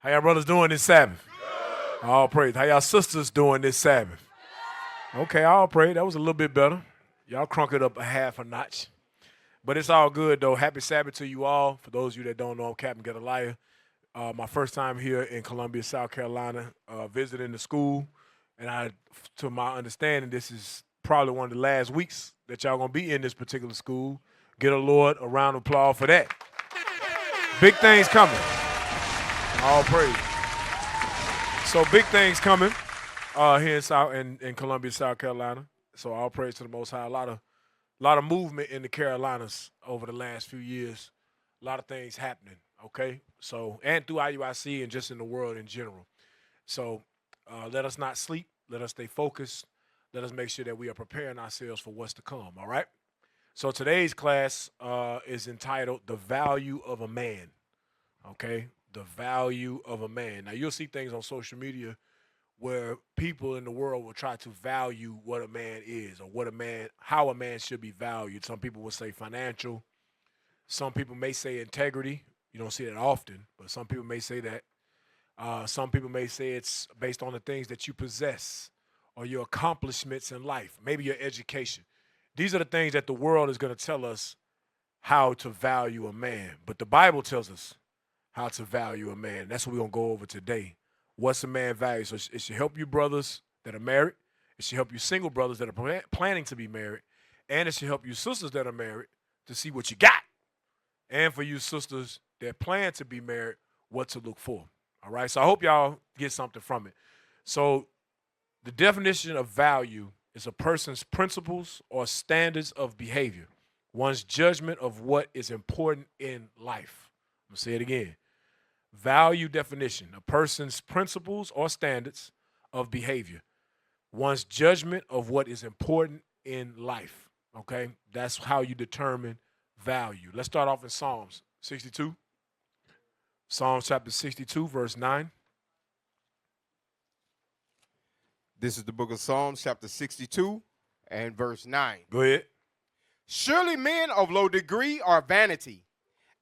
How y'all brothers doing this Sabbath? All praise. How y'all sisters doing this Sabbath? Okay, all praise. That was a little bit better. Y'all crunk it up a half a notch. But it's all good, though. Happy Sabbath to you all. For those of you that don't know, I'm Captain Gedaliah. My first time here in Columbia, South Carolina, visiting the school. And to my understanding, this is probably one of the last weeks that y'all going to be in this particular school. Get a Lord a round of applause for that. Big things coming. All praise. So big things coming here in Columbia, South Carolina. So all praise to the Most High. A lot of movement in the Carolinas over the last few years. A lot of things happening. Okay, so and through IUIC and just in the world in general. So let us not sleep. Let us stay focused. Let us make sure that we are preparing ourselves for what's to come. All right. So today's class is entitled "The Value of a Man." Okay, the value of a man. Now you'll see things on social media where people in the world will try to value what a man is or how a man should be valued. Some people will say financial. Some people may say integrity. You don't see that often, but some people may say that. Some people may say it's based on the things that you possess or your accomplishments in life, maybe your education. These are the things that the world is going to tell us how to value a man. But the Bible tells us how to value a man. That's what we're going to go over today. What's a man value? So it should help you brothers that are married. It should help you single brothers that are planning to be married. And it should help you sisters that are married to see what you got. And for you sisters that plan to be married, what to look for. All right? So I hope y'all get something from it. So the definition of value is a person's principles or standards of behavior, one's judgment of what is important in life. I'm going to say it again. Value definition, a person's principles or standards of behavior, one's judgment of what is important in life. Okay? That's how you determine value. Let's start off in Psalms 62. Psalms chapter 62, verse 9. This is the book of Psalms, chapter 62 and verse 9. Go ahead. Surely men of low degree are vanity,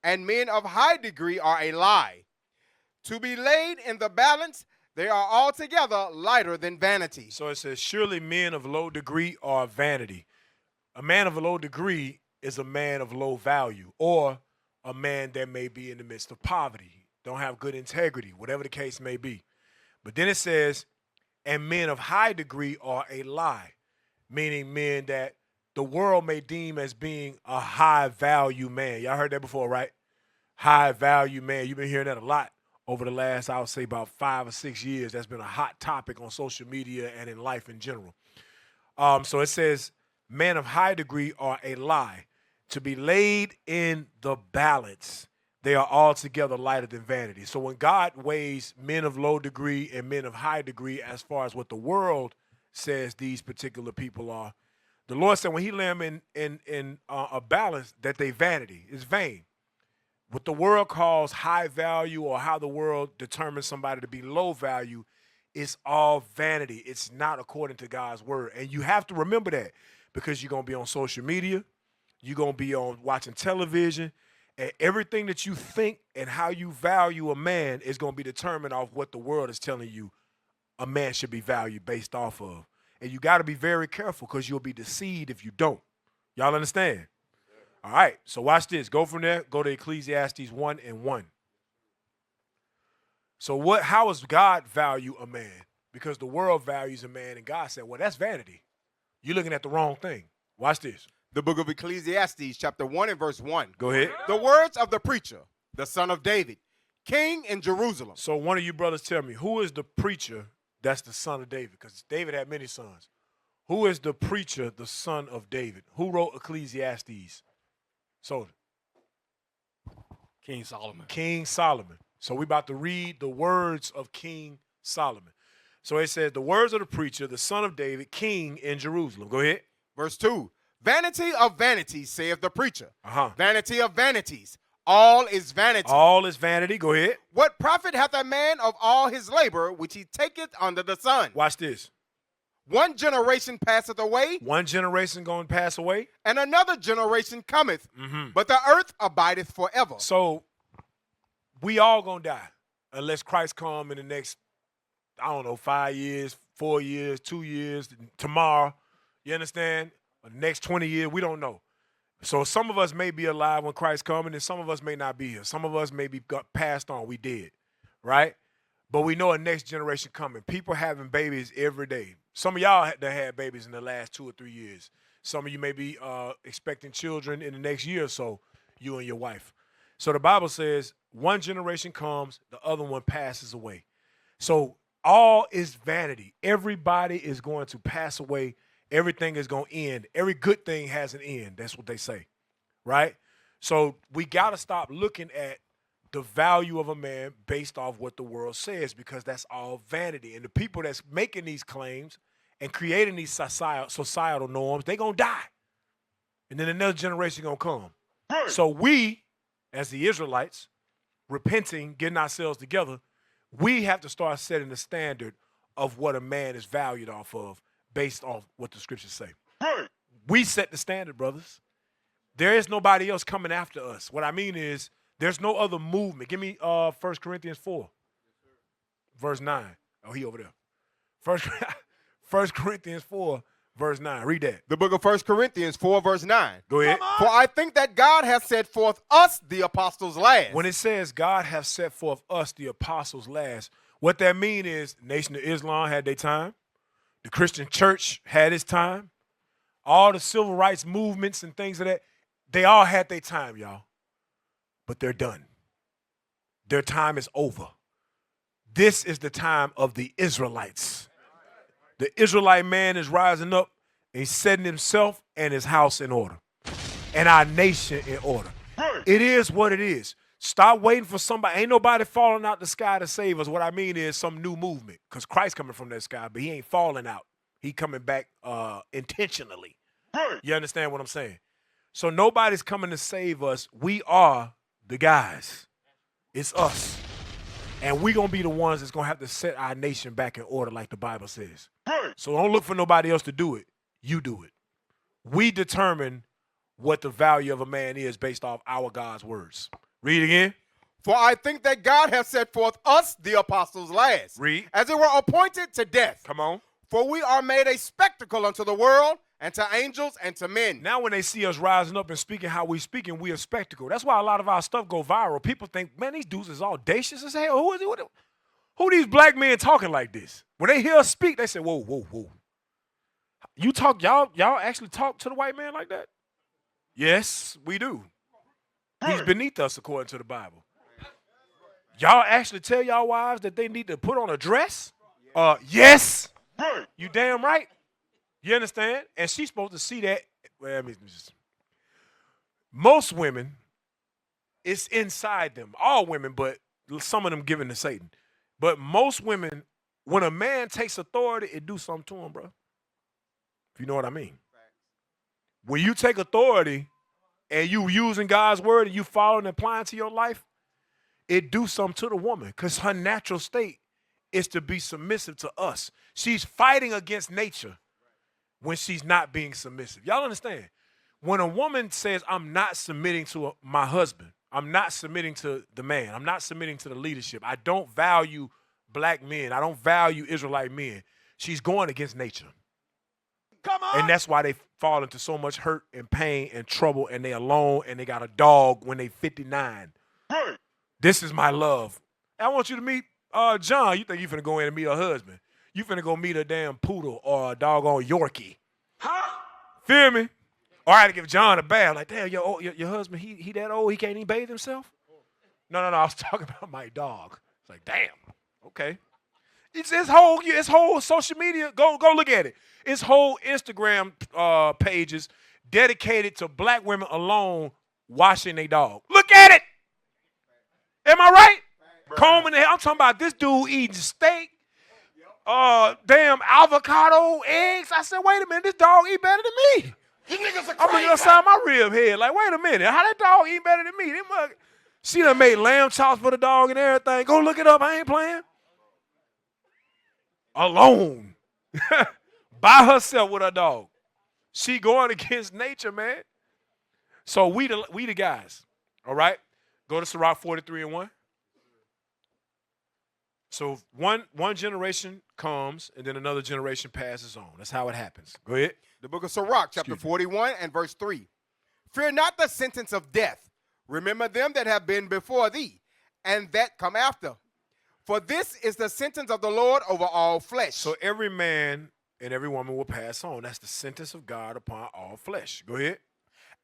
and men of high degree are a lie. To be laid in the balance, they are altogether lighter than vanity. So it says, surely men of low degree are vanity. A man of a low degree is a man of low value, or a man that may be in the midst of poverty, don't have good integrity, whatever the case may be. But then it says, and men of high degree are a lie, meaning men that the world may deem as being a high value man. Y'all heard that before, right? High value man. You've been hearing that a lot over the last, I would say, about 5 or 6 years. That's been a hot topic on social media and in life in general. So it says, men of high degree are a lie. To be laid in the balance, they are altogether lighter than vanity. So when God weighs men of low degree and men of high degree as far as what the world says these particular people are, the Lord said when he lay them in a balance that they vanity, is vain. What the world calls high value or how the world determines somebody to be low value is all vanity. It's not according to God's word. And you have to remember that because you're going to be on social media. You're going to be on watching television. And everything that you think and how you value a man is going to be determined off what the world is telling you a man should be valued based off of. And you got to be very careful because you'll be deceived if you don't. Y'all understand? All right, so watch this. Go from there. Go to Ecclesiastes 1:1. So how does God value a man? Because the world values a man, and God said, well, that's vanity. You're looking at the wrong thing. Watch this. The book of Ecclesiastes, chapter 1 and verse 1. Go ahead. The words of the preacher, the son of David, king in Jerusalem. So one of you brothers tell me, who is the preacher that's the son of David? Because David had many sons. Who is the preacher, the son of David? Who wrote Ecclesiastes? So, King Solomon. King Solomon. So we're about to read the words of King Solomon. So it says, the words of the preacher, the son of David, king in Jerusalem. Go ahead. Verse 2. Vanity of vanities, saith the preacher. Uh-huh. Vanity of vanities. All is vanity. All is vanity. Go ahead. What profit hath a man of all his labor which he taketh under the sun? Watch this. One generation passeth away. One generation going to pass away. And another generation cometh. But the earth abideth forever. So we all going to die. unless Christ come in the next, I don't know, 5 years, 4 years, 2 years, tomorrow. You understand? Or the next 20 years, we don't know. So some of us may be alive when Christ comes, and some of us may not be here. Some of us may be passed on. We did, right? But we know a next generation coming. People having babies every day. Some of y'all that had babies in the last 2 or 3 years. Some of you may be expecting children in the next year or so, you and your wife. So the Bible says one generation comes, the other one passes away. So all is vanity. Everybody is going to pass away. Everything is going to end. Every good thing has an end. That's what they say, right? So we got to stop looking at the value of a man based off what the world says, because that's all vanity. And the people that's making these claims and creating these societal norms, they're going to die. And then another generation going to come. Right. So we, as the Israelites, repenting, getting ourselves together, we have to start setting the standard of what a man is valued off of based off what the scriptures say. Right. We set the standard, brothers. There is nobody else coming after us. What I mean is there's no other movement. Give me 1 Corinthians 4, verse 9. Oh, he over there. 1 Corinthians 4, verse 9. Read that. The book of 1 Corinthians 4, verse 9. Go ahead. For I think that God has set forth us, the apostles, last. When it says God has set forth us, the apostles, last, what that means is Nation of Islam had their time. The Christian church had its time. All the civil rights movements and things of that, they all had their time, y'all. But they're done. Their time is over. This is the time of the Israelites. The Israelite man is rising up and he's setting himself and his house in order and our nation in order. It is what it is. Stop waiting for somebody. Ain't nobody falling out the sky to save us. What I mean is some new movement, because Christ coming from that sky, but he ain't falling out. He coming back intentionally. You understand what I'm saying? So nobody's coming to save us. We are the guys. It's us. And we're going to be the ones that's going to have to set our nation back in order like the Bible says. So don't look for nobody else to do it. You do it. We determine what the value of a man is based off our God's words. Read again. For I think that God has set forth us, the apostles, last. Read. As it were appointed to death. Come on. For we are made a spectacle unto the world, and to angels, and to men. Now when they see us rising up and speaking how we speaking, we a spectacle. That's why a lot of our stuff go viral. People think, man, these dudes is audacious as hell. Who is it? Who these black men talking like this? When they hear us speak, they say, whoa, whoa, whoa. You talk, y'all actually talk to the white man like that? Yes, we do. He's beneath us according to the Bible. Y'all actually tell y'all wives that they need to put on a dress? Yes. You damn right. You understand? And she's supposed to see that. Well, I mean, most women, it's inside them. All women, but some of them given to Satan. But most women, when a man takes authority, it do something to him, bro. If you know what I mean. When you take authority and you using God's word and you following and applying to your life, it do something to the woman because her natural state is to be submissive to us. She's fighting against nature when she's not being submissive. Y'all understand? When a woman says, I'm not submitting to my husband, I'm not submitting to the man, I'm not submitting to the leadership, I don't value black men, I don't value Israelite men, she's going against nature. Come on. And that's why they fall into so much hurt and pain and trouble, and they alone, and they got a dog when they 59. Hey. This is my love. I want you to meet John. You think you finna go in and meet her husband. You finna go meet a damn poodle or a doggone Yorkie. Huh? Feel me? Or I had to give John a bath. Like, damn, your husband, he that old, he can't even bathe himself? No, I was talking about my dog. It's like, damn, okay. It's whole social media. Go look at it. It's whole Instagram pages dedicated to black women alone washing their dog. Look at it. Am I right? Combing the hair. I'm talking about this dude eating steak, damn avocado, eggs. I said, wait a minute, this dog eat better than me. You niggas are crazy. I'm looking outside my rib head like, wait a minute, how that dog eat better than me? She done made lamb chops for the dog and everything. Go look it up. I ain't playing. Alone. By herself with her dog. She going against nature, man. So we the guys, all right? Go to Sirach 43:1. So one generation comes, and then another generation passes on. That's how it happens. Go ahead. The book of Sirach, chapter 41 and verse 3. Fear not the sentence of death. Remember them that have been before thee, and that come after. For this is the sentence of the Lord over all flesh. So every man and every woman will pass on. That's the sentence of God upon all flesh. Go ahead.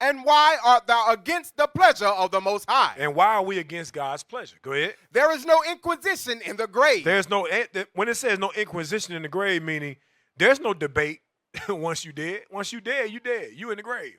And why art thou against the pleasure of the Most High? And why are we against God's pleasure? Go ahead. There is no inquisition in the grave. There's no, when it says no inquisition in the grave, meaning there's no debate once you dead. Once you dead, you dead. You in the grave.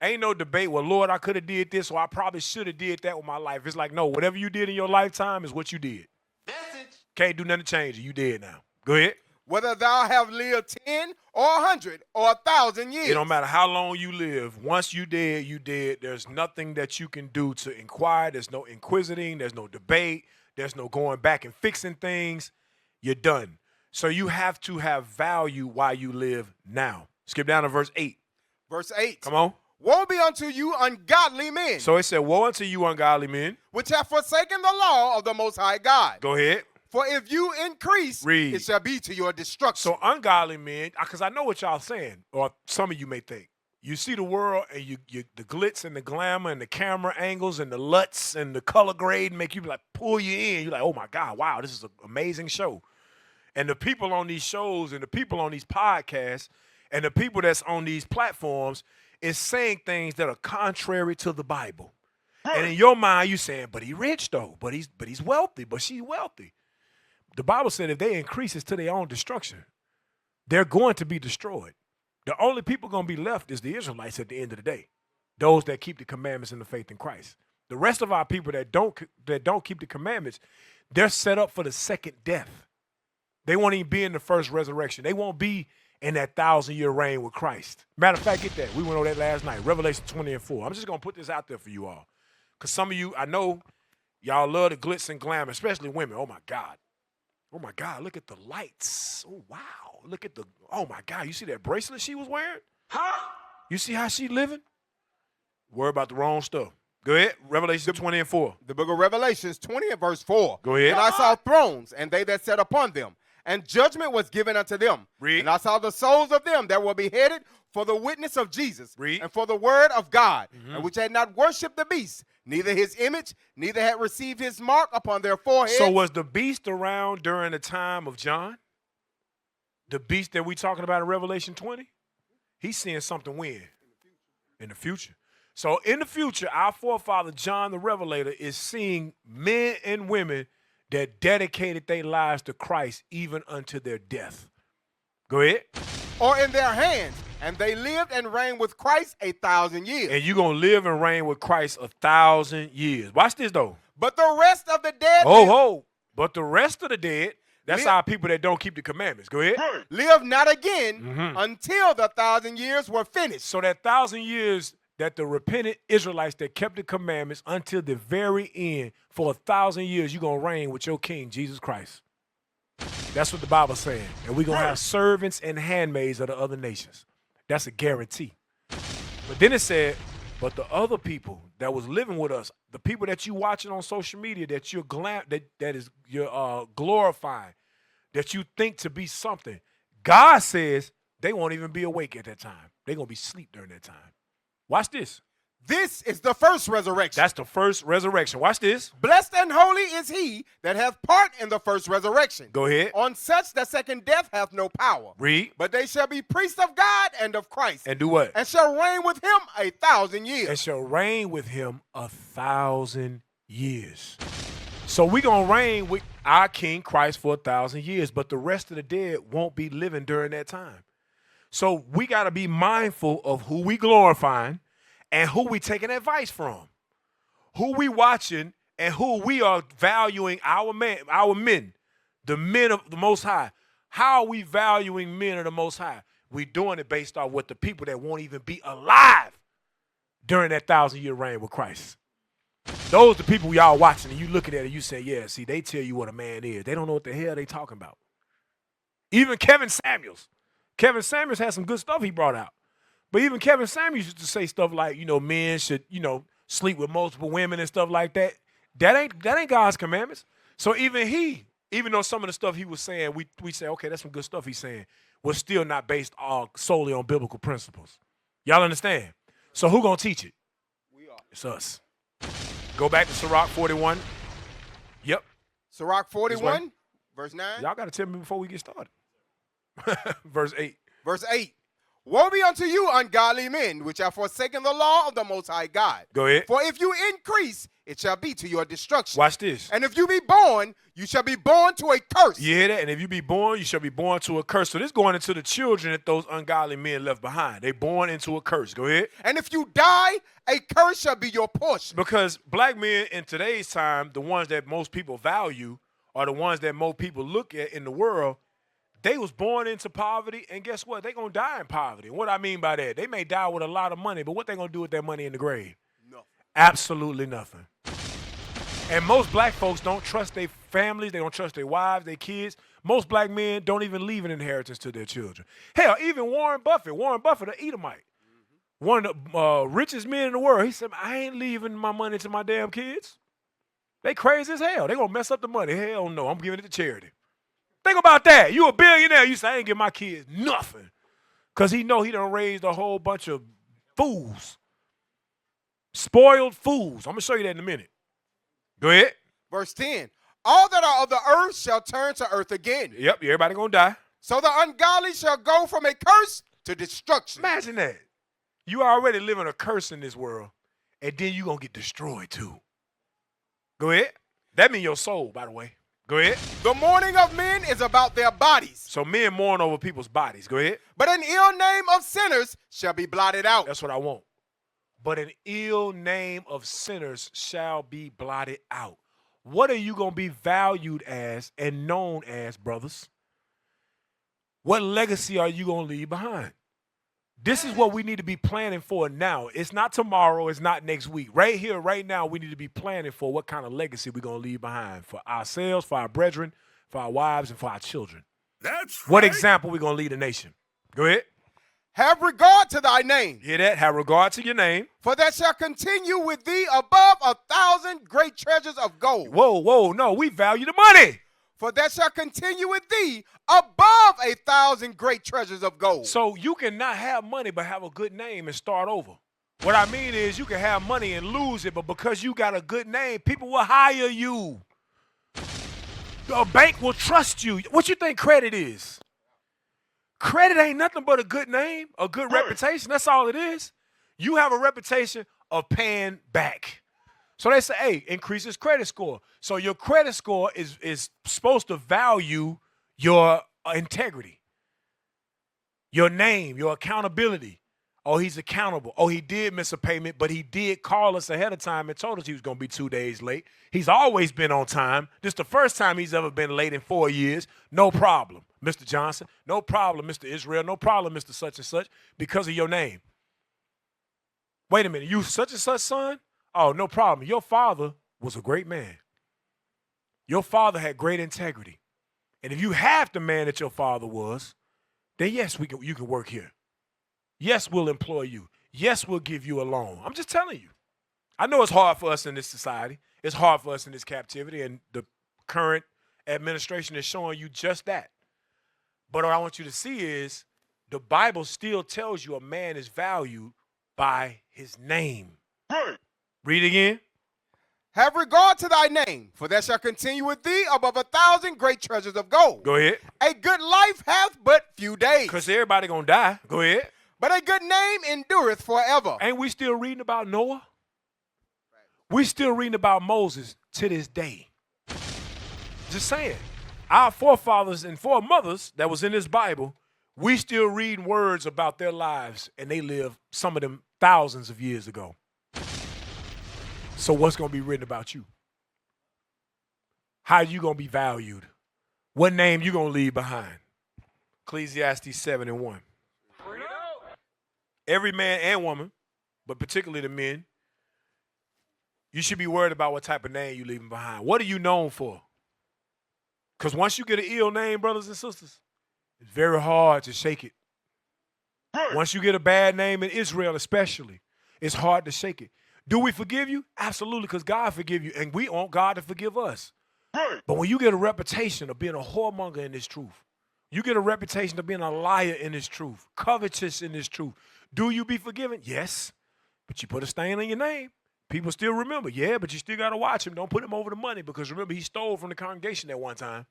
Ain't no debate, well, Lord, I could have did this, or I probably should have did that with my life. It's like, no, whatever you did in your lifetime is what you did. Message. Can't do nothing to change it. You dead now. Go ahead. Whether thou have lived 10 or 100 or 1,000 years. It don't matter how long you live. Once you dead, you dead. There's nothing that you can do to inquire. There's no inquisiting. There's no debate. There's no going back and fixing things. You're done. So you have to have value while you live now. Skip down to verse 8. Verse 8. Come on. Woe be unto you, ungodly men. So it said, woe unto you, ungodly men, which have forsaken the law of the Most High God. Go ahead. For if you increase, Read. it shall be to your destruction. So ungodly men, because I know what y'all saying, or some of you may think. You see the world and you the glitz and the glamour and the camera angles and the LUTs and the color grade make you like pull you in. You're like, oh my God, wow, this is an amazing show. And the people on these shows and the people on these podcasts and the people that's on these platforms is saying things that are contrary to the Bible. And in your mind, you saying, but he rich though, but he's wealthy, but she's wealthy. The Bible said if they increase it's to their own destruction, they're going to be destroyed. The only people going to be left is the Israelites at the end of the day, those that keep the commandments and the faith in Christ. The rest of our people that don't keep the commandments, they're set up for the second death. They won't even be in the first resurrection. They won't be in that 1,000-year reign with Christ. Matter of fact, get that. We went over that last night, Revelation 20 and 4. I'm just going to put this out there for you all. Because some of you, I know y'all love the glitz and glamour, especially women. Oh, my God. Oh, my God, look at the lights. Oh, wow. Look at oh, my God, you see that bracelet she was wearing? Huh? You see how she living? Worry about the wrong stuff. Go ahead, Revelation 20 and 4. The book of Revelations 20 and verse 4. Go ahead. And I saw thrones, and they that sat upon them, and judgment was given unto them. Read. And I saw the souls of them that were beheaded for the witness of Jesus. Read. And for the word of God, and which had not worshipped the beast, neither his image, neither had received his mark upon their foreheads. So was the beast around during the time of John? The beast that we talking about in Revelation 20? He's seeing something when? In the future. So in the future, our forefather John the Revelator is seeing men and women that dedicated their lives to Christ even unto their death. Go ahead. Or in their hands, and they lived and reigned with Christ 1,000 years. And you're going to live and reign with Christ 1,000 years. Watch this, though. But the rest of the dead But the rest of the dead, that's our people that don't keep the commandments. Go ahead. Live not again until the 1,000 years were finished. So that 1,000 years that the repentant Israelites that kept the commandments until the very end, for 1,000 years, you're going to reign with your king, Jesus Christ. That's what the Bible's saying. And we're going to have servants and handmaids of the other nations. That's a guarantee. But then it said, but the other people that was living with us, the people that you watching on social media, that you're glorifying, that you think to be something, God says they won't even be awake at that time. They're going to be asleep during that time. Watch this. This is the first resurrection. That's the first resurrection. Watch this. Blessed and holy is he that hath part in the first resurrection. Go ahead. On such the second death hath no power. Read. But they shall be priests of God and of Christ. And do what? And shall reign with him 1,000 years. And shall reign with him 1,000 years. So we're going to reign with our King Christ for 1,000 years, but the rest of the dead won't be living during that time. So we got to be mindful of who we glorifying and who we taking advice from, who we watching and who we are valuing our men, the men of the Most High. How are we valuing men of the Most High? We doing it based off what the people that won't even be alive during that 1,000-year reign with Christ. Those are the people y'all watching and you looking at it, you say, yeah, see, they tell you what a man is. They don't know what the hell they talking about. Even Kevin Samuels. Kevin Samuels had some good stuff he brought out. But even Kevin Samuels used to say stuff like, men should, sleep with multiple women and stuff like that. That ain't God's commandments. So even he Even though some of the stuff he was saying, we say, okay, that's some good stuff he's saying, was still not based all solely on biblical principles. Y'all understand? So who gonna teach it? We are. It's us. Go back to Sirach 41. Yep. Sirach 41, verse 9. Y'all got to tell me before we get started. Verse 8. Verse 8. Woe be unto you, ungodly men, which have forsaken the law of the Most High God. Go ahead. For if you increase, it shall be to your destruction. Watch this. And if you be born, you shall be born to a curse. You hear that? And if you be born, you shall be born to a curse. So this going into the children that those ungodly men left behind. They born into a curse. Go ahead. And if you die, a curse shall be your portion. Because black men in today's time, the ones that most people value are the ones that most people look at in the world. They was born into poverty, and guess what? They're going to die in poverty. And what I mean by that, they may die with a lot of money, but what they going to do with that money in the grave? Nothing. Absolutely nothing. And most black folks don't trust their families. They don't trust their wives, their kids. Most black men don't even leave an inheritance to their children. Hell, even Warren Buffett, an Edomite, one of the richest men in the world, he said, I ain't leaving my money to my damn kids. They crazy as hell. They going to mess up the money. Hell no, I'm giving it to charity. Think about that. You a billionaire. You say, I ain't give my kids nothing. Because he know he done raised a whole bunch of fools. Spoiled fools. I'm going to show you that in a minute. Go ahead. Verse 10. All that are of the earth shall turn to earth again. Yep, everybody going to die. So the ungodly shall go from a curse to destruction. Imagine that. You already living a curse in this world, and then you going to get destroyed too. Go ahead. That means your soul, by the way. Go ahead. The mourning of men is about their bodies. So men mourn over people's bodies. Go ahead. But an ill name of sinners shall be blotted out. That's what I want. But an ill name of sinners shall be blotted out. What are you going to be valued as and known as, brothers? What legacy are you going to leave behind? This is what we need to be planning for now. It's not tomorrow. It's not next week. Right here, right now, we need to be planning for what kind of legacy we're going to leave behind for ourselves, for our brethren, for our wives, and for our children. That's What right. example we going to lead the nation? Go ahead. Have regard to thy name, Hear that? Have regard to your name. for that shall continue with thee above 1,000 great treasures of gold. Whoa, no. We value the money. For that shall continue with thee above 1,000 great treasures of gold. So you cannot have money but have a good name and start over. What I mean is you can have money and lose it, but because you got a good name, people will hire you. A bank will trust you. What you think credit is? Credit ain't nothing but a good name, a good reputation. That's all it is. You have a reputation of paying back. So they say, hey, increase his credit score. So your credit score is supposed to value your integrity, your name, your accountability. Oh, he's accountable. Oh, he did miss a payment, but he did call us ahead of time and told us he was going to be 2 days late. He's always been on time. This is the first time he's ever been late in 4 years. No problem, Mr. Johnson. No problem, Mr. Israel. No problem, Mr. Such and Such, because of your name. Wait a minute. You such and such son? Oh, no problem. Your father was a great man. Your father had great integrity. And if you have the man that your father was, then yes, you can work here. Yes, we'll employ you. Yes, we'll give you a loan. I'm just telling you. I know it's hard for us in this society. It's hard for us in this captivity, and the current administration is showing you just that. But what I want you to see is the Bible still tells you a man is valued by his name. Right. Read again. Have regard to thy name, for that shall continue with thee above 1,000 great treasures of gold. Go ahead. A good life hath but few days, Because everybody going to die. Go ahead. but a good name endureth forever. Ain't we still reading about Noah? We still reading about Moses to this day. Just saying. Our forefathers and foremothers that was in this Bible, we still reading words about their lives, and they lived, some of them, thousands of years ago. So what's going to be written about you? How you going to be valued? What name you going to leave behind? Ecclesiastes 7:1. Every man and woman, but particularly the men, you should be worried about what type of name you leaving behind. What are you known for? Because once you get an ill name, brothers and sisters, it's very hard to shake it. Once you get a bad name in Israel especially, it's hard to shake it. Do we forgive you? Absolutely, because God forgive you, and we want God to forgive us. But when you get a reputation of being a whoremonger in this truth, you get a reputation of being a liar in this truth, covetous in this truth, do you be forgiven? Yes. But you put a stain on your name. People still remember. Yeah, but you still got to watch him. Don't put him over the money because remember, he stole from the congregation at one time.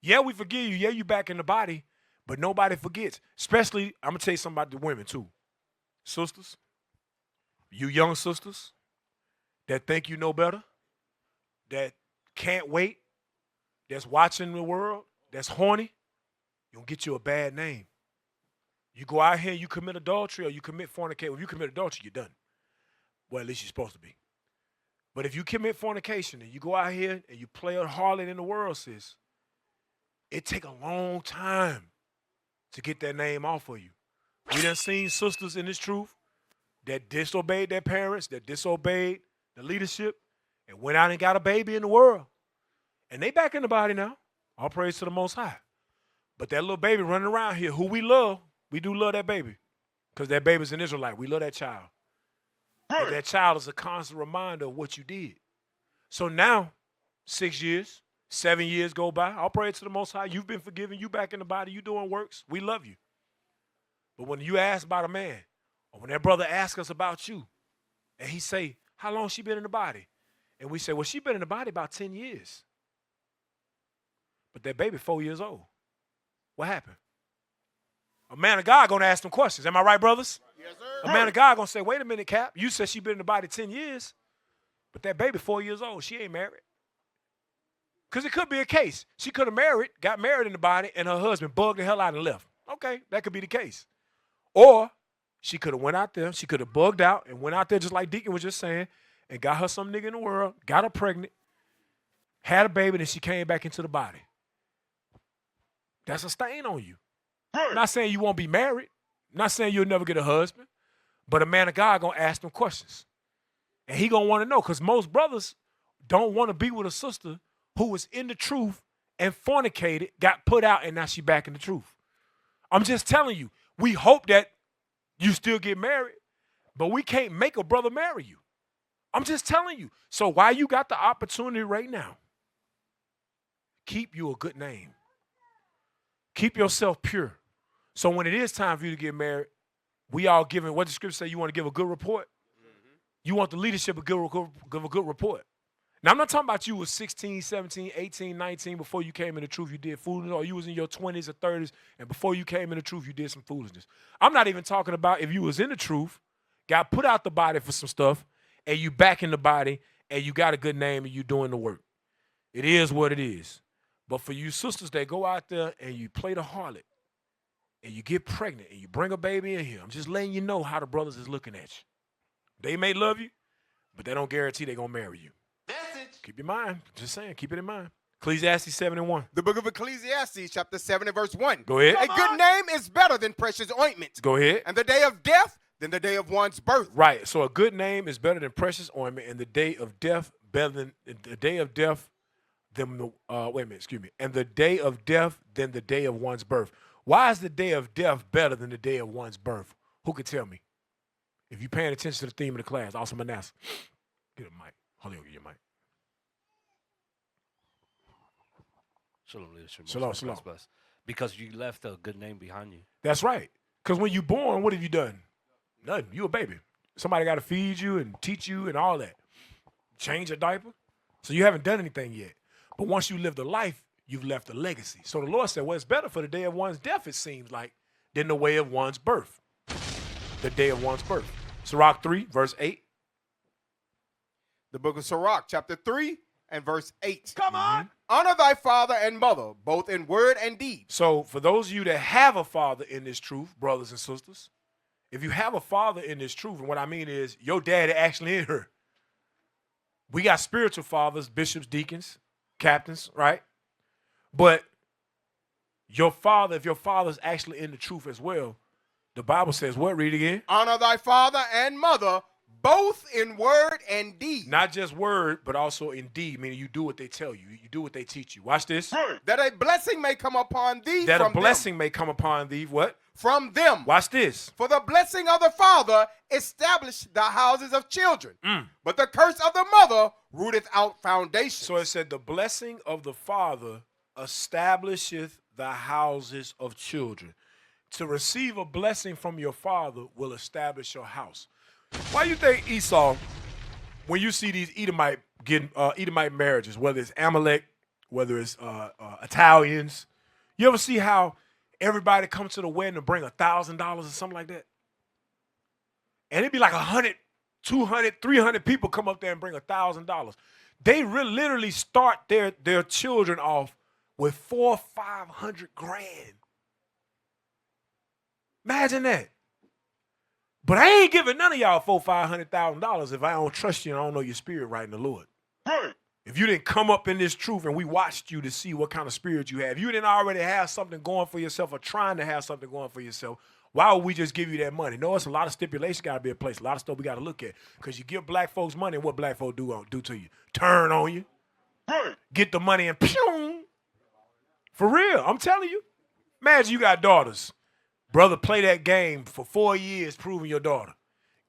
Yeah, we forgive you. Yeah, you back in the body, but nobody forgets. Especially, I'm going to tell you something about the women too. Sisters, you young sisters that think you know better, that can't wait, that's watching the world, that's horny, you'll get you a bad name. You go out here and you commit adultery or you commit fornication. If you commit adultery, you're done. Well, at least you're supposed to be. But if you commit fornication and you go out here and you play a harlot in the world, sis, it take a long time to get that name off of you. We done seen sisters in this truth that disobeyed their parents, that disobeyed the leadership, and went out and got a baby in the world. And they back in the body now. All praise to the Most High. But that little baby running around here, who we love, we do love that baby. Because that baby's an Israelite. We love that child. But that child is a constant reminder of what you did. So now, 6 years, 7 years go by. All praise to the Most High. You've been forgiven. You back in the body. You doing works. We love you. But when you ask about a man, or when that brother asks us about you, and he say, how long she been in the body? And we say, well, she been in the body about 10 years. But that baby 4 years old. What happened? A man of God going to ask them questions. Am I right, brothers? Yes, sir. A man of God going to say, wait a minute, Cap. You said she been in the body 10 years. But that baby 4 years old. She ain't married. Because it could be a case. She could have got married in the body, and her husband bugged the hell out and left. Okay, that could be the case. Or she could have went out there. She could have bugged out and went out there just like Deacon was just saying and got her some nigga in the world, got her pregnant, had a baby, and she came back into the body. That's a stain on you. I'm not saying you won't be married. I'm not saying you'll never get a husband. But a man of God going to ask them questions. And he going to want to know because most brothers don't want to be with a sister who was in the truth and fornicated, got put out, and now she back in the truth. I'm just telling you, we hope that you still get married, but we can't make a brother marry you. I'm just telling you. So while you got the opportunity right now, keep you a good name. Keep yourself pure. So when it is time for you to get married, we all giving, what the scripture say, you want to give a good report? Mm-hmm. You want the leadership to give a good report. Now, I'm not talking about you was 16, 17, 18, 19 before you came in the truth, you did foolishness, or you was in your 20s or 30s, and before you came in the truth, you did some foolishness. I'm not even talking about if you was in the truth, got put out the body for some stuff, and you back in the body, and you got a good name, and you doing the work. It is what it is. But for you sisters that go out there and you play the harlot, and you get pregnant, and you bring a baby in here, I'm just letting you know how the brothers is looking at you. They may love you, but they don't guarantee they're going to marry you. Message. Keep your mind. Just saying, keep it in mind. Ecclesiastes 7:1. The book of Ecclesiastes, chapter 7 and verse 1. Go ahead. A good name is better than precious ointment. Go ahead. And the day of death than the day of one's birth. Right. So a good name is better than precious ointment, and the day of death better than the day of death than the And the day of death than the day of one's birth. Why is the day of death better than the day of one's birth? Who could tell me? If you're paying attention to the theme of the class, also Manasseh. Get a mic. Hold on, get your mic. Shalom, leadership. Shalom, shalom. Because you left a good name behind you. That's right. Because when you're born, what have you done? Nothing. You a baby. Somebody got to feed you and teach you and all that. Change a diaper. So you haven't done anything yet. But once you live the life, you've left a legacy. So the Lord said, well, it's better for the day of one's death, it seems like, than the way of one's birth. The day of one's birth. Sirach 3, verse 8. The book of Sirach, chapter 3 and verse 8. Come on. Honor thy father and mother, both in word and deed. So for those of you that have a father in this truth, brothers and sisters, if you have a father in this truth, and what I mean is your daddy actually in her. We got spiritual fathers, bishops, deacons, captains, right? But your father, if your father's actually in the truth as well, the Bible says what? Read again. Honor thy father and mother, both in word and deed. Not just word, but also in deed, meaning you do what they tell you. You do what they teach you. Watch this. That a blessing may come upon thee That from a blessing may come upon thee. What? from them. Watch this. For the blessing of the father established the houses of children, but the curse of the mother rooteth out foundations. So it said, the blessing of the father establisheth the houses of children. To receive a blessing from your father will establish your house. Why you think Esau, when you see these Edomite marriages, whether it's Amalek, whether it's Italians, you ever see how everybody comes to the wedding and bring $1,000 or something like that? And it'd be like 100, 200, 300 people come up there and bring $1,000. They literally start their children off with 400, 500 grand. Imagine that. But I ain't giving none of y'all $500,000 if I don't trust you and I don't know your spirit right in the Lord. Right. If you didn't come up in this truth and we watched you to see what kind of spirit you have, you didn't already have something going for yourself or trying to have something going for yourself, why would we just give you that money? No, it's a lot of stipulations got to be in place. A lot of stuff we got to look at. Because you give black folks money and what black folks do to you? Turn on you. Right. Get the money and pew. For real, I'm telling you. Imagine you got daughters. Brother, play that game for 4 years proving your daughter.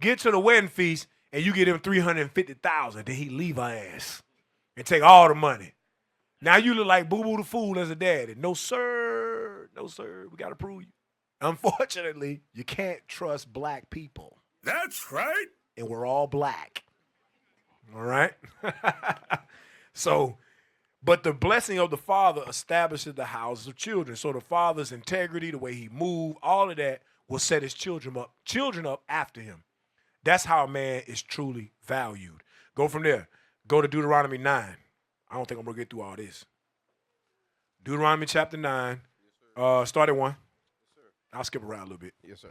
Get to the wedding feast and you get him $350,000. Then he leave her ass and take all the money. Now you look like Boo Boo the Fool as a daddy. No, sir. No, sir. We got to prove you. Unfortunately, you can't trust black people. That's right. And we're all black. All right? So, but the blessing of the father establishes the houses of children. So the father's integrity, the way he moved, all of that will set his children up after him. That's how a man is truly valued. Go from there. Go to Deuteronomy 9. I don't think I'm going to get through all this. Deuteronomy chapter 9. Start at 1. I'll skip around a little bit. Yes, sir.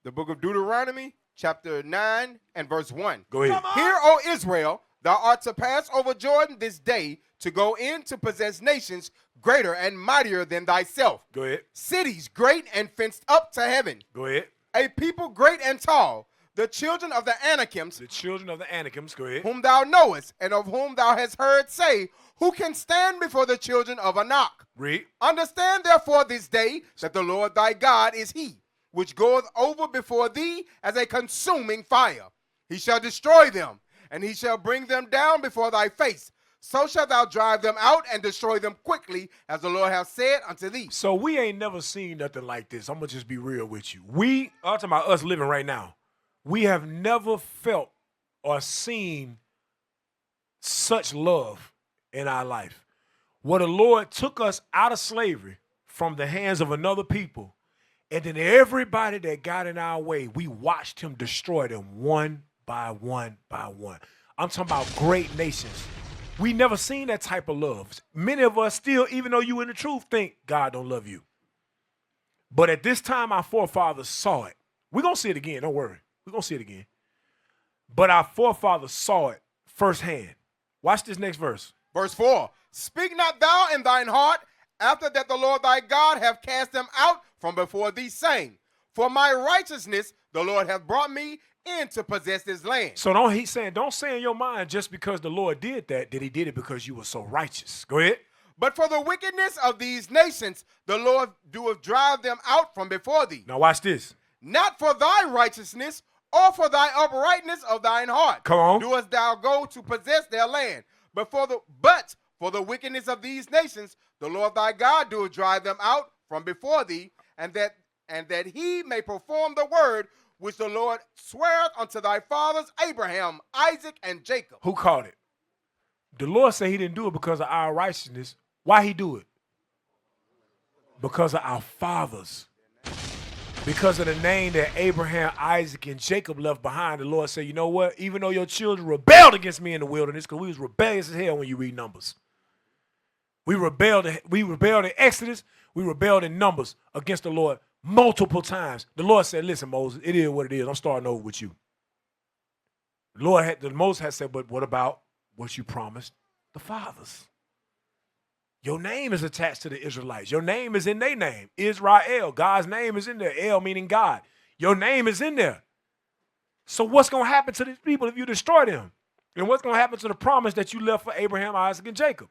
The book of Deuteronomy, chapter 9 and verse 1. Go ahead. Hear, O Israel, thou art to pass over Jordan this day to go in to possess nations greater and mightier than thyself. Go ahead. Cities great and fenced up to heaven. Go ahead. A people great and tall. The children of the Anakims, The children of the Anakims. Go ahead. whom thou knowest, and of whom thou hast heard say, who can stand before the children of Anak? Read. Understand therefore this day that the Lord thy God is he, which goeth over before thee as a consuming fire. He shall destroy them, and he shall bring them down before thy face. So shalt thou drive them out and destroy them quickly, as the Lord hath said unto thee. So we ain't never seen nothing like this. I'm going to just be real with you. I'm talking about us living right now. We have never felt or seen such love in our life. Where the Lord took us out of slavery from the hands of another people, and then everybody that got in our way, we watched him destroy them one by one by one. I'm talking about great nations. We never seen that type of love. Many of us still, even though you in the truth, think God don't love you. But at this time, our forefathers saw it. We're going to see it again. Don't worry. We're going to see it again. But our forefathers saw it firsthand. Watch this next verse. Verse 4. Speak not thou in thine heart, after that the Lord thy God hath cast them out from before thee, saying, for my righteousness the Lord hath brought me in to possess this land. So don't say in your mind just because the Lord did that he did it because you were so righteous. Go ahead. But for the wickedness of these nations, the Lord doeth drive them out from before thee. Now watch this. Not for thy righteousness, or for thy uprightness of thine heart. Come on. Doest thou go to possess their land. But for the wickedness of these nations, the Lord thy God doeth drive them out from before thee, and that he may perform the word which the Lord sweareth unto thy fathers Abraham, Isaac, and Jacob. Who caught it? The Lord said he didn't do it because of our righteousness. Why he do it? Because of our fathers. Because of the name that Abraham, Isaac, and Jacob left behind, the Lord said, you know what? Even though your children rebelled against me in the wilderness, because we was rebellious as hell when you read Numbers. We rebelled in Exodus. We rebelled in Numbers against the Lord multiple times. The Lord said, listen, Moses, it is what it is. I'm starting over with you. Moses had said, but what about what you promised the fathers? Your name is attached to the Israelites. Your name is in their name. Israel. God's name is in there. El meaning God. Your name is in there. So what's going to happen to these people if you destroy them? And what's going to happen to the promise that you left for Abraham, Isaac, and Jacob?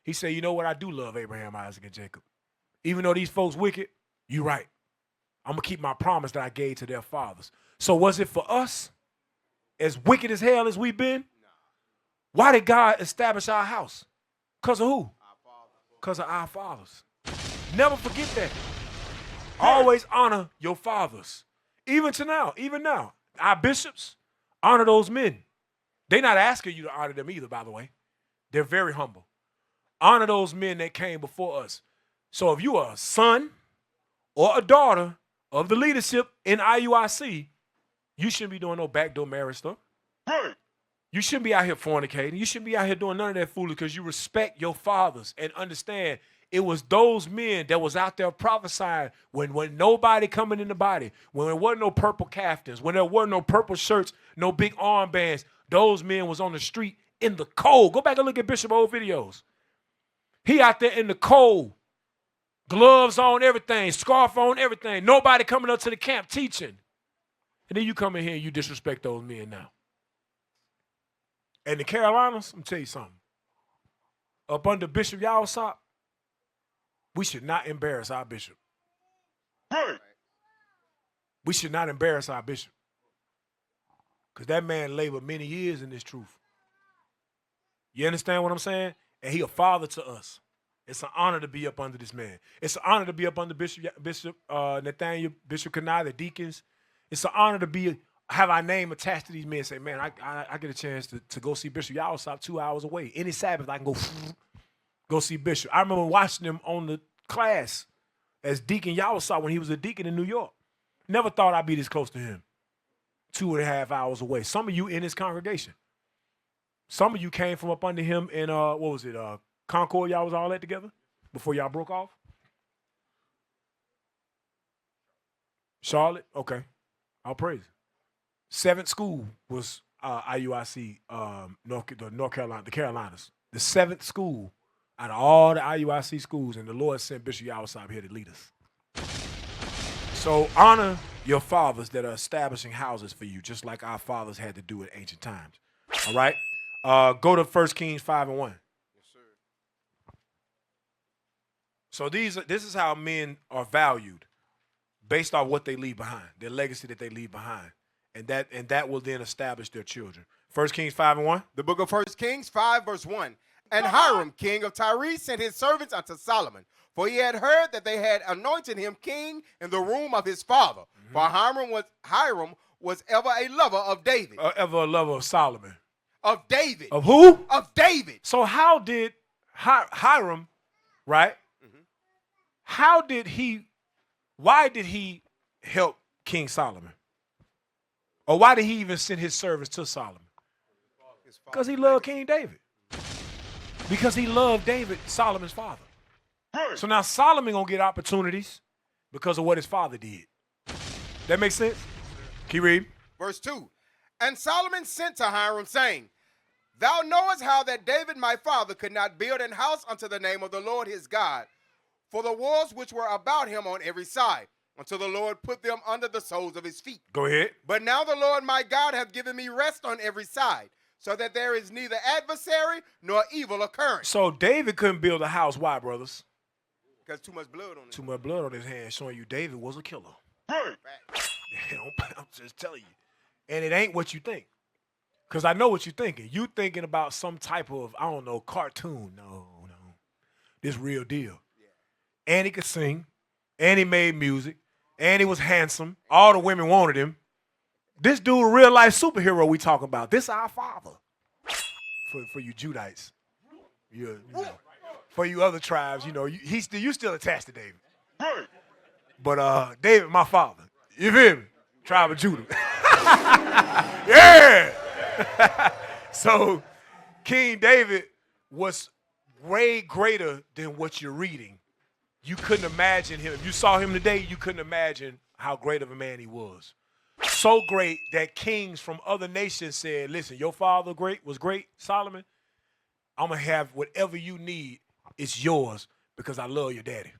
He said, you know what? I do love Abraham, Isaac, and Jacob. Even though these folks wicked, you're right. I'm going to keep my promise that I gave to their fathers. So was it for us, as wicked as hell as we've been? Why did God establish our house? Because of who? Because of our fathers. Never forget that. Always honor your fathers. Even now. Our bishops, honor those men. They're not asking you to honor them either, by the way. They're very humble. Honor those men that came before us. So if you are a son or a daughter of the leadership in IUIC, you shouldn't be doing no backdoor marriage stuff. Right. You shouldn't be out here fornicating. You shouldn't be out here doing none of that foolery because you respect your fathers and understand it was those men that was out there prophesying when nobody coming in the body, when there wasn't no purple caftans, when there weren't no purple shirts, no big armbands. Those men was on the street in the cold. Go back and look at Bishop old videos. He out there in the cold, gloves on, everything, scarf on, everything. Nobody coming up to the camp teaching. And then you come in here and you disrespect those men now. And the Carolinas, I'm tell you something. Up under Bishop Asaph, we should not embarrass our bishop. Right. We should not embarrass our bishop. Because that man labored many years in this truth. You understand what I'm saying? And he a father to us. It's an honor to be up under this man. It's an honor to be up under Bishop Nathaniel, Bishop Kanai, the deacons. It's an honor to have our name attached to these men and say, man, I get a chance to go see Bishop Asaph 2 hours away. Any Sabbath, I can go see Bishop. I remember watching him on the class as Deacon Asaph when he was a deacon in New York. Never thought I'd be this close to him. 2.5 hours away. Some of you in his congregation. Some of you came from up under him in, Concord, y'all was all that together before y'all broke off? Charlotte? Okay. I'll praise. 7th school was IUIC, North Carolina, the Carolinas. The 7th school out of all the IUIC schools, and the Lord sent Bishop Asaph here to lead us. So honor your fathers that are establishing houses for you, just like our fathers had to do in ancient times. All right? Go to 1 Kings 5:1. Yes, sir. So this is how men are valued based on what they leave behind, their legacy that they leave behind. And that will then establish their children. 1 Kings 5:1. The book of 1 Kings 5, verse 1. And Hiram, king of Tyre, sent his servants unto Solomon, for he had heard that they had anointed him king in the room of his father. Mm-hmm. For Hiram was ever a lover of David. Ever a lover of Solomon. Of David. Of who? Of David. So how did Hiram, right? Mm-hmm. Why did he help King Solomon? Or why did he even send his servants to Solomon? Because he loved King David. Because he loved David, Solomon's father. So now Solomon gonna get opportunities because of what his father did. That makes sense? Keep reading. Verse 2. And Solomon sent to Hiram, saying, Thou knowest how that David my father could not build an house unto the name of the Lord his God, for the walls which were about him on every side, until the Lord put them under the soles of his feet. Go ahead. But now the Lord my God hath given me rest on every side, so that there is neither adversary nor evil occurring. So David couldn't build a house. Why, brothers? Because too much blood on it. Too much blood on his hands, showing you David was a killer. Right. I'm just telling you. And it ain't what you think. Because I know what you're thinking. You thinking about some type of, I don't know, cartoon. No. This real deal. Yeah. And he could sing. And he made music. And he was handsome. All the women wanted him. This dude, a real life superhero we talking about. This our father. For you Judites. For you other tribes, you still attached to David. Right. But David, my father. You feel me? Tribe of Judah. Yeah. So King David was way greater than what you're reading. You couldn't imagine him. If you saw him today, you couldn't imagine how great of a man he was. So great that kings from other nations said, listen, your father was great, Solomon. I'm going to have whatever you need. It's yours because I love your daddy.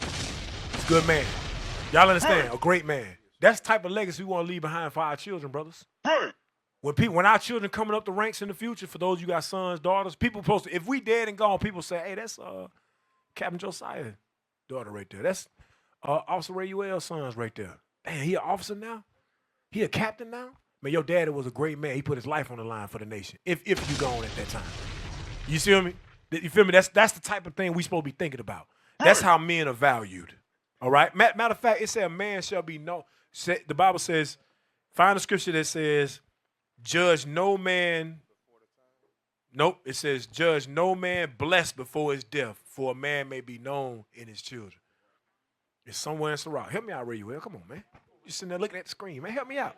He's a good man. Y'all understand? A great man. That's the type of legacy we want to leave behind for our children, brothers. Right. When our children coming up the ranks in the future, for those of you got sons, daughters, people supposed to, if we dead and gone, people say, hey, that's Captain Josiah's daughter right there. That's Officer Ray Uell's sons right there. Damn, he an officer now? He a captain now? Man, your daddy was a great man. He put his life on the line for the nation. If you gone at that time. You see me? You feel me? That's the type of thing we supposed to be thinking about. That's how men are valued. All right? Matter of fact, it said a man shall be known. The Bible says, find a scripture that says, judge no man. Nope. It says, judge no man blessed before his death, for a man may be known in his children. It's somewhere in Sirach. Help me out, Ray Uell. Come on, man. You sitting there looking at the screen, man. Help me out.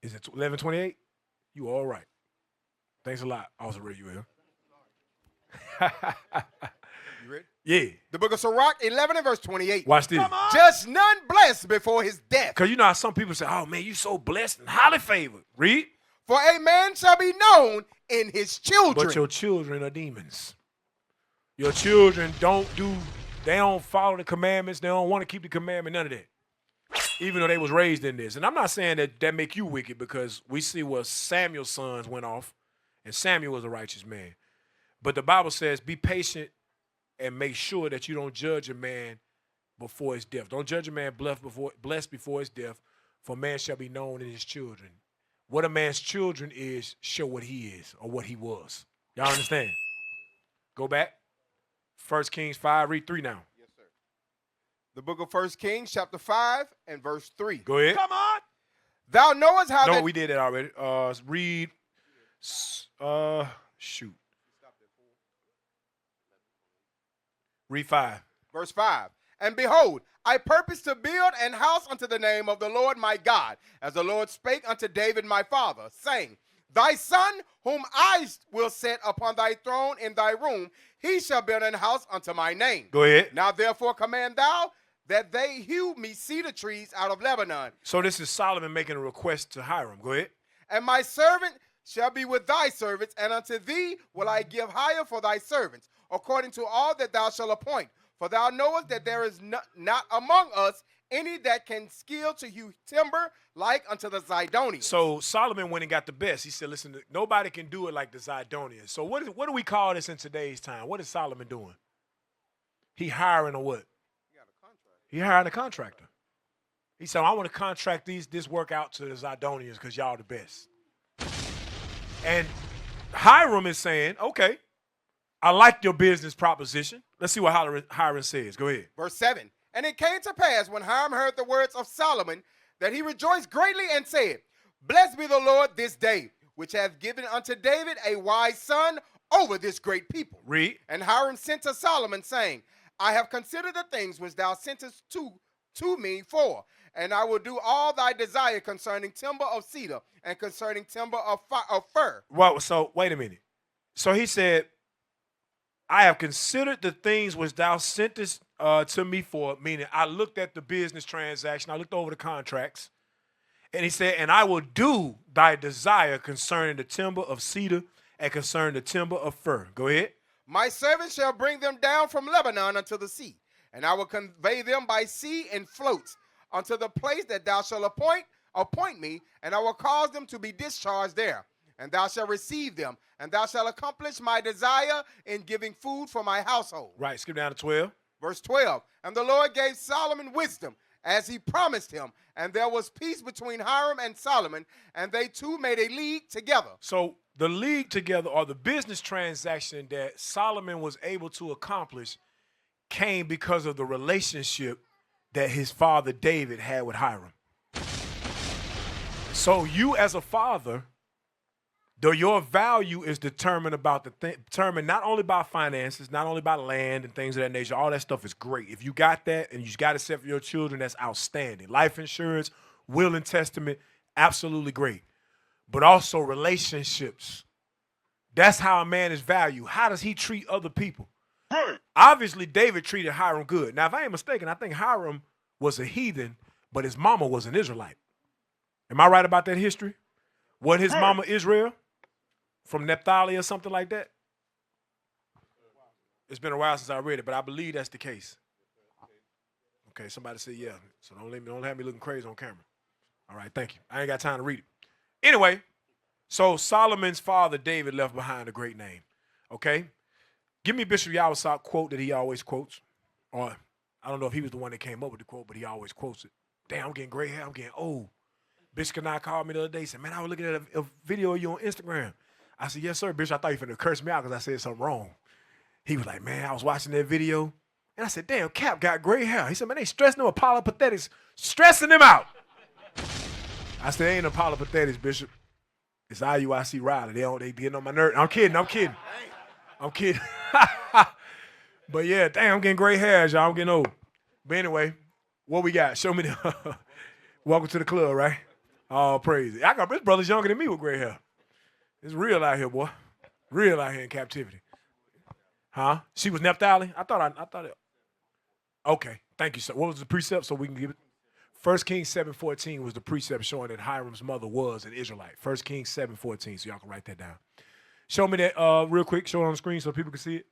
Is it 11:28? You all right. Thanks a lot, Officer Ray Uell. You ready? Yeah. The book of Sirach, 11 and verse 28. Watch this. Just none blessed before his death. Because you know how some people say, oh, man, you so blessed and highly favored. Read. For a man shall be known in his children. But your children are demons. Your children they don't follow the commandments. They don't want to keep the commandment, none of that. Even though they was raised in this. And I'm not saying that make you wicked, because we see where Samuel's sons went off, and Samuel was a righteous man. But the Bible says, be patient and make sure that you don't judge a man before his death. Don't judge a man blessed before his death, for man shall be known in his children. What a man's children is, show what he is or what he was. Y'all understand? Go back. 1 Kings 5, read 3 now. Yes, sir. The book of 1 Kings, chapter 5, and verse 3. Go ahead. Come on. Thou knowest how No, we did that already. Read, shoot. Read 5. Verse 5. And behold, I purpose to build an house unto the name of the Lord my God, as the Lord spake unto David my father, saying, Thy son, whom I will set upon thy throne in thy room, he shall build an house unto my name. Go ahead. Now therefore command thou that they hew me cedar trees out of Lebanon. So this is Solomon making a request to Hiram. Go ahead. And my servant shall be with thy servants, and unto thee will I give hire for thy servants, according to all that thou shalt appoint. For thou knowest that there is not among us any that can skill to hew timber like unto the Zidonians. So Solomon went and got the best. He said, listen, nobody can do it like the Zidonians. So what do we call this in today's time? What is Solomon doing? He hiring a what? He hiring a contractor. He said, I want to contract this work out to the Zidonians because y'all the best. And Hiram is saying, okay, I like your business proposition. Let's see what Hiram says. Go ahead. Verse 7. And it came to pass when Hiram heard the words of Solomon that he rejoiced greatly and said, Blessed be the Lord this day, which hath given unto David a wise son over this great people. Read. And Hiram sent to Solomon, saying, I have considered the things which thou sentest to me for, and I will do all thy desire concerning timber of cedar and concerning timber of fir. Well, so wait a minute. So he said, I have considered the things which thou sentest to me for, meaning I looked at the business transaction, I looked over the contracts, and he said, and I will do thy desire concerning the timber of cedar and concerning the timber of fir. Go ahead. My servant shall bring them down from Lebanon unto the sea, and I will convey them by sea in floats unto the place that thou shalt appoint me, and I will cause them to be discharged there. And thou shalt receive them, and thou shalt accomplish my desire in giving food for my household. Right, skip down to 12. Verse 12. And the Lord gave Solomon wisdom, as he promised him, and there was peace between Hiram and Solomon, and they two made a league together. So the league together, or the business transaction that Solomon was able to accomplish, came because of the relationship that his father David had with Hiram. So you as a father, though your value is determined not only by finances, not only by land and things of that nature, all that stuff is great. If you got that and you got it set for your children, that's outstanding. Life insurance, will and testament, absolutely great. But also relationships. That's how a man is valued. How does he treat other people? Right. Obviously, David treated Hiram good. Now, if I ain't mistaken, I think Hiram was a heathen, but his mama was an Israelite. Am I right about that history? Wasn't his mama Israel? From Naphtali or something like that? It's been a while since I read it, but I believe that's the case. Okay, somebody said yeah. So don't have me looking crazy on camera. All right, thank you. I ain't got time to read it. Anyway, so Solomon's father David left behind a great name. Okay? Give me Bishop Yawasop quote that he always quotes. Or I don't know if he was the one that came up with the quote, but he always quotes it. Damn, I'm getting gray hair. I'm getting old. Bishop and I called me the other day. He said, man, I was looking at a video of you on Instagram. I said, yes, sir, Bishop. I thought you were finna curse me out because I said something wrong. He was like, man, I was watching that video. And I said, damn, Cap got gray hair. He said, man, they stressing them apologetics, stressing them out. I said, ain't apologetics, Bishop. It's IUIC Riley. They getting on my nerve. I'm kidding. But yeah, damn, I'm getting gray hairs, y'all. I'm getting old. But anyway, what we got? Show me the welcome to the club, right? All praise. I got this brother's younger than me with gray hair. It's real out here, boy. Real out here in captivity. Huh? She was Naphtali? I thought it. Okay, thank you, sir. What was the precept so we can give it? 1 Kings 7:14 was the precept showing that Hiram's mother was an Israelite. 1 Kings 7:14, so y'all can write that down. Show me that real quick. Show it on the screen so people can see it.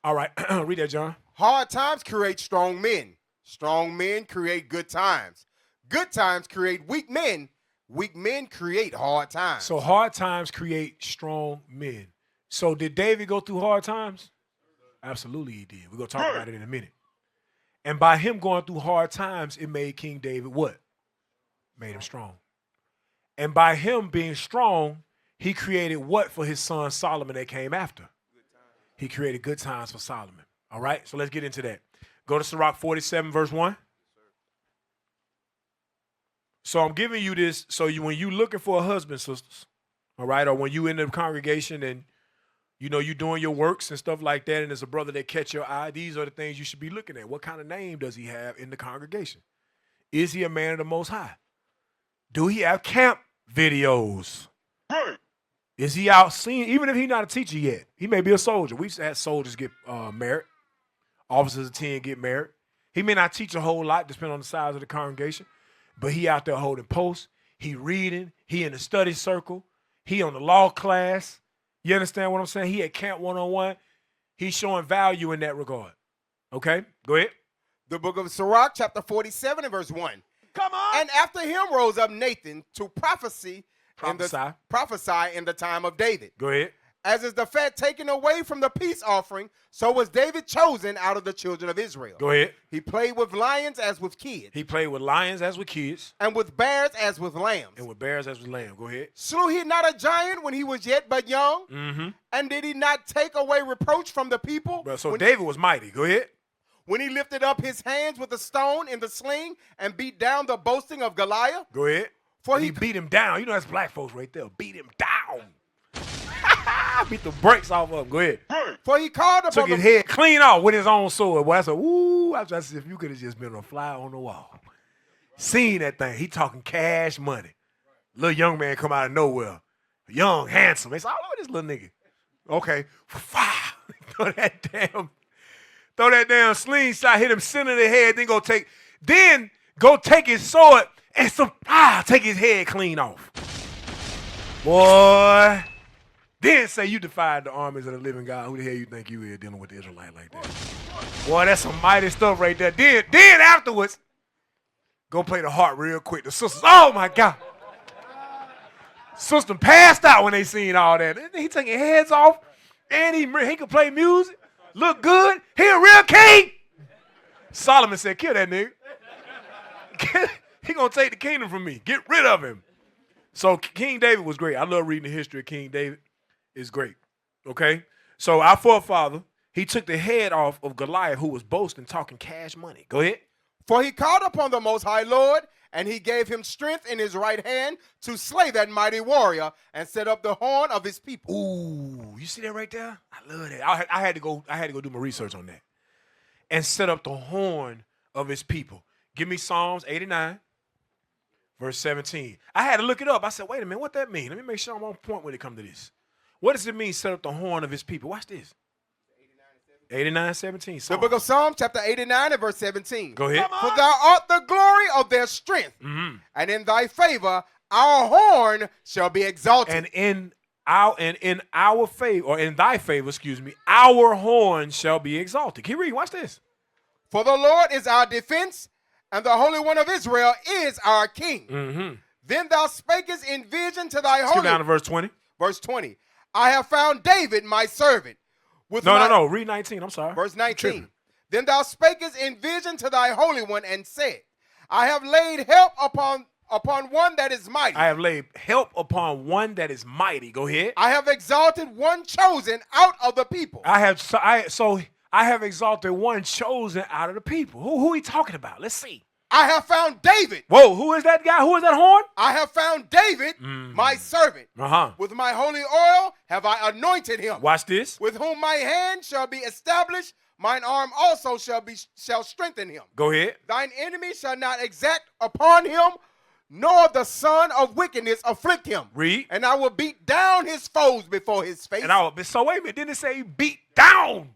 All right, read that, John. Hard times create strong men. Strong men create good times. Good times create weak men. Weak men create hard times. So hard times create strong men. So did David go through hard times? Absolutely he did. We're going to talk about it in a minute. And by him going through hard times, it made King David what? Made him strong. And by him being strong, he created what for his son Solomon that came after? He created good times for Solomon. All right, so let's get into that. Go to Sirach 47, verse 1. So I'm giving you this, so when you looking for a husband, sisters, all right, or when you in the congregation and you know you doing your works and stuff like that, and there's a brother that catch your eye, these are the things you should be looking at. What kind of name does he have in the congregation? Is he a man of the Most High? Do he have camp videos? Right. Is he out seeing, even if he's not a teacher yet, he may be a soldier. We've had soldiers get married. Officers of 10 get married. He may not teach a whole lot, depending on the size of the congregation, but he out there holding posts. He reading. He in the study circle. He on the law class. You understand what I'm saying? He at camp one-on-one. He's showing value in that regard. Okay? Go ahead. The book of Sirach, chapter 47 and verse 1. Come on. And after him rose up Nathan to prophesy in the time of David. Go ahead. As is the fat taken away from the peace offering, so was David chosen out of the children of Israel. Go ahead. He played with lions as with kids. He played with lions as with kids. And with bears as with lambs. And with bears as with lambs. Go ahead. Slew he not a giant when he was yet but young? Mm-hmm. And did he not take away reproach from the people? So David was mighty. Go ahead. When he lifted up his hands with a stone in the sling and beat down the boasting of Goliath? Go ahead. For he beat him down. You know that's black folks right there. Beat him down. Beat the brakes off of him. Go ahead. For he called upon Took his head clean off with his own sword. Boy, I said, woo. I said, if you could have just been a fly on the wall. Seen that thing. He talking cash money. Little young man come out of nowhere. Young, handsome. They said, oh, look at this little nigga. Okay. Throw that damn slingshot, hit him center of the head, then go take his sword and take his head clean off. Boy. Then say you defied the armies of the living God. Who the hell you think you is dealing with the Israelite like that? Boy, that's some mighty stuff right there. Then afterwards, go play the harp real quick. The sisters, oh my God. Sister passed out when they seen all that. He taking heads off, and he could play music, look good. He a real king. Solomon said, kill that nigga. He gonna take the kingdom from me. Get rid of him. So King David was great. I love reading the history of King David. It's great. Okay? So our forefather, he took the head off of Goliath, who was boasting, talking cash money. Go ahead. For he called upon the Most High Lord, and he gave him strength in his right hand to slay that mighty warrior and set up the horn of his people. Ooh, you see that right there? I love that. I had to go do my research on that. And set up the horn of his people. Give me Psalms 89, verse 17. I had to look it up. I said, wait a minute, what that mean? Let me make sure I'm on point when it comes to this. What does it mean, set up the horn of his people? Watch this. 89:17. The book of Psalms, chapter 89 and verse 17. Go ahead. For thou art the glory of their strength, and in thy favor our horn shall be exalted. And in our favor, or in thy favor, our horn shall be exalted. Can you read? Watch this. For the Lord is our defense, and the Holy One of Israel is our king. Mm-hmm. Then thou spakest in vision to thy Skip holy. down to verse 20. Verse 20. I have found David, my servant. No. Read 19. I'm sorry. Verse 19. Then thou spakest in vision to thy Holy One and said, I have laid help upon one that is mighty. I have laid help upon one that is mighty. Go ahead. I have exalted one chosen out of the people. I have exalted one chosen out of the people. Who are he talking about? Let's see. I have found David. Whoa, who is that guy? Who is that horn? I have found David, my servant. Uh-huh. With my holy oil have I anointed him. Watch this. With whom my hand shall be established, mine arm also shall strengthen him. Go ahead. Thine enemy shall not exact upon him, nor the son of wickedness afflict him. Read. And I will beat down his foes before his face. So wait a minute. Didn't it say he beat down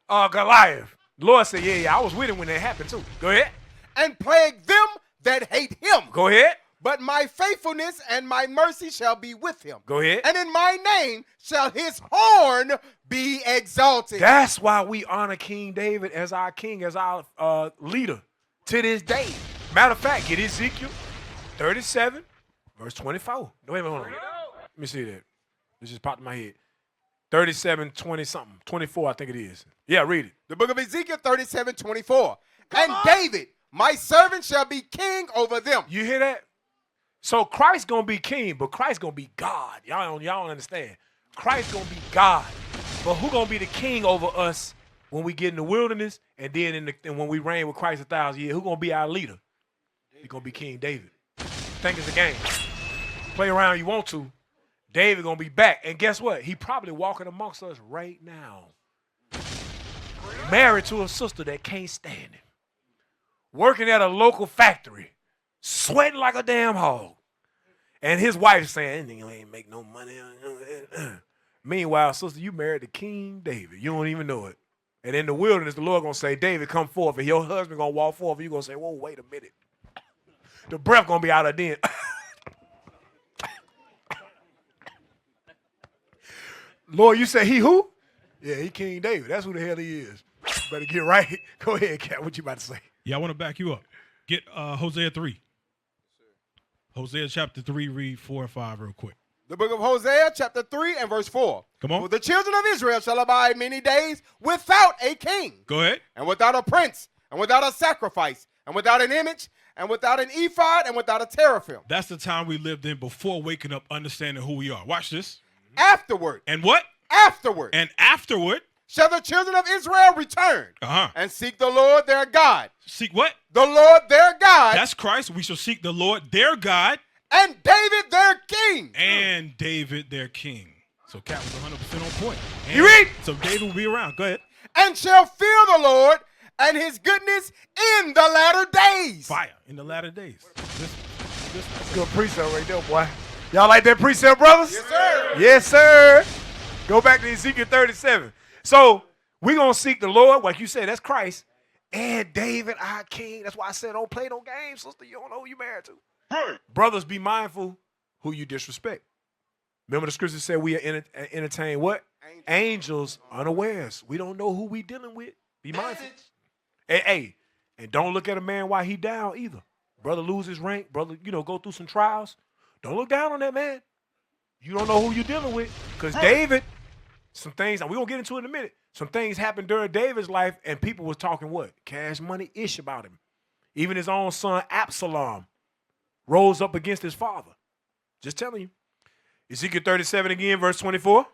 Goliath? The Lord said, yeah, I was with him when that happened too. Go ahead. And plague them that hate him. Go ahead. But my faithfulness and my mercy shall be with him. Go ahead. And in my name shall his horn be exalted. That's why we honor King David as our king, as our leader to this day. Matter of fact, get Ezekiel 37, verse 24. Wait a minute, hold on. Let me see that. This just popped in my head. 37, 20 something. 24, I think it is. Yeah, read it. The book of Ezekiel 37, 24. David, my servant, shall be king over them. You hear that? So Christ gonna be king, but Christ gonna be God. Y'all don't understand. Christ gonna be God, but who gonna be the king over us when we get in the wilderness and then and when we reign with Christ 1,000 years? Who gonna be our leader? He's gonna be King David. Think it's a game. Play around you want to. David gonna be back, and guess what? He probably walking amongst us right now, married to a sister that can't stand him, working at a local factory, sweating like a damn hog. And his wife saying, "You ain't make no money." Meanwhile, sister, you married to King David. You don't even know it. And in the wilderness, the Lord going to say, David, come forth. And your husband going to walk forth. And you going to say, whoa, wait a minute. The breath going to be out of then. Lord, you say he who? Yeah, he King David. That's who the hell he is. Better get right. Go ahead, Cat. What you about to say? Yeah, I want to back you up. Get Hosea 3. Hosea chapter 3, read 4 and 5 real quick. The book of Hosea, chapter 3 and verse 4. Come on. For the children of Israel shall abide many days without a king. Go ahead. And without a prince, and without a sacrifice, and without an image, and without an ephod, and without a teraphim. That's the time we lived in before waking up, understanding who we are. Watch this. Afterward. And what? Afterward. And afterward. Shall the children of Israel return and seek the Lord their God. Seek what? The Lord their God. That's Christ. We shall seek the Lord their God. And David their king. And David their king. So Cat was 100% on point. And you read? So David will be around. Go ahead. And shall fear the Lord and his goodness in the latter days. Fire in the latter days. That's good precept right there, boy. Y'all like that precept, brothers? Yes, sir. Yes, sir. Go back to Ezekiel 37. So we're going to seek the Lord. Like you said, that's Christ. And David, our king. That's why I said don't play no games, sister. You don't know who you married to. Right. Brothers, be mindful who you disrespect. Remember the scripture said we are entertain what? Angels unawares. We don't know who we dealing with. Be mindful. Hey, and don't look at a man while he down either. Brother lose his rank. Brother, go through some trials. Don't look down on that man. You don't know who you're dealing with. Because David, some things, and we're going to get into it in a minute. Some things happened during David's life, and people was talking what? Cash money-ish about him. Even his own son, Absalom, rose up against his father. Just telling you. Ezekiel 37 again, verse 24.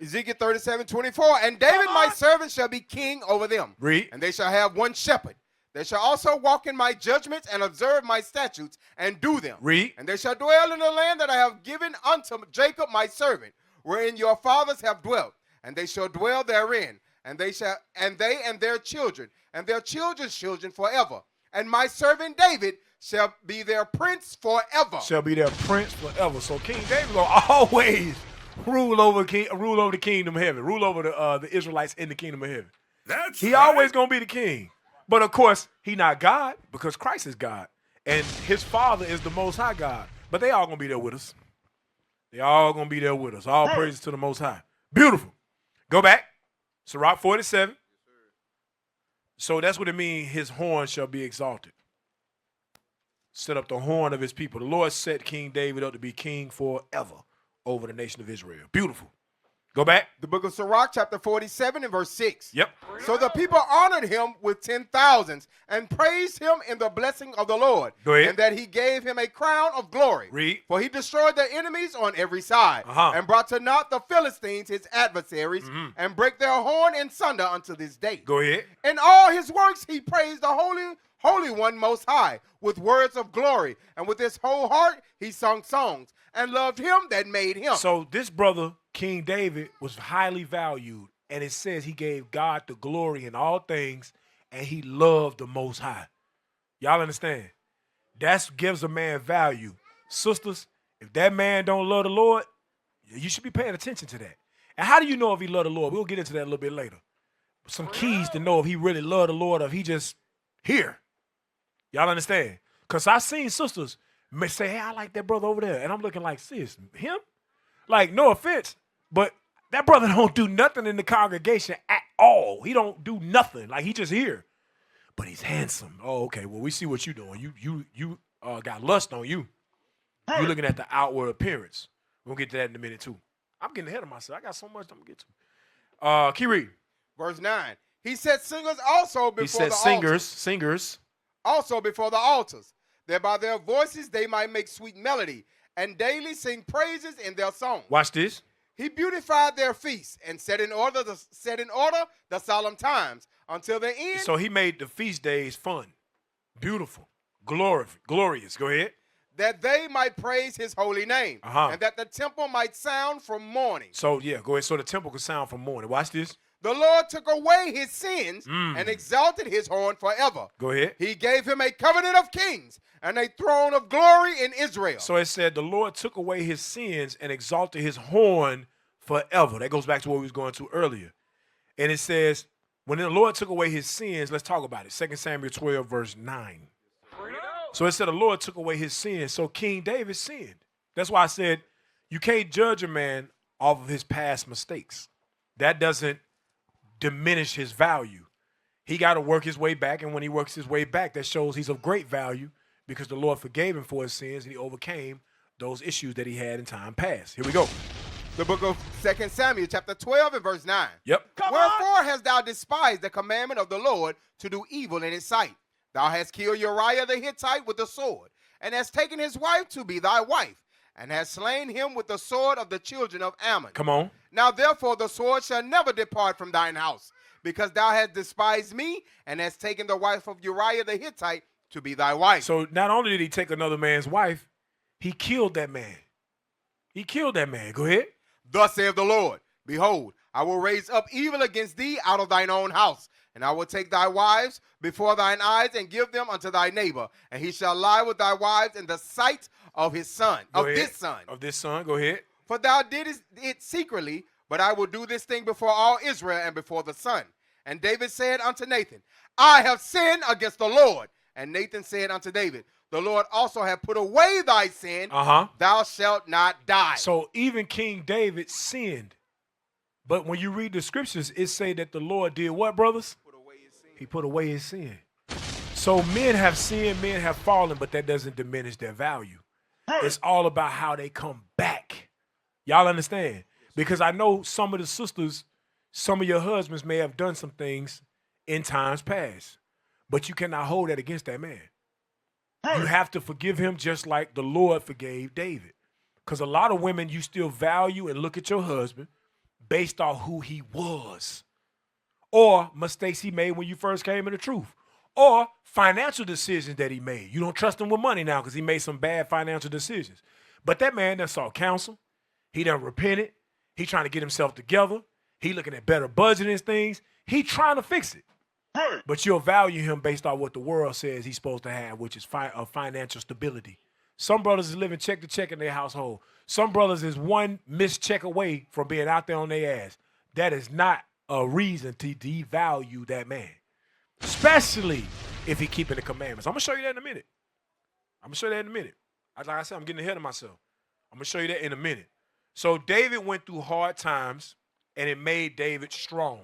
Ezekiel 37, 24. And David my servant shall be king over them. Read. And they shall have one shepherd. They shall also walk in my judgments and observe my statutes and do them. Read. And they shall dwell in the land that I have given unto Jacob my servant, wherein your fathers have dwelt. And they shall dwell therein. And they and their children and their children's children forever. And my servant David shall be their prince forever. Shall be their prince forever. So King David will always rule over the kingdom of heaven. Rule over the Israelites in the kingdom of heaven. He always gonna be the king. But of course, he not God because Christ is God. And his father is the most high God. But they all gonna be there with us. They all gonna be there with us. All praises to the most high. Beautiful. Go back. Sirach 47. So that's what it means, his horn shall be exalted. Set up the horn of his people. The Lord set King David up to be king forever over the nation of Israel. Beautiful. Go back. The book of Sirach, chapter 47 and verse 6. Yep. So the people honored him with 10,000s and praised him in the blessing of the Lord. Go ahead. And that he gave him a crown of glory. Read. For he destroyed their enemies on every side and brought to naught the Philistines, his adversaries, and break their horn in sunder unto this day. Go ahead. In all his works he praised the Holy One Most High with words of glory. And with his whole heart he sung songs and loved him that made him. So this brother, King David, was highly valued, and it says he gave God the glory in all things, and he loved the Most High. Y'all understand? That gives a man value. Sisters, if that man don't love the Lord, you should be paying attention to that. And how do you know if he love the Lord? We'll get into that a little bit later. Some keys to know if he really love the Lord or if he just here. Y'all understand? Because I've seen sisters may say, hey, I like that brother over there. And I'm looking like, sis, him? Like, no offense, but that brother don't do nothing in the congregation at all. He don't do nothing. Like, he just here. But he's handsome. Oh, okay. Well, we see what you're doing. You got lust on you. You're looking at the outward appearance. We'll get to that in a minute, too. I'm getting ahead of myself. I got so much I'm going to get to. Keep reading. Verse 9. He set singers also before the altars. Singers. Also before the altars, that by their voices they might make sweet melody, and daily sing praises in their song. Watch this. He beautified their feasts and set in order the solemn times until the end. So he made the feast days fun, beautiful, glorious. Go ahead. That they might praise his holy name, and that the temple might sound from morning. So, yeah, go ahead. So the temple could sound from morning. Watch this. The Lord took away his sins and exalted his horn forever. Go ahead. He gave him a covenant of kings and a throne of glory in Israel. So it said the Lord took away his sins and exalted his horn forever. That goes back to what we was going to earlier. And it says, when the Lord took away his sins, let's talk about it. 2 Samuel 12, verse 9. So it said the Lord took away his sins. So King David sinned. That's why I said you can't judge a man off of his past mistakes. That doesn't diminish his value. He got to work his way back, and when he works his way back, that shows he's of great value because the Lord forgave him for his sins and he overcame those issues that he had in time past. Here we go. The book of 2 Samuel, chapter 12 and verse 9. Yep. Wherefore hast thou despised the commandment of the Lord to do evil in his sight? Thou hast killed Uriah the Hittite with the sword, and hast taken his wife to be thy wife, and hast slain him with the sword of the children of Ammon. Come on. Now therefore the sword shall never depart from thine house, because thou hast despised me, and hast taken the wife of Uriah the Hittite to be thy wife. So not only did he take another man's wife, he killed that man. He killed that man. Go ahead. Thus saith the Lord, behold, I will raise up evil against thee out of thine own house, and I will take thy wives before thine eyes and give them unto thy neighbor, and he shall lie with thy wives in the sight of his son, this son. Of this son, go ahead. For thou didst it secretly, but I will do this thing before all Israel and before the sun. And David said unto Nathan, I have sinned against the Lord. And Nathan said unto David, the Lord also hath put away thy sin. Thou shalt not die. So even King David sinned. But when you read the scriptures, it say that the Lord did what, brothers? Put away his sin. He put away his sin. So men have sinned, men have fallen, but that doesn't diminish their value. It's all about how they come back. Y'all understand? Because I know some of the sisters, some of your husbands may have done some things in times past, but you cannot hold that against that man. You have to forgive him just like the Lord forgave David. Because a lot of women, you still value and look at your husband based on who he was, or mistakes he made when you first came in the truth, or financial decisions that he made. You don't trust him with money now because he made some bad financial decisions. But that man done sought counsel. He done repented. He trying to get himself together. He looking at better budgeting things. He trying to fix it. But you'll value him based on what the world says he's supposed to have, which is financial stability. Some brothers is living check to check in their household. Some brothers is one missed check away from being out there on their ass. That is not a reason to devalue that man, especially if he keeping the commandments. I'm going to show you that in a minute. Like I said, I'm getting ahead of myself. I'm going to show you that in a minute. So David went through hard times, and it made David strong.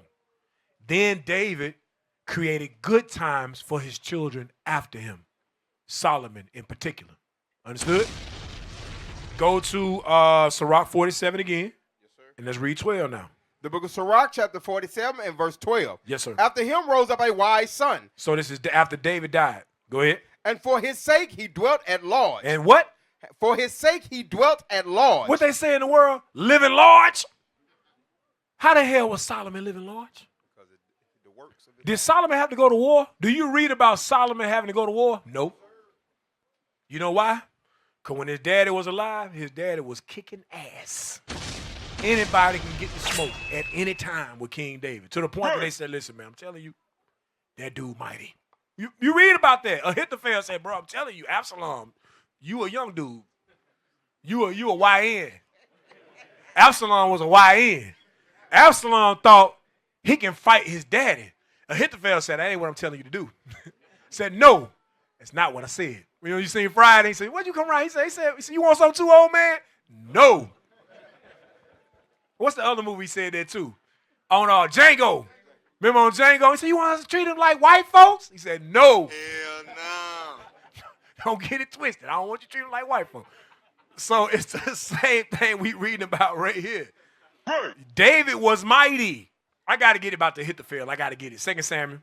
Then David created good times for his children after him, Solomon in particular. Understood? Go to Sirach 47 again, Yes, sir. and let's read 12 now. The book of Sirach, chapter 47 and verse 12. Yes, sir. After him rose up a wise son, So this is after David died. Go ahead. and for his sake he dwelt at large. And what? For his sake he dwelt at large. What they say in the world? Living large? How the hell was Solomon living large? Because the works of Did Solomon have to go to war? Do you read about Solomon having to go to war? Nope. You know why? Because when his daddy was alive, his daddy was kicking ass. Anybody can get the smoke at any time with King David. To the point where they said, listen, man, I'm telling you, that dude mighty. You read about that. Ahithophel said, bro, I'm telling you, Absalom, you a young dude. You a YN. Absalom was a YN. Absalom thought he can fight his daddy. Ahithophel said, that ain't what I'm telling you to do. Said, no, that's not what I said. You know, you seen Friday, he said, what'd you come around? He said, you want something too, old man? No. What's the other movie he said that too? On Django. Remember on Django? He said, you want us to treat him like white folks? He said, no. Hell no. Don't get it twisted. I don't want you to treat him like white folks. So it's the same thing we reading about right here. David was mighty. I got to get it about the Ahithophel. I got to get it. 2 Samuel.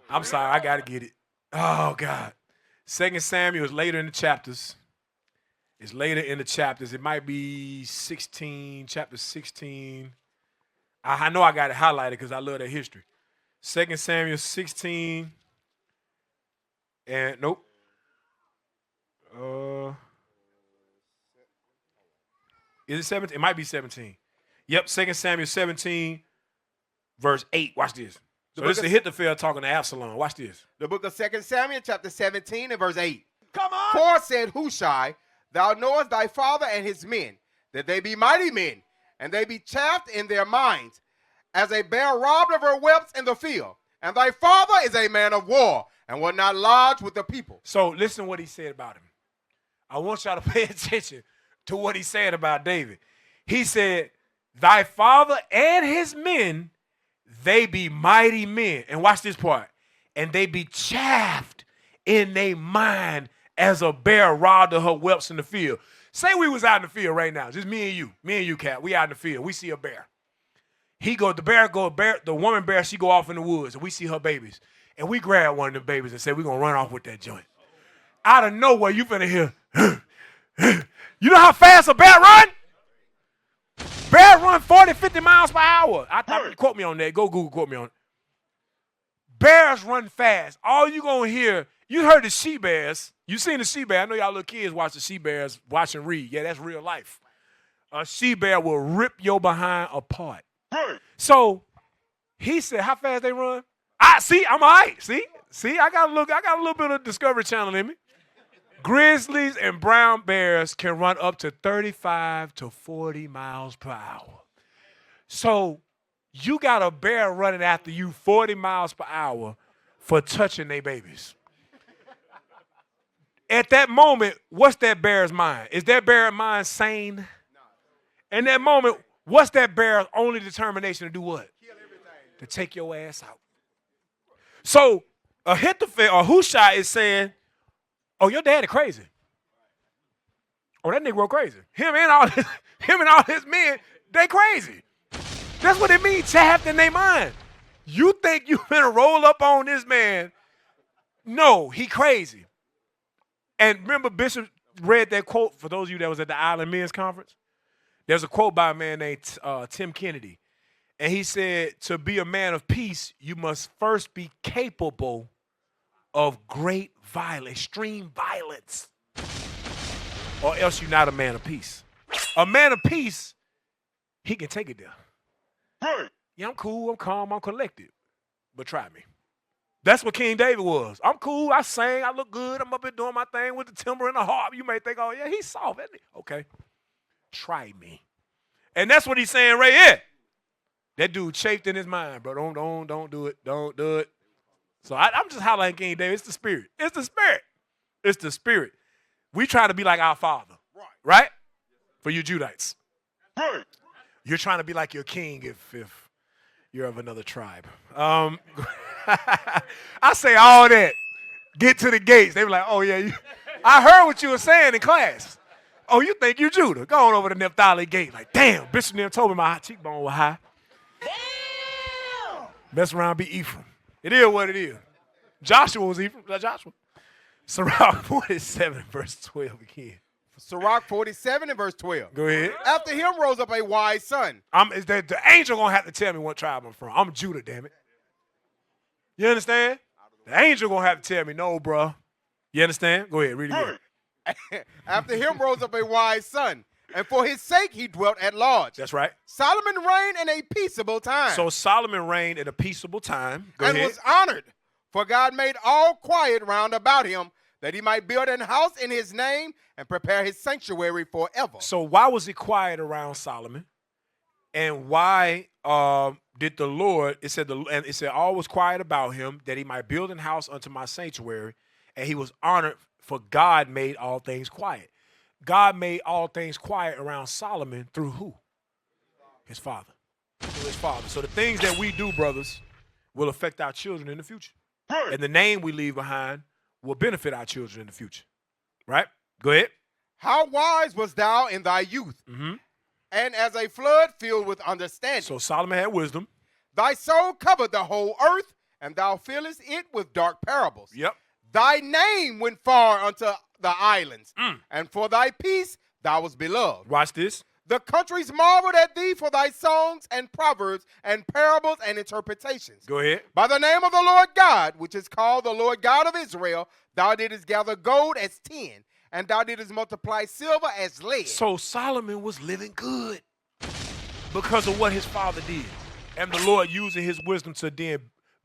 I'm sorry. I got to get it. Oh, God. 2 Samuel is later in the chapters. It's later in the chapters. It might be 16, chapter 16. I know I got it highlighted because I love that history. 2 Samuel 16. And nope. Is it 17? It might be 17. Yep, 2 Samuel 17, verse 8. Watch this. So this is Ahithophel talking to Absalom. Watch this. The book of 2 Samuel, chapter 17 and verse 8. Come on. For said Hushai, thou knowest thy father and his men, that they be mighty men, and they be chaffed in their minds, as a bear robbed of her whelps in the field. And thy father is a man of war, and will not lodge with the people. So listen what he said about him. I want y'all to pay attention to what he said about David. He said, thy father and his men, they be mighty men. And watch this part. And they be chaffed in their mind as a bear robbed of her whelps in the field. Say we was out in the field right now, just me and you, Cat. We out in the field. We see a bear. The woman bear, she go off in the woods, and we see her babies. And we grab one of the babies and say, we're going to run off with that joint. Out of nowhere, you finna hear, you know how fast a bear run? Bear run 40, 50 miles per hour. Quote me on that. Go Google, quote me on it. Bears run fast. All you going to hear, you heard the she bears. You seen the she bear. I know y'all little kids watch the she bears, watch and read. Yeah, that's real life. A she bear will rip your behind apart. So he said, how fast they run? I'm all right. See, I got a little bit of Discovery Channel in me. Grizzlies and brown bears can run up to 35 to 40 miles per hour. So you got a bear running after you 40 miles per hour for touching their babies. At that moment, what's that bear's mind? Is that bear's mind sane? In that moment, what's that bear's only determination to do what? Kill everything. To take your ass out. So Ahithophel or Hushai is saying, oh, your daddy crazy. Oh, that nigga real crazy. Him and all his men, they crazy. That's what it means, chaffed in their mind. You think you finna roll up on this man? No, he crazy. And remember, Bishop read that quote for those of you that was at the Island Men's Conference. There's a quote by a man named Tim Kennedy. And he said, to be a man of peace, you must first be capable of great violence, extreme violence, or else you're not a man of peace. A man of peace, he can take it there. Hey. Yeah, I'm cool, I'm calm, I'm collected, but try me. That's what King David was. I'm cool, I sing, I look good, I'm up here doing my thing with the timbre and the harp. You may think, oh yeah, he's soft, isn't he? Okay, try me. And that's what he's saying right here. That dude chafed in his mind, bro. Don't do it. Don't do it. So I'm just highlighting King David. It's the spirit. It's the spirit. It's the spirit. We try to be like our father. Right? For you Judites. Hey. You're trying to be like your king if you're of another tribe. I say all that. Get to the gates. They were like, oh, yeah. I heard what you were saying in class. Oh, you think you Judah. Go on over to Naphtali gate. Like, damn, Bishop Neal told me my cheekbone was high. Damn. Mess around, be Ephraim. It is what it is. Joshua was Ephraim. Joshua. Sirach 47, verse 12 again. Sirach 47 and verse 12. Go ahead. After him rose up a wise son. The angel going to have to tell me what tribe I'm from. I'm Judah, damn it. You understand? The angel going to have to tell me, no, bro. You understand? Go ahead, read it again. After him rose up a wise son, and for his sake he dwelt at large. That's right. Solomon reigned in a peaceable time. So Solomon reigned in a peaceable time. Go and ahead. was honored, for God made all quiet round about him, that he might build an house in his name and prepare his sanctuary forever. So why was it quiet around Solomon? And why did the Lord, it said all was quiet about him, that he might build an house unto my sanctuary, and he was honored, for God made all things quiet. God made all things quiet around Solomon through who? His father. Through his father. So the things that we do, brothers, will affect our children in the future. And the name we leave behind will benefit our children in the future. Right? Go ahead. How wise was thou in thy youth, and as a flood filled with understanding. So Solomon had wisdom. Thy soul covered the whole earth, and thou fillest it with dark parables. Yep. Thy name went far unto the islands, and for thy peace thou was beloved. Watch this. The countries marveled at thee for thy songs and proverbs and parables and interpretations. Go ahead. By the name of the Lord God, which is called the Lord God of Israel, thou didst gather gold as tin, and thou didst multiply silver as lead. So Solomon was living good because of what his father did. And the Lord using his wisdom to then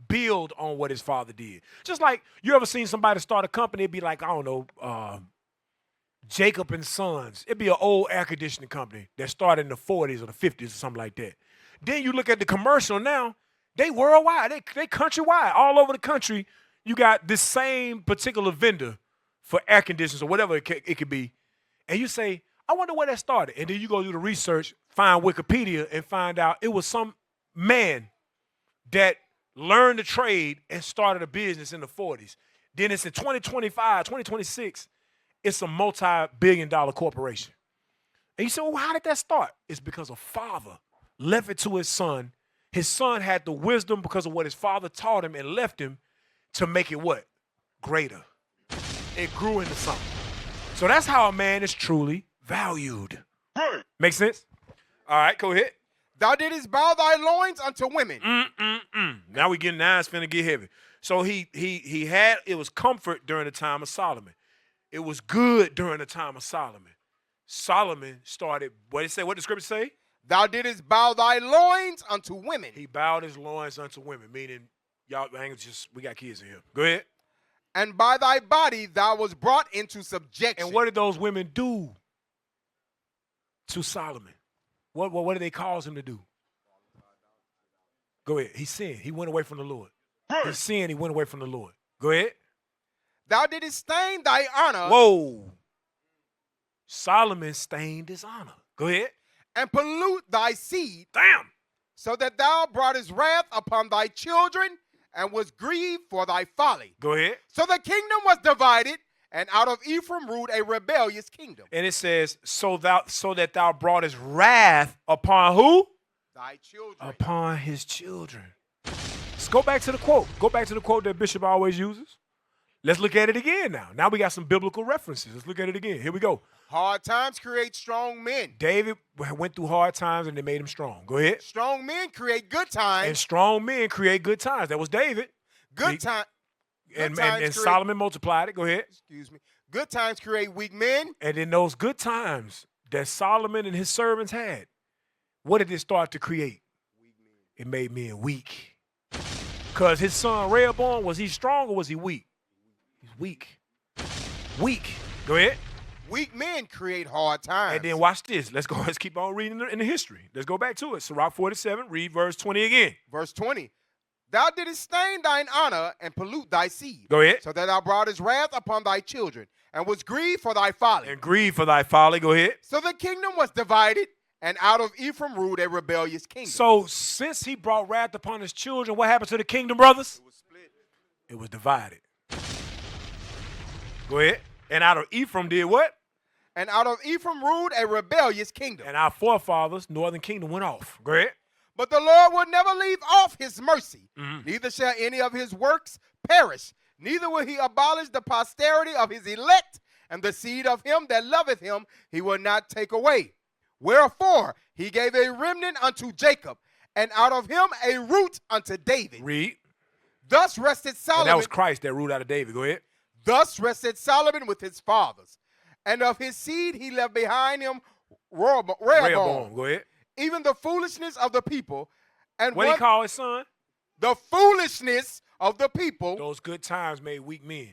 build on what his father did. Just like you ever seen somebody start a company, it'd be like, I don't know, Jacob and Sons. It'd be an old air conditioning company that started in the 40s or the 50s or something like that. Then you look at the commercial now, they worldwide, they countrywide. All over the country, you got this same particular vendor for air conditioners or whatever it could be. And you say, I wonder where that started. And then you go do the research, find Wikipedia, and find out it was some man that learned the trade and started a business in the 40s. Then it's in 2025, 2026, it's a multi-billion-dollar corporation. And you say, well, how did that start? It's because a father left it to his son. His son had the wisdom because of what his father taught him and left him to make it what? Greater. It grew into something. So that's how a man is truly valued. Make sense? All right, go ahead. Thou didst bow thy loins unto women. Now it's finna get heavy. So he had, it was comfort during the time of Solomon. It was good during the time of Solomon. Solomon started, what the scripture say? Thou didst bow thy loins unto women. He bowed his loins unto women, meaning, y'all, we got kids in here. Go ahead. And by thy body thou was brought into subjection. And what did those women do to Solomon? What did they cause him to do? Go ahead. He sinned. He went away from the Lord. He sinned. He went away from the Lord. Go ahead. Thou didst stain thy honor. Whoa. Solomon stained his honor. Go ahead. And pollute thy seed. Damn. So that thou broughtest wrath upon thy children and was grieved for thy folly. Go ahead. So the kingdom was divided, and out of Ephraim ruled a rebellious kingdom. And it says, so that thou broughtest wrath upon who? Thy children. Upon his children. Let's go back to the quote. Go back to the quote that Bishop always uses. Let's look at it again now. Now we got some biblical references. Let's look at it again. Here we go. Hard times create strong men. David went through hard times and they made him strong. Go ahead. Strong men create good times. And strong men create good times. That was David. Good times. And Solomon multiplied it. Go ahead. Excuse me. Good times create weak men. And in those good times that Solomon and his servants had, what did it start to create? Weak men. It made men weak. Because his son Rehoboam, was he strong or was he weak? He's weak. Weak. Go ahead. Weak men create hard times. And then watch this. Let's keep on reading in the history. Let's go back to it. Sirach 47, read verse 20 again. Verse 20. Thou didst stain thine honor and pollute thy seed. Go ahead. So that thou broughtest wrath upon thy children and was grieved for thy folly. And grieved for thy folly. Go ahead. So the kingdom was divided, and out of Ephraim ruled a rebellious kingdom. So since he brought wrath upon his children, what happened to the kingdom, brothers? It was split It was divided. Go ahead. And out of Ephraim did what? And out of Ephraim ruled a rebellious kingdom. And our forefathers, northern kingdom, went off. Go ahead. But the Lord will never leave off his mercy. Mm-hmm. Neither shall any of his works perish. Neither will he abolish the posterity of his elect, and the seed of him that loveth him he will not take away. Wherefore he gave a remnant unto Jacob, and out of him a root unto David. Read. Thus rested Solomon. And that was Christ that ruled out of David. Go ahead. Thus rested Solomon with his fathers. And of his seed he left behind him Rehoboam. Go ahead. Even the foolishness of the people. And What he call his son? the foolishness of the people. Those good times made weak men.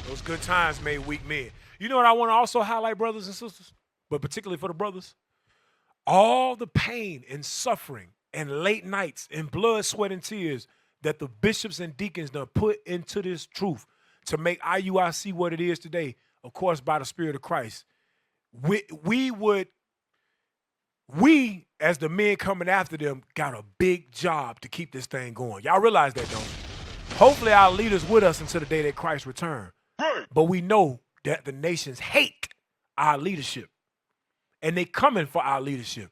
Those good times made weak men. You know what I want to also highlight, brothers and sisters, but particularly for the brothers? All the pain and suffering and late nights and blood, sweat, and tears that the bishops and deacons done put into this truth to make IUIC what it is today, of course, by the Spirit of Christ. We as the men coming after them, got a big job to keep this thing going. Y'all realize that, don't you? Hopefully our leaders with us until the day that Christ return. But we know that the nations hate our leadership. And they coming for our leadership,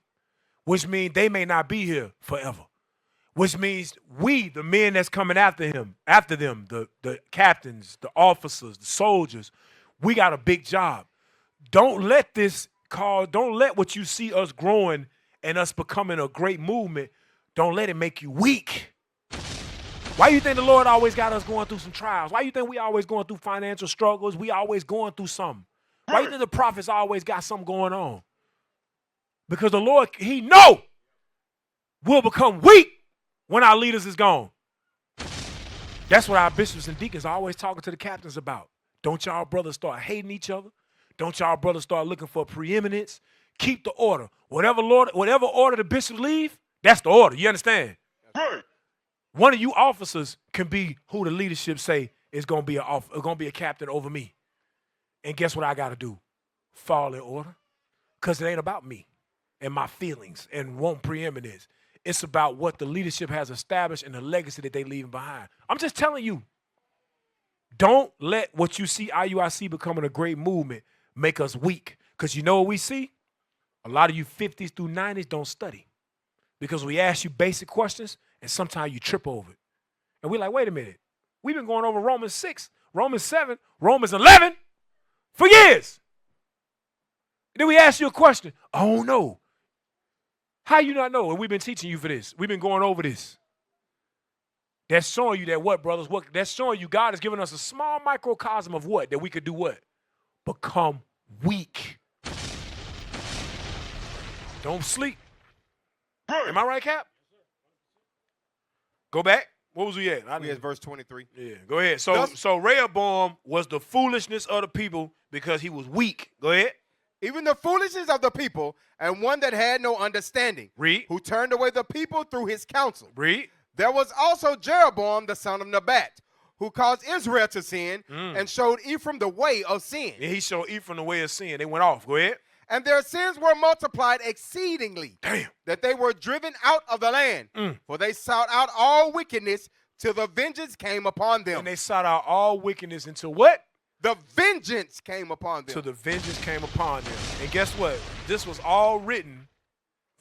which means they may not be here forever. Which means we, the men that's coming after them, the captains, the officers, the soldiers, we got a big job. Don't let what you see us growing and us becoming a great movement, don't let it make you weak. Why you think the Lord always got us going through some trials? Why you think we always going through financial struggles? We always going through something. Why you think the prophets always got something going on? Because the Lord, he know we'll become weak when our leaders is gone. That's what our bishops and deacons are always talking to the captains about. Don't y'all brothers start hating each other. Don't y'all brothers start looking for preeminence. Keep the order. Whatever order the bishops leave, that's the order. You understand? Right. One of you officers can be who the leadership say is going to be a captain over me. And guess what I got to do? Fall in order. Because it ain't about me and my feelings and want preeminence. It's about what the leadership has established and the legacy that they leaving behind. I'm just telling you, don't let what you see IUIC becoming a great movement make us weak. Because you know what we see? A lot of you 50s through 90s don't study. Because we ask you basic questions, and sometimes you trip over it. And we're like, wait a minute. We've been going over Romans 6, Romans 7, Romans 11 for years. And then we ask you a question. Oh, no. How you not know? And we've been teaching you for this. We've been going over this. That's showing you that what, brothers? What? That's showing you God has given us a small microcosm of what? That we could do what? Become weak. Don't sleep. Am I right, Cap? Go back. What was we at? We at verse 23. Yeah, go ahead. So Rehoboam was the foolishness of the people because he was weak. Go ahead. Even the foolishness of the people, and one that had no understanding. Read. Who turned away the people through his counsel. Read. There was also Jeroboam, the son of Nebat, who caused Israel to sin and showed Ephraim the way of sin. And he showed Ephraim the way of sin. They went off. Go ahead. And their sins were multiplied exceedingly. Damn. That they were driven out of the land. For they sought out all wickedness till the vengeance came upon them. And they sought out all wickedness until what? The vengeance came upon them. Till the vengeance came upon them. And guess what? This was all written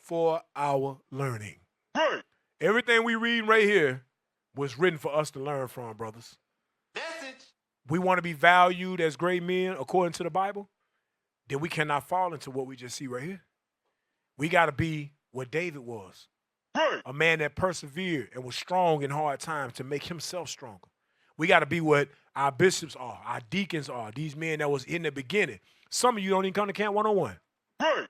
for our learning. Right. Everything we read right here was written for us to learn from, brothers. Message. We want to be valued as great men according to the Bible. Then we cannot fall into what we just see right here. We got to be what David was. Right. A man that persevered and was strong in hard times to make himself stronger. We got to be what our bishops are, our deacons are, these men that was in the beginning. Some of you don't even come to Camp 101. Right.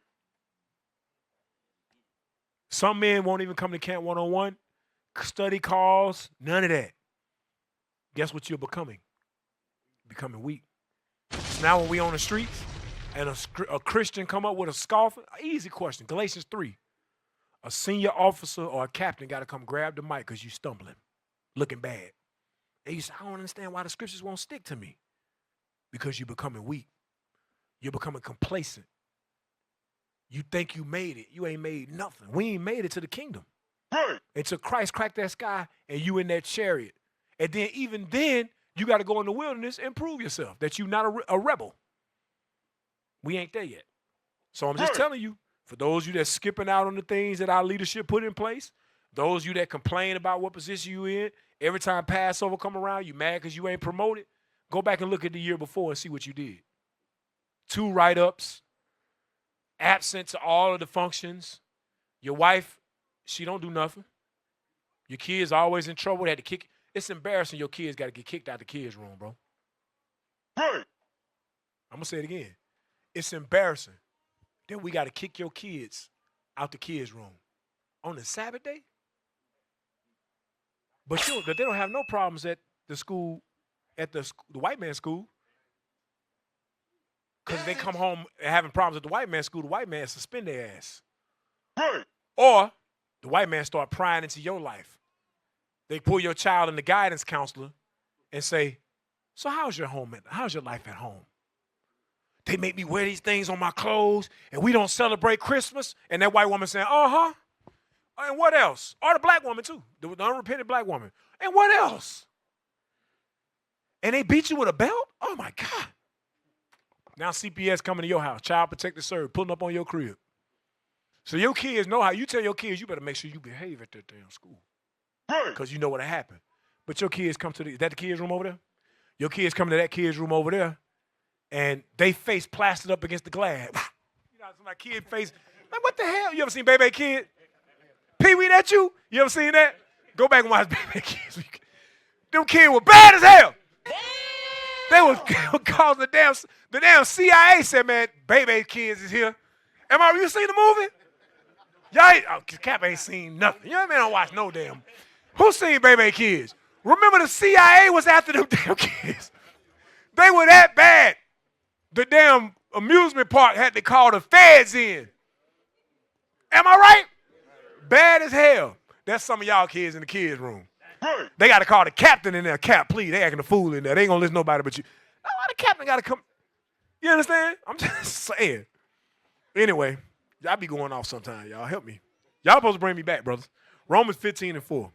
Some men won't even come to Camp 101, study calls, none of that. Guess what you're becoming? Becoming weak. So now when we on the streets and a Christian come up with a scoffer, easy question, Galatians 3. A senior officer or a captain got to come grab the mic because you stumbling, looking bad. And you say, I don't understand why the scriptures won't stick to me. Because you're becoming weak. You're becoming complacent. You think you made it. You ain't made nothing. We ain't made it to the kingdom. Right. Until Christ cracked that sky and you in that chariot And then even then, you got to go in the wilderness and prove yourself that you're not a rebel. We ain't there yet. So I'm just telling you, for those of you that's skipping out on the things that our leadership put in place, those of you that complain about what position you in, every time Passover come around, you mad because you ain't promoted, go back and look at the year before and see what you did. 2 write-ups, absent to all of the functions. Your wife, she don't do nothing. Your kids always in trouble. They had to kick. It's embarrassing your kids got to get kicked out the kids' room, bro. I'm going to say it again. It's embarrassing that we got to kick your kids out the kids' room on the Sabbath day. But they don't have no problems at the school, at the white man's school. Because they come home having problems at the white man's school, the white man suspend their ass. Or the white man start prying into your life. They pull your child in the guidance counselor and say, so how's your life at home? They make me wear these things on my clothes, and we don't celebrate Christmas. And that white woman saying, uh-huh. And what else? Or the black woman, too. The unrepentant black woman. And what else? And they beat you with a belt? Oh, my God. Now CPS coming to your house, Child Protective Service, pulling up on your crib. So your kids know how. You tell your kids, you better make sure you behave at that damn school. Because you know what'll happen. But your kids come to is that the kids' room over there? Your kids come to that kids' room over there, and they face plastered up against the glass. You know, my kid face, like, what the hell? You ever seen Baby Kid? Pee-wee, that you? You ever seen that? Go back and watch Baby Kids. Them kids were bad as hell. They was causing the damn CIA said, man, Baby Kids is here. You seen the movie? Y'all Cap ain't seen nothing. You know what I mean? I don't watch no damn. Who seen Baby Kids? Remember the CIA was after them damn kids. They were that bad. The damn amusement park had to call the feds in. Am I right? Bad as hell. That's some of y'all kids in the kids' room. They got to call the captain in there. Cap, please. They acting a fool in there. They ain't going to listen to nobody but you. Why the captain got to come? You understand? I'm just saying. Anyway, y'all be going off sometime. Y'all help me. Y'all supposed to bring me back, brothers. Romans 15:4.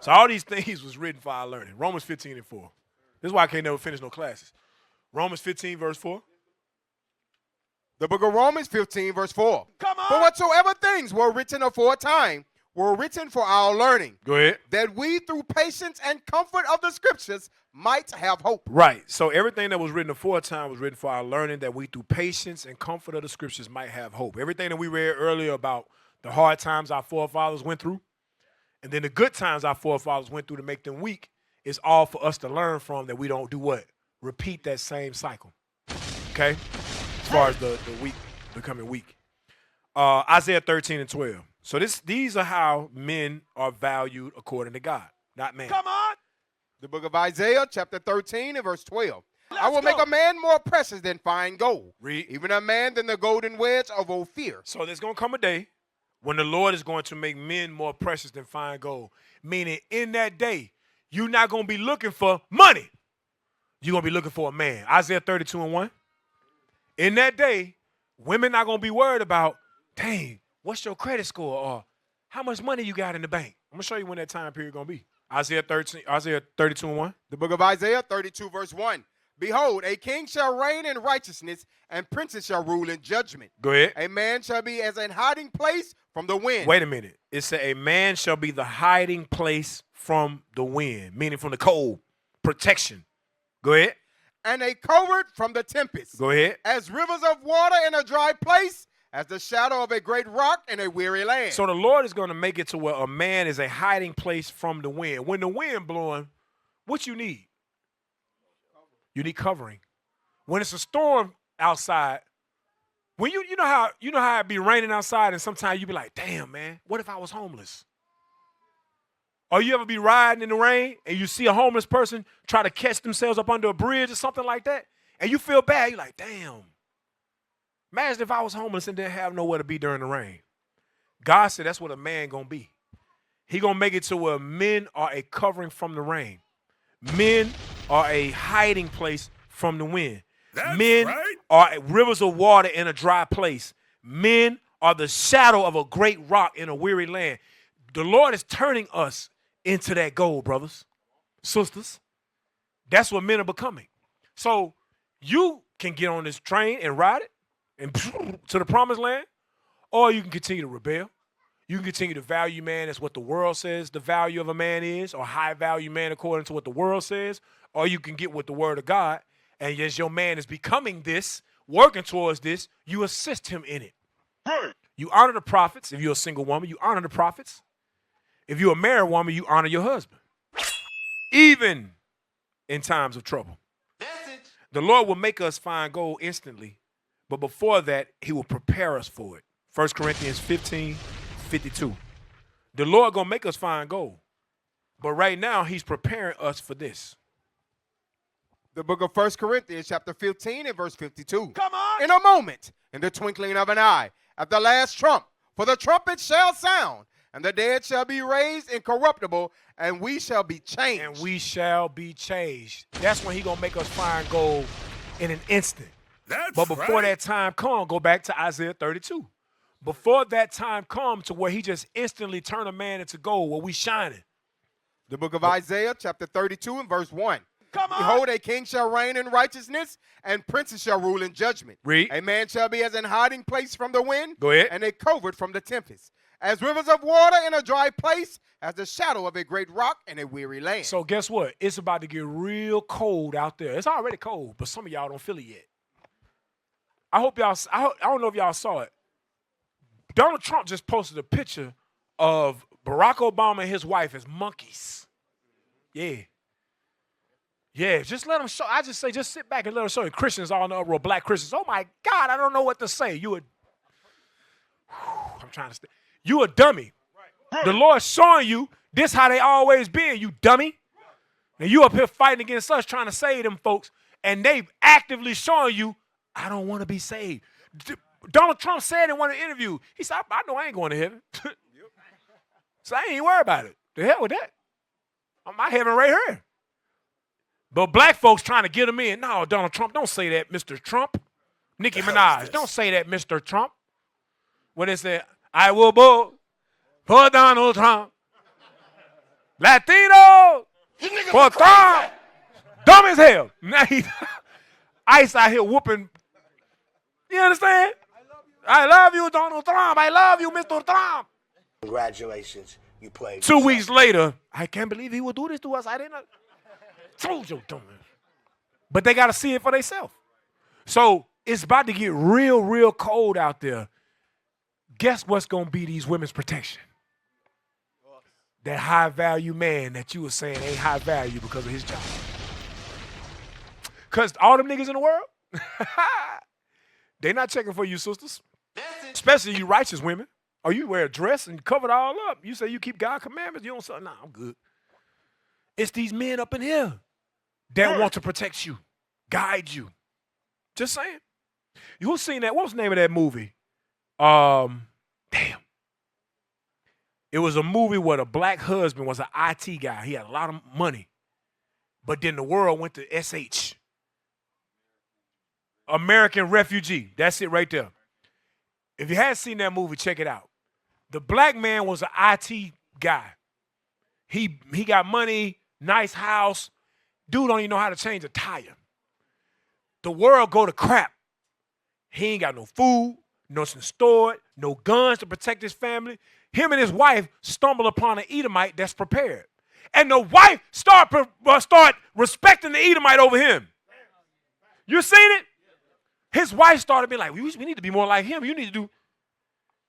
So all these things was written for our learning. Romans 15:4. This is why I can't never finish no classes. Romans 15, verse 4. The book of Romans 15, verse 4. Come on. For whatsoever things were written aforetime were written for our learning. Go ahead. That we through patience and comfort of the scriptures might have hope. Right. So everything that was written aforetime was written for our learning, that we through patience and comfort of the scriptures might have hope. Everything that we read earlier about the hard times our forefathers went through, and then the good times our forefathers went through to make them weak, is all for us to learn from, that we don't do what? Repeat that same cycle. Okay? As far as the weak becoming weak. Isaiah 13:12. So these are how men are valued according to God, not man. Come on. The book of Isaiah, chapter 13 and verse 12. I will make a man more precious than fine gold. Read. Even a man than the golden wedge of Ophir. So there's going to come a day when the Lord is going to make men more precious than fine gold. Meaning in that day, you're not going to be looking for money. You're going to be looking for a man. Isaiah 32:1. In that day, women not going to be worried about, dang, what's your credit score, or how much money you got in the bank. I'm going to show you when that time period going to be. Isaiah 32:1. The book of Isaiah 32 verse 1. Behold, a king shall reign in righteousness, and princes shall rule in judgment. Go ahead. A man shall be as an hiding place from the wind. Wait a minute. It said a man shall be the hiding place from the wind, meaning from the cold, protection. Go ahead. And a covert from the tempest. Go ahead. As rivers of water in a dry place, as the shadow of a great rock in a weary land. So the Lord is going to make it to where a man is a hiding place from the wind. When the wind blowing, what you need? You need covering. When it's a storm outside, when you know how it be raining outside, and sometimes you be like, damn, man, what if I was homeless? Or you ever be riding in the rain and you see a homeless person try to catch themselves up under a bridge or something like that, and you feel bad. You're like, damn. Imagine if I was homeless and didn't have nowhere to be during the rain. God said that's what a man going to be. He going to make it to where men are a covering from the rain. Men are a hiding place from the wind. Men are rivers of water in a dry place. Men are the shadow of a great rock in a weary land. The Lord is turning us into that gold, brothers. sisters. That's what men are becoming. So you can get on this train and ride it and to the promised land, or you can continue to rebel. You can continue to value man as what the world says the value of a man is, or high value man according to what the world says, or you can get with the word of God, and as your man is becoming this, working towards this, you assist him in it. Right. You honor the prophets. If you're a single woman, you honor the prophets. If you're a married woman, you honor your husband. Even in times of trouble. The Lord will make us find gold instantly, but before that, he will prepare us for it. 1 Corinthians 15:52. The Lord gonna make us find gold, but right now, he's preparing us for this. The book of 1 Corinthians chapter 15 and verse 52. Come on. In a moment, in the twinkling of an eye, at the last trump, for the trumpet shall sound, and the dead shall be raised incorruptible, and we shall be changed. And we shall be changed. That's when he gonna make us find gold in an instant. But before that time come, go back to Isaiah 32. Before that time come to where he just instantly turn a man into gold, where we shining. The book of Isaiah chapter 32 and verse 1. Come on. Behold, a king shall reign in righteousness, and princes shall rule in judgment. Read. A man shall be as an hiding place from the wind, Go ahead. and a covert from the tempest. As rivers of water in a dry place, as the shadow of a great rock in a weary land. So guess what? It's about to get real cold out there. It's already cold, but some of y'all don't feel it yet. I hope y'all, I don't know if y'all saw it. Donald Trump just posted a picture of Barack Obama and his wife as monkeys. Yeah. Yeah, just let them show. I just say, just sit back and let them show you. Christians all in the uproar, black Christians. Oh my God, I don't know what to say. I'm trying to stay. You a dummy. The Lord's showing you this how they always been, you dummy. And you up here fighting against us trying to save them folks, and they actively showing you, I don't want to be saved. Donald Trump said in one of the interviews, he said, I know I ain't going to heaven. So I ain't worried about it. The hell with that. My heaven right here. But black folks trying to get him in. No, Donald Trump, don't say that, Mr. Trump. Nicki Minaj, don't say that, Mr. Trump. When they say, I will vote for Donald Trump. Latino for Trump. Dumb as hell. Now Ice out here whooping. You understand? I love you, Donald Trump. I love you, Mr. Trump. Congratulations, you played. 2 weeks later, I can't believe he would do this to us. I didn't know. Told you, dumb. But they got to see it for themselves. So it's about to get real, real cold out there. Guess what's going to be these women's protection? That high value man that you were saying ain't high value because of his job. Because all them niggas in the world, they not checking for you, sisters. Especially you righteous women. Or you wear a dress and cover it all up. You say you keep God's commandments. You don't say, nah, I'm good. It's these men up in here that want to protect you, guide you. Just saying. Who's seen that? What was the name of that movie? Damn. It was a movie where the black husband was an IT guy. He had a lot of money. But then the world went to SH. American Refugee. That's it right there. If you hadn't seen that movie, check it out. The black man was an IT guy. He got money, nice house. Dude don't even know how to change a tire. The world go to crap. He ain't got no food, nothing stored, no guns to protect his family. Him and his wife stumble upon an Edomite that's prepared. And the wife start respecting the Edomite over him. You seen it? His wife started being like, we need to be more like him. You need to do.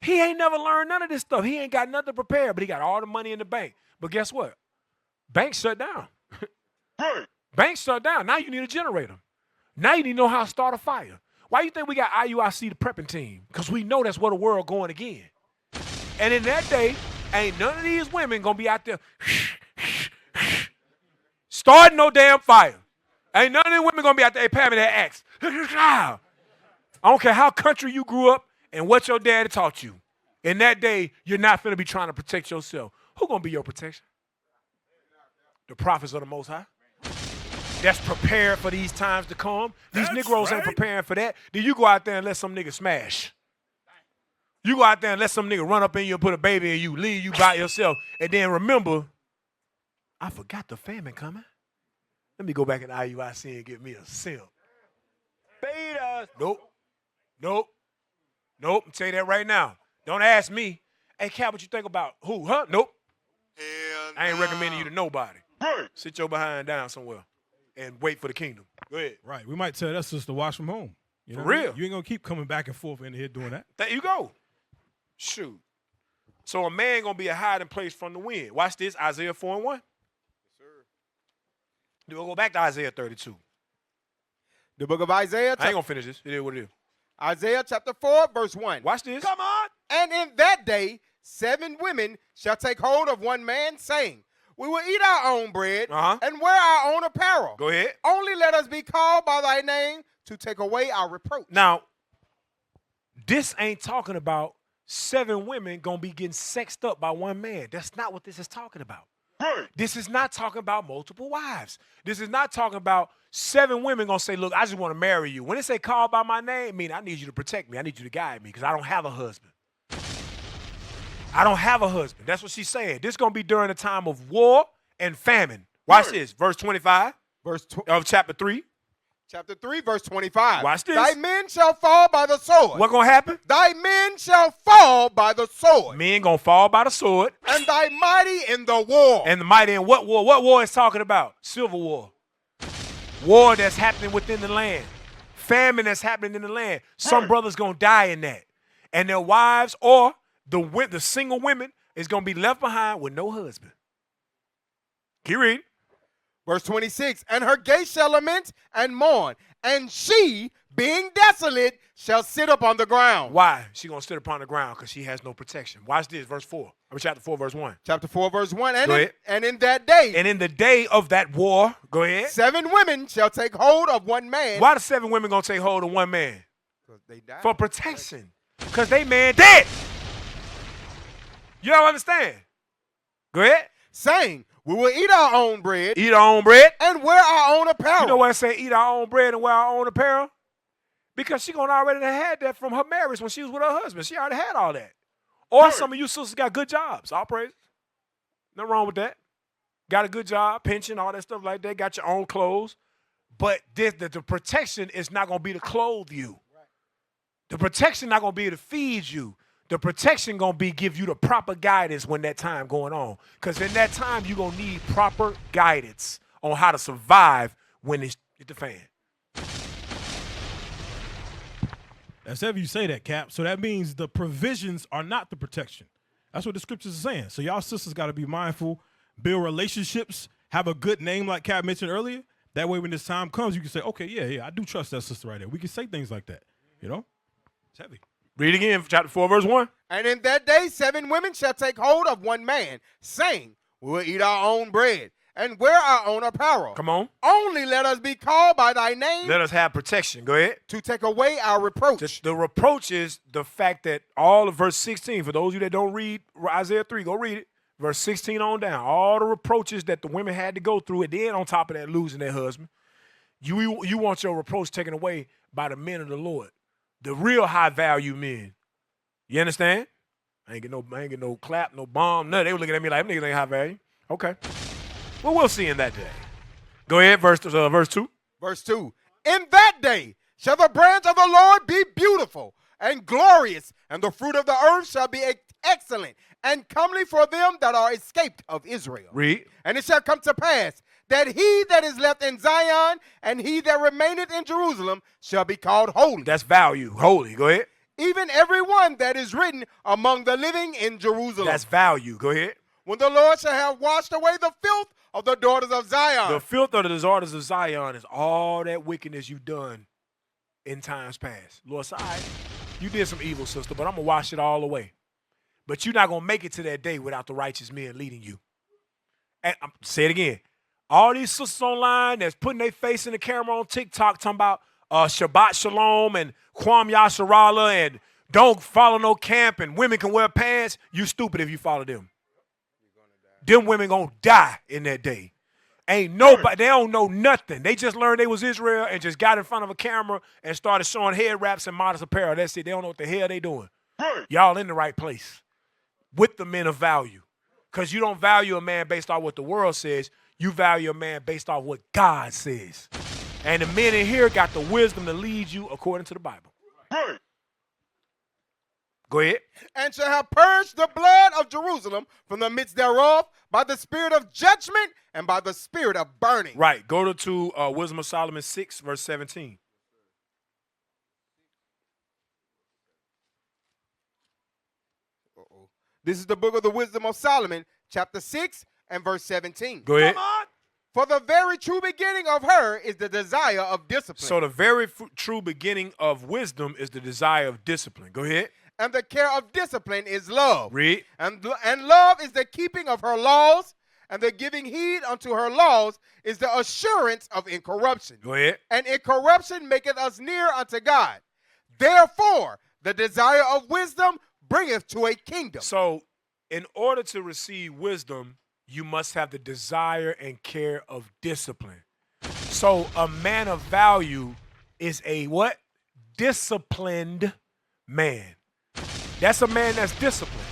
He ain't never learned none of this stuff. He ain't got nothing prepared, but he got all the money in the bank. But guess what? Banks shut down. Banks shut down. Now you need a generator. Now you need to know how to start a fire. Why you think we got IUIC, the prepping team? Because we know that's where the world going again. And in that day, ain't none of these women going to be out there starting no damn fire. Ain't none of these women going to be out there, hey, pass me that axe. I don't care how country you grew up and what your daddy taught you. In that day, you're not going to be trying to protect yourself. Who going to be your protection? The prophets of the Most High. That's prepared for these times to come. These Negroes ain't preparing for that. Then you go out there and let some nigga smash. You go out there and let some nigga run up in you and put a baby in you, leave you by yourself, and then remember, I forgot the famine coming. Let me go back in Iuic and get me a simp. Beat us. Nope. I'm tell you that right now. Don't ask me. Hey, Cap, what you think about who? Huh? Nope. I ain't recommending you to nobody. Sit your behind down somewhere and wait for the kingdom. Go ahead. Right. We might tell that sister to watch from home. You know For what I mean? real. You ain't gonna keep coming back and forth in here doing that. There you go. Shoot. So a man gonna be a hiding place from the wind. Watch this, Isaiah 4:1. Yes, sir. Then we'll go back to Isaiah 32. The book of Isaiah. I ain't gonna finish this. It is what it is. Isaiah chapter 4, verse 1. Watch this. Come on. And in that day, 7 women shall take hold of one man, saying, we will eat our own bread and wear our own apparel. Go ahead. Only let us be called by thy name to take away our reproach. Now, this ain't talking about 7 women gonna be getting sexed up by one man. That's not what this is talking about. This is not talking about multiple wives. This is not talking about 7 women gonna say, look, I just want to marry you. When they say call by my name, I mean I need you to protect me. I need you to guide me because I don't have a husband. I don't have a husband. That's what she's saying. This is gonna be during a time of war and famine. Watch this, verse 25 of chapter 3. Chapter 3, verse 25. Watch this. Thy men shall fall by the sword. What gonna happen? Thy men shall fall by the sword. Men gonna fall by the sword. And thy mighty in the war. And the mighty in what war? What war is talking about? Civil war. War that's happening within the land. Famine that's happening in the land. Some brothers gonna die in that. And their wives or the single women is gonna be left behind with no husband. Keep reading. Verse 26, and her gates shall lament and mourn, and she, being desolate, shall sit upon the ground. Why? She going to sit upon the ground because she has no protection. Watch this, verse 4. Chapter 4, verse 1. Chapter 4, verse 1. Go ahead. And in that day, And in the day of that war, go ahead. 7 women shall take hold of one man. Why the 7 women going to take hold of one man? Because they died. For protection. Because they man dead. You don't understand? Go ahead. Saying, we will eat our own bread. Eat our own bread. And wear our own apparel. You know why I say eat our own bread and wear our own apparel? Because she gonna already have had that from her marriage when she was with her husband. She already had all that. Or some of you sisters got good jobs. All praise. Nothing wrong with that. Got a good job, pension, all that stuff like that. Got your own clothes. But the protection is not gonna be to clothe you. The protection not gonna be to feed you. The protection gonna be give you the proper guidance when that time going on. Because in that time, you're gonna need proper guidance on how to survive when it's hit the fan. That's heavy you say that, Cap. So that means the provisions are not the protection. That's what the scriptures are saying. So y'all sisters got to be mindful, build relationships, have a good name like Cap mentioned earlier. That way when this time comes, you can say, okay, yeah, I do trust that sister right there. We can say things like that, you know? It's heavy. Read again, chapter 4, verse 1. And in that day 7 women shall take hold of one man, saying, we will eat our own bread and wear our own apparel. Come on. Only let us be called by thy name. Let us have protection. Go ahead. To take away our reproach. The reproach is the fact that all of verse 16, for those of you that don't read Isaiah 3, go read it. Verse 16 on down. All the reproaches that the women had to go through, and then on top of that, losing their husband. You want your reproach taken away by the men of the Lord. The real high value men. You understand? I ain't get no clap, no bomb, nothing. They were looking at me like, them niggas ain't high value. Okay. Well, we'll see in that day. Go ahead, verse 2. Verse 2. In that day shall the branch of the Lord be beautiful and glorious, and the fruit of the earth shall be excellent and comely for them that are escaped of Israel. Read. And it shall come to pass that he that is left in Zion and he that remaineth in Jerusalem shall be called holy. That's value. Holy. Go ahead. Even every one that is written among the living in Jerusalem. That's value. Go ahead. When the Lord shall have washed away the filth of the daughters of Zion. The filth of the daughters of Zion is all that wickedness you've done in times past. Lord, say, all right, you did some evil, sister, but I'm going to wash it all away. But you're not going to make it to that day without the righteous men leading you. And say it again. All these sisters online that's putting their face in the camera on TikTok talking about Shabbat Shalom and Kwam Yasharallah and don't follow no camp and women can wear pants, you stupid if you follow them. Them women gonna die in that day. Ain't nobody, they don't know nothing. They just learned they was Israel and just got in front of a camera and started showing head wraps and modest apparel. That's it. They don't know what the hell they doing. Y'all in the right place with the men of value. Because you don't value a man based off what the world says. You value a man based off what God says. And the men in here got the wisdom to lead you according to the Bible. Right. Go ahead. And shall have purged the blood of Jerusalem from the midst thereof by the spirit of judgment and by the spirit of burning. Right. Go to Wisdom of Solomon 6, verse 17. This is the book of the Wisdom of Solomon, chapter 6 and verse 17. Go ahead. For the very true beginning of her is the desire of discipline. So the very true beginning of wisdom is the desire of discipline. Go ahead. And the care of discipline is love. Read. And love is the keeping of her laws, and the giving heed unto her laws is the assurance of incorruption. Go ahead. And incorruption maketh us near unto God. Therefore, the desire of wisdom bringeth to a kingdom. So in order to receive wisdom, you must have the desire and care of discipline. So a man of value is a what? Disciplined man. That's a man that's disciplined.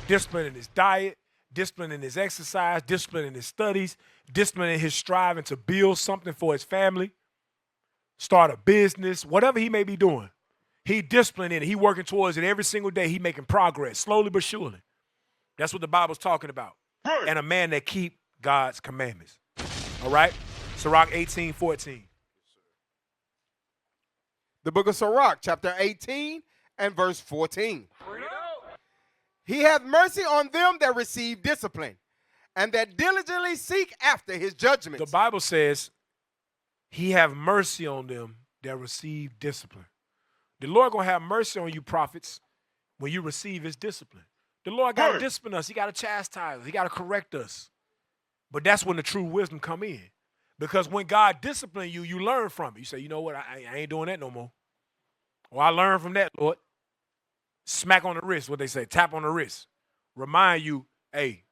Disciplined in his diet, disciplined in his exercise, disciplined in his studies, disciplined in his striving to build something for his family, start a business, whatever he may be doing. He disciplined in it. He working towards it every single day. He making progress, slowly but surely. That's what the Bible's talking about. And a man that keep God's commandments. All right? Sirach 18:14. The book of Sirach, chapter 18 and verse 14. He hath mercy on them that receive discipline, and that diligently seek after his judgments. The Bible says he have mercy on them that receive discipline. The Lord going to have mercy on you, prophets, when you receive his discipline. The Lord got to discipline us. He got to chastise us. He got to correct us. But that's when the true wisdom come in. Because when God disciplines you, you learn from it. You say, you know what, I ain't doing that no more. Or I learned from that, Lord. Smack on the wrist, what they say, tap on the wrist. Remind you, hey,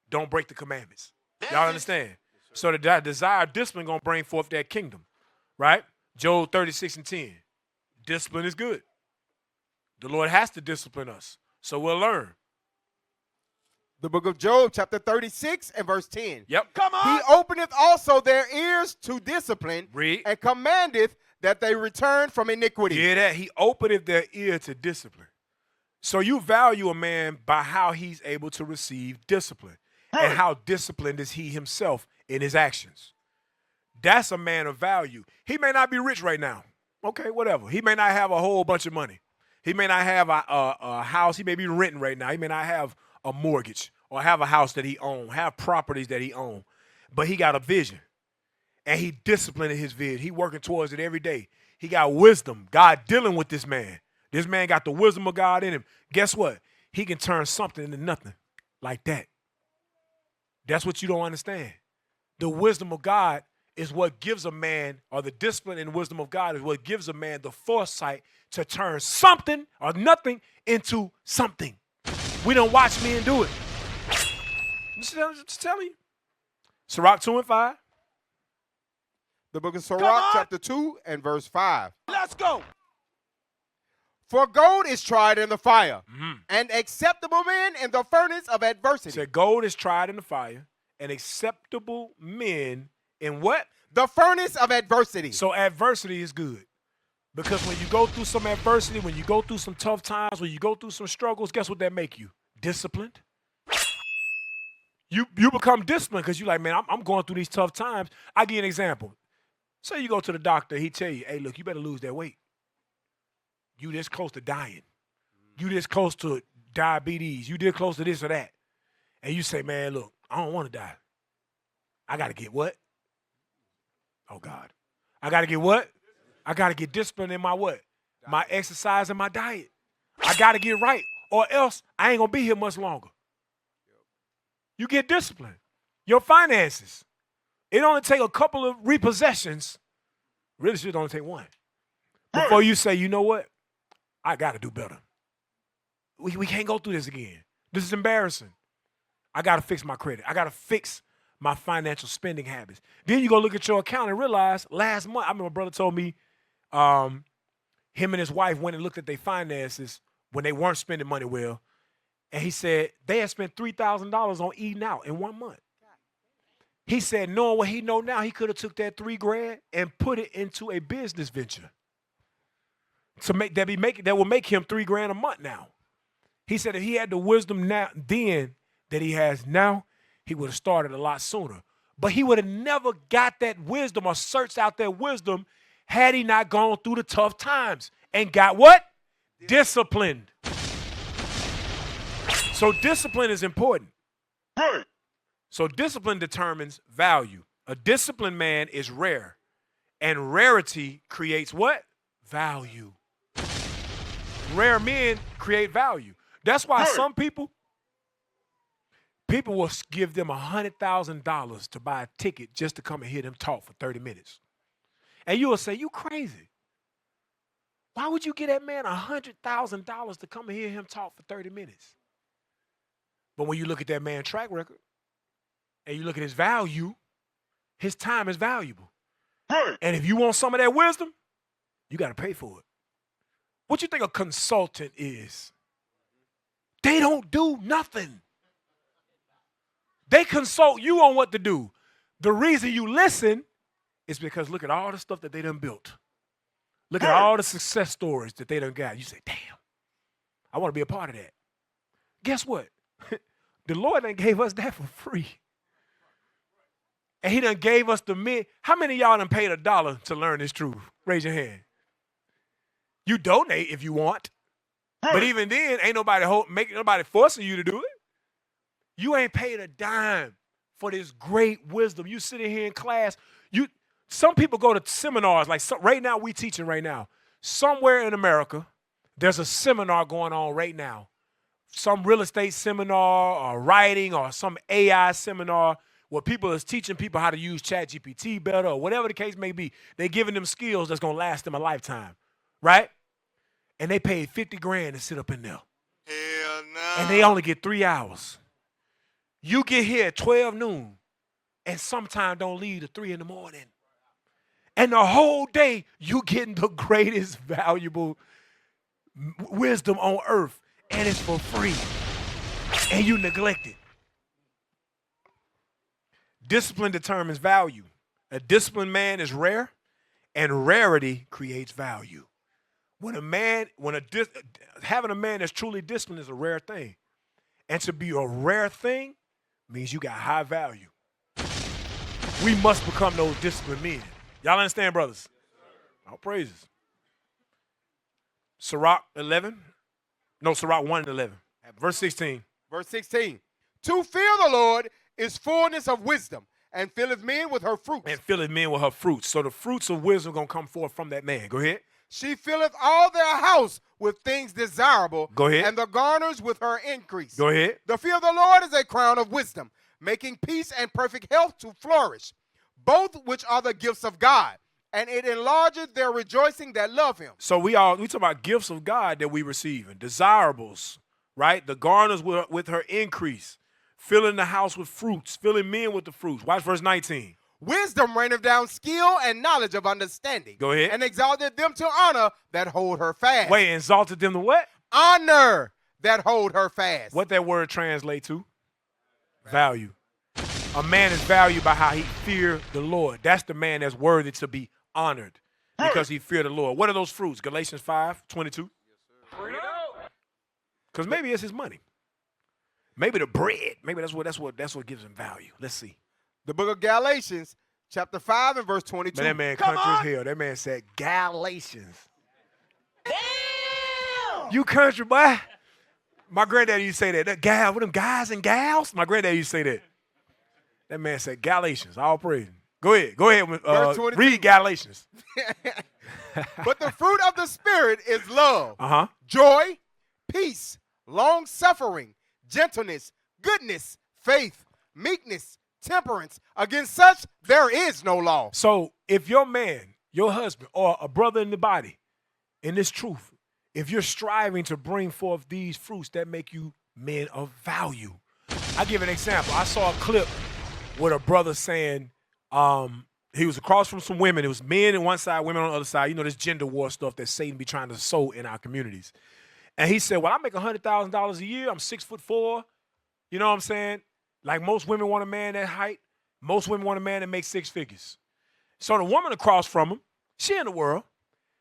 don't break the commandments. Y'all understand? So the desire of discipline going to bring forth that kingdom, right? Job 36:10. Discipline is good. The Lord has to discipline us, so we'll learn. The book of Job, chapter 36 and verse 10. Yep. Come on. He openeth also their ears to discipline. Read. And commandeth that they return from iniquity. Hear that? He openeth their ear to discipline. So you value a man by how he's able to receive discipline and how disciplined is he himself in his actions. That's a man of value. He may not be rich right now. Okay, whatever. He may not have a whole bunch of money. He may not have a house. He may be renting right now. He may not have a mortgage or have a house that he owns, have properties that he owns. But he got a vision, and he disciplined his vision. He working towards it every day. He got wisdom. God dealing with this man. This man got the wisdom of God in him. Guess what? He can turn something into nothing like that. That's what you don't understand. The wisdom of God is what gives a man, or the discipline and wisdom of God is what gives a man the foresight to turn something or nothing into something. We don't watch men do it. I'm just telling you. Sirach 2 and 5. The book of Sirach, chapter 2 and verse 5. Let's go. For gold is tried in the fire, and acceptable men in the furnace of adversity. It said gold is tried in the fire, and acceptable men in what? The furnace of adversity. So adversity is good. Because when you go through some adversity, when you go through some tough times, when you go through some struggles, guess what that make you? Disciplined. You become disciplined because you're like, man, I'm going through these tough times. I give you an example. Say you go to the doctor, he tell you, hey, look, you better lose that weight. You this close to dying. You this close to diabetes. You this close to this or that. And you say, man, look, I don't want to die. I got to get what? Oh, God. I got to get what? I got to get disciplined in my what? My exercise and my diet. I got to get right, or else I ain't going to be here much longer. You get disciplined. Your finances. It only take a couple of repossessions. Really should only take one. Before you say, you know what? I got to do better. We can't go through this again. This is embarrassing. I got to fix my credit. I got to fix my financial spending habits. Then you go look at your account and realize last month, I remember my brother told me him and his wife went and looked at their finances when they weren't spending money well, And he said they had spent $3,000 on eating out in 1 month. He said, knowing what he know now, he could have took that $3,000 and put it into a business venture to make that will make him $3,000 a month now. He said if he had the wisdom now then that he has now, he would have started a lot sooner. But he would have never got that wisdom or searched out that wisdom had he not gone through the tough times and got what? Disciplined. So discipline is important. Right. So discipline determines value. A disciplined man is rare, and rarity creates what? Value. Rare men create value. That's why some people will give them $100,000 to buy a ticket just to come and hear them talk for 30 minutes. And you will say, you crazy. Why would you give that man $100,000 to come and hear him talk for 30 minutes? But when you look at that man's track record and you look at his value, his time is valuable. Right. And if you want some of that wisdom, you got to pay for it. What you think a consultant is? They don't do nothing. They consult you on what to do. The reason you listen is because look at all the stuff that they done built. Look at all the success stories that they done got. You say, damn, I want to be a part of that. Guess what? The Lord done gave us that for free. And he done gave us the men. How many of y'all done paid $1 to learn this truth? Raise your hand. You donate if you want. But even then, ain't nobody forcing you to do it. You ain't paid a dime for this great wisdom. You sitting here in class. Some people go to seminars. Like right now, we teaching right now. Somewhere in America, there's a seminar going on right now. Some real estate seminar or writing or some AI seminar where people is teaching people how to use ChatGPT better or whatever the case may be. They're giving them skills that's going to last them a lifetime, right? And they paid $50,000 to sit up in there. Hell no. And they only get 3 hours. You get here at 12 noon and sometimes don't leave at 3 in the morning. And the whole day you getting the greatest valuable wisdom on earth. And it's for free. And you neglect it. Discipline determines value. A disciplined man is rare, and rarity creates value. Having a man that's truly disciplined is a rare thing. And to be a rare thing means you got high value. We must become those disciplined men. Y'all understand, brothers? All praises. Sirach 1:11. Verse 16. Verse 16. To fear the Lord is fullness of wisdom, and filleth men with her fruits. And filleth men with her fruits. So the fruits of wisdom are going to come forth from that man. Go ahead. She filleth all their house with things desirable. Go ahead. And the garners with her increase. Go ahead. The fear of the Lord is a crown of wisdom, making peace and perfect health to flourish, both which are the gifts of God. And it enlargeth their rejoicing that love him. So we talk about gifts of God that we receive, and desirables, right? The garners with her increase, filling the house with fruits, filling men with the fruits. Watch verse 19. Wisdom raineth down skill and knowledge of understanding. Go ahead. And exalted them to honor that hold her fast. Wait, exalted them to what? Honor that hold her fast. What that word translate to? Value. A man is valued by how he fear the Lord. That's the man that's worthy to be honored because he feared the Lord. What are those fruits? Galatians 5:22. Because maybe it's his money. Maybe the bread. Maybe that's what gives him value. Let's see. The book of Galatians, chapter 5 and verse 22. Man, that man country as hell. That man said Galatians. Damn! You country boy. My granddaddy used to say that. What them guys and gals? My granddaddy used to say that. That man said Galatians. All praise. Go ahead. Read Galatians. But the fruit of the Spirit is love, joy, peace, long-suffering, gentleness, goodness, faith, meekness, temperance. Against such there is no law. So if your man, your husband, or a brother in the body, in this truth, if you're striving to bring forth these fruits that make you men of value. I give an example. I saw a clip with a brother saying, he was across from some women. It was men on one side, women on the other side. You know, this gender war stuff that Satan be trying to sow in our communities. And he said, well, I make $100,000 a year. I'm 6'4". You know what I'm saying? Like most women want a man that height. Most women want a man that makes 6 figures. So the woman across from him, she in the world,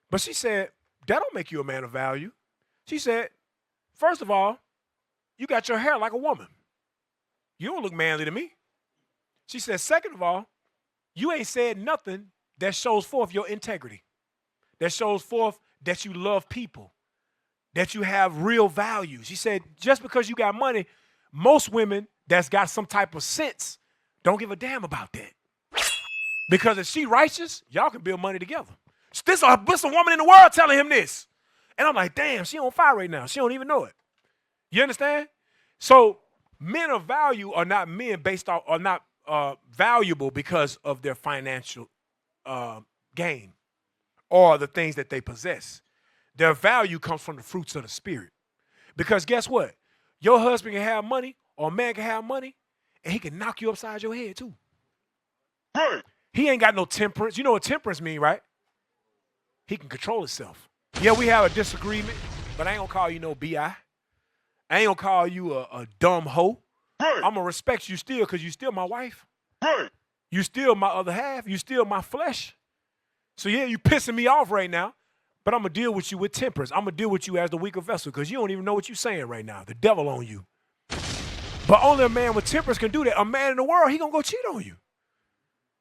but she said, that don't make you a man of value. She said, first of all, you got your hair like a woman. You don't look manly to me. She said, second of all, you ain't said nothing that shows forth your integrity, that shows forth that you love people, that you have real value. She said, just because you got money, most women that's got some type of sense don't give a damn about that. Because if she righteous, y'all can build money together. This a woman in the world telling him this. And I'm like, damn, she on fire right now. She don't even know it. You understand? So men of value are not men based off, are not valuable because of their financial gain or the things that they possess. Their value comes from the fruits of the spirit. Because guess what? Your husband can have money or a man can have money and he can knock you upside your head too. Right. He ain't got no temperance. You know what temperance mean, right? He can control himself. Yeah, we have a disagreement, but I ain't gonna call you no B.I. I ain't gonna call you a dumb hoe. Right. I'm gonna respect you still because you still my wife. Right. You still my other half. You still my flesh. So yeah, you pissing me off right now, but I'm gonna deal with you with temperance. I'm gonna deal with you as the weaker vessel because you don't even know what you're saying right now. The devil on you. But only a man with temperance can do that. A man in the world, he gonna go cheat on you.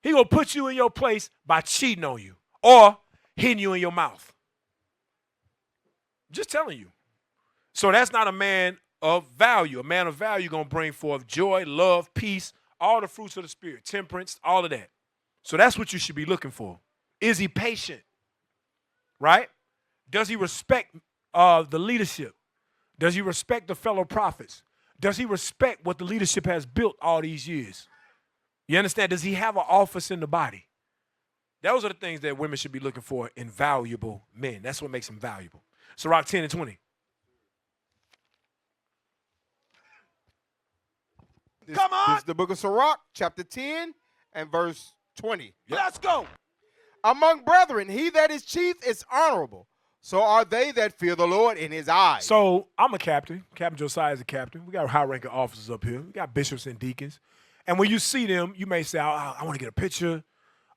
He gonna put you in your place by cheating on you or hitting you in your mouth. Just telling you. So that's not a man of value. A man of value gonna bring forth joy, love, peace, all the fruits of the spirit, temperance, all of that. So that's what you should be looking for. Is he patient? Right? Does he respect the leadership? Does he respect the fellow prophets? Does he respect what the leadership has built all these years? You understand? Does he have an office in the body? Those are the things that women should be looking for in valuable men. That's what makes them valuable. Sirach 10 and 20. Come on. This is the book of Sirach, chapter 10 and verse 20. Let's go. Among brethren, he that is chief is honorable. So are they that fear the Lord in his eyes. So I'm a captain. Captain Josiah is a captain. We got high-ranking officers up here. We got bishops and deacons. And when you see them, you may say, I want to get a picture.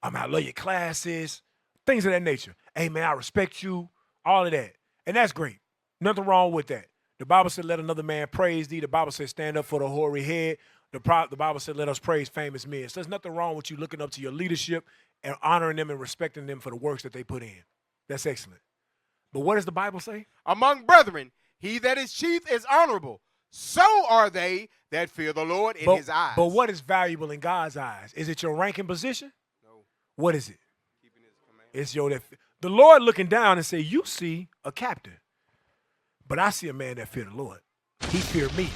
I love your classes. Things of that nature. Hey, man, I respect you. All of that. And that's great. Nothing wrong with that. The Bible said, let another man praise thee. The Bible said, stand up for the hoary head. The Bible said, let us praise famous men. So there's nothing wrong with you looking up to your leadership and honoring them and respecting them for the works that they put in. That's excellent. But what does the Bible say? Among brethren, he that is chief is honorable. So are they that fear the Lord in his eyes. But what is valuable in God's eyes? Is it your rank and position? No. What is it? Keeping his command. It's your the Lord looking down and say, you see a captain, but I see a man that fear the Lord. He feared me.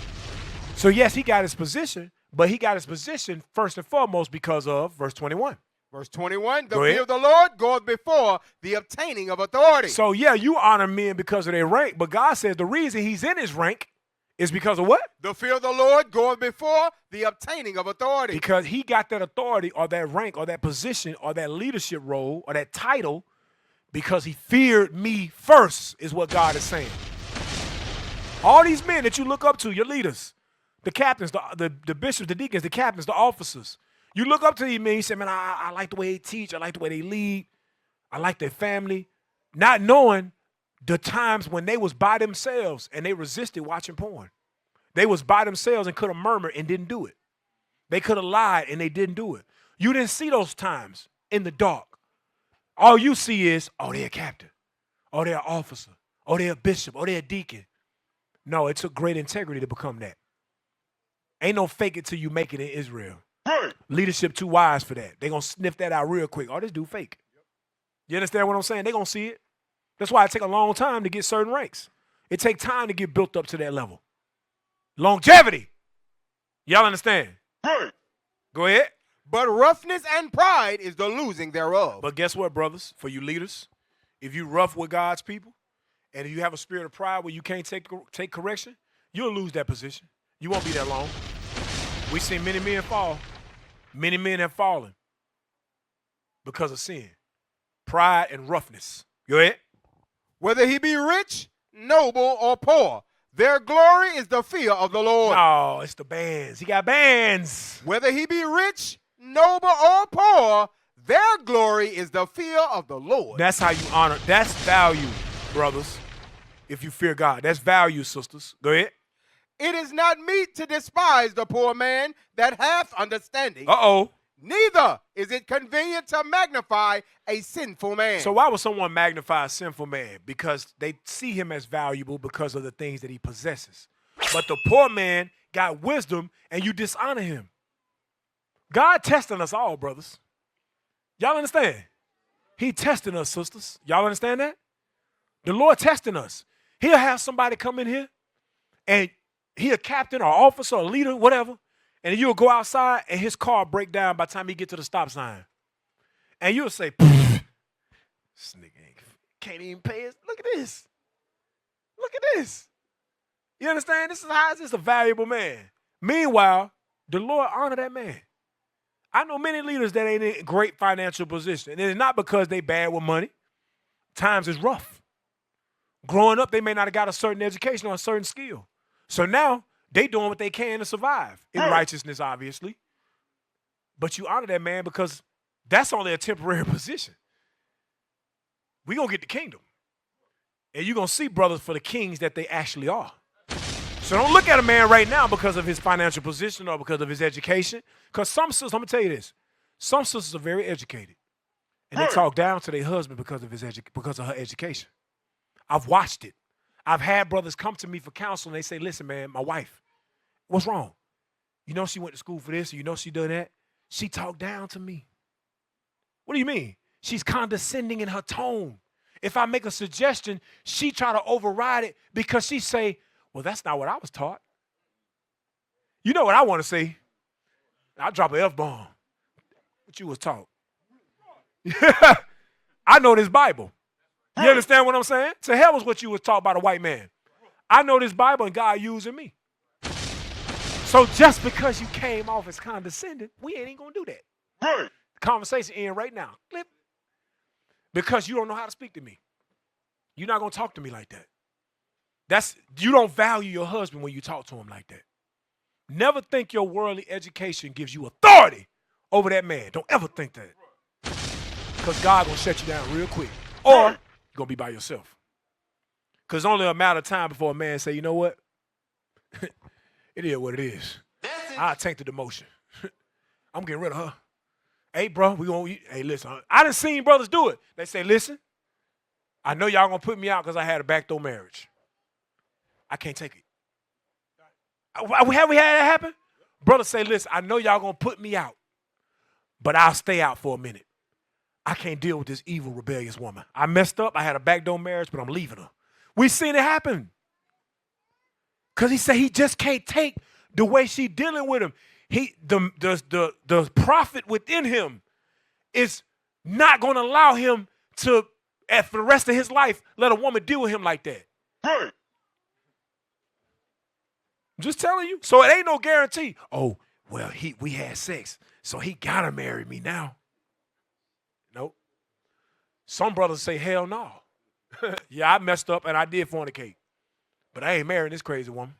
So yes, he got his position, but he got his position first and foremost because of verse 21. Verse 21, the Go ahead. fear of the Lord goeth before the obtaining of authority. So yeah, you honor men because of their rank, but God says the reason he's in his rank is because of what? The fear of the Lord goeth before the obtaining of authority. Because he got that authority or that rank or that position or that leadership role or that title because he feared me first is what God is saying. All these men that you look up to, your leaders, the captains, the bishops, the deacons, the captains, the officers, you look up to these men, you say, man, I like the way they teach. I like the way they lead. I like their family. Not knowing the times when they was by themselves and they resisted watching porn. They was by themselves and could have murmured and didn't do it. They could have lied and they didn't do it. You didn't see those times in the dark. All you see is, oh, they're a captain. Oh, they're an officer. Oh, they're a bishop. Oh, they're a deacon. No, it took great integrity to become that. Ain't no fake it till you make it in Israel. Right. Leadership too wise for that. They going to sniff that out real quick. Oh, this dude fake. You understand what I'm saying? They going to see it. That's why it take a long time to get certain ranks. It take time to get built up to that level. Longevity. Y'all understand? Right. Go ahead. But roughness and pride is the losing thereof. But guess what, brothers? For you leaders, if you rough with God's people, and if you have a spirit of pride where you can't take correction, you'll lose that position. You won't be that long. We've seen many men fall. Many men have fallen because of sin, pride, and roughness. Go ahead. Whether he be rich, noble, or poor. Their glory is the fear of the Lord. No, it's the bands. He got bands. Whether he be rich, noble, or poor, their glory is the fear of the Lord. That's how you honor. That's value, brothers. If you fear God, that's value, sisters. Go ahead. It is not meet to despise the poor man that hath understanding. Uh-oh. Neither is it convenient to magnify a sinful man. So why would someone magnify a sinful man? Because they see him as valuable because of the things that he possesses. But the poor man got wisdom and you dishonor him. God testing us all, brothers. Y'all understand? He testing us, sisters. Y'all understand that? The Lord testing us. He'll have somebody come in here and he a captain or officer or leader, whatever, and you'll go outside and his car break down by the time he get to the stop sign. And you'll say, this nigga can't even pay his. Look at this. Look at this. You understand? This is a valuable man. Meanwhile, the Lord honor that man. I know many leaders that ain't in great financial position. And it's not because they bad with money. Times is rough. Growing up, they may not have got a certain education or a certain skill. So now they doing what they can to survive in righteousness, obviously. But you honor that man because that's only a temporary position. We gonna get the kingdom. And you're gonna see brothers for the kings that they actually are. So don't look at a man right now because of his financial position or because of his education. Because some sisters, I'm gonna tell you this, some sisters are very educated. And they talk down to their husband because of her education. I've watched it. I've had brothers come to me for counsel and they say, listen, man, my wife, what's wrong? You know she went to school for this, or you know she done that. She talked down to me. What do you mean? She's condescending in her tone. If I make a suggestion, she try to override it because she say, well, that's not what I was taught. You know what I want to say? I'll drop an F-bomb. What you was taught. I know this Bible. You understand what I'm saying? To hell was what you was taught by the white man. I know this Bible and God using me. So just because you came off as condescending, we ain't even gonna do that. Right. The conversation in right now. Clip. Because you don't know how to speak to me. You're not gonna talk to me like that. You don't value your husband when you talk to him like that. Never think your worldly education gives you authority over that man. Don't ever think that. Because God gonna shut you down real quick. Or you're gonna be by yourself. Because only a matter of time before a man say, you know what? It is what it is. I'll take the demotion. I'm getting rid of her. Hey, bro, hey, listen. I done seen brothers do it. They say, listen, I know y'all gonna put me out because I had a backdoor marriage. I can't take it. Have we had that happen? Brothers say, listen, I know y'all gonna put me out, but I'll stay out for a minute. I can't deal with this evil, rebellious woman. I messed up. I had a backdoor marriage, but I'm leaving her. We seen it happen. Because he said he just can't take the way she dealing with him. The prophet within him is not going to allow him to, for the rest of his life, let a woman deal with him like that. Right. I'm just telling you. So it ain't no guarantee. Oh, well, we had sex, so he got to marry me now. Nope. Some brothers say, hell no. Yeah, I messed up and I did fornicate. But I ain't marrying this crazy woman.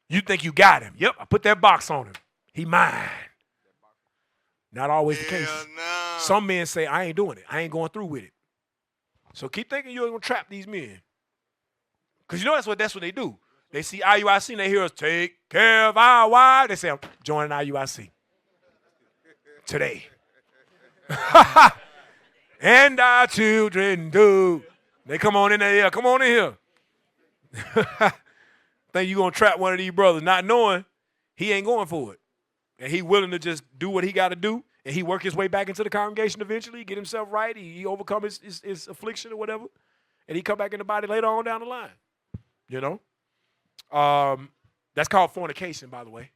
You think you got him. Yep, I put that box on him. He mine. Not always the case. No. Some men say, I ain't doing it. I ain't going through with it. So keep thinking you're going to trap these men. Because you know that's what they do. They see IUIC and they hear us, take care of our wives. They say, I'm joining IUIC. Today. And our children do. They come on in there. Come on in here. Think you gonna trap one of these brothers, not knowing he ain't going for it, and he willing to just do what he got to do, and he work his way back into the congregation eventually, get himself right, he overcome his affliction or whatever, and he come back in the body later on down the line. You know, that's called fornication, by the way.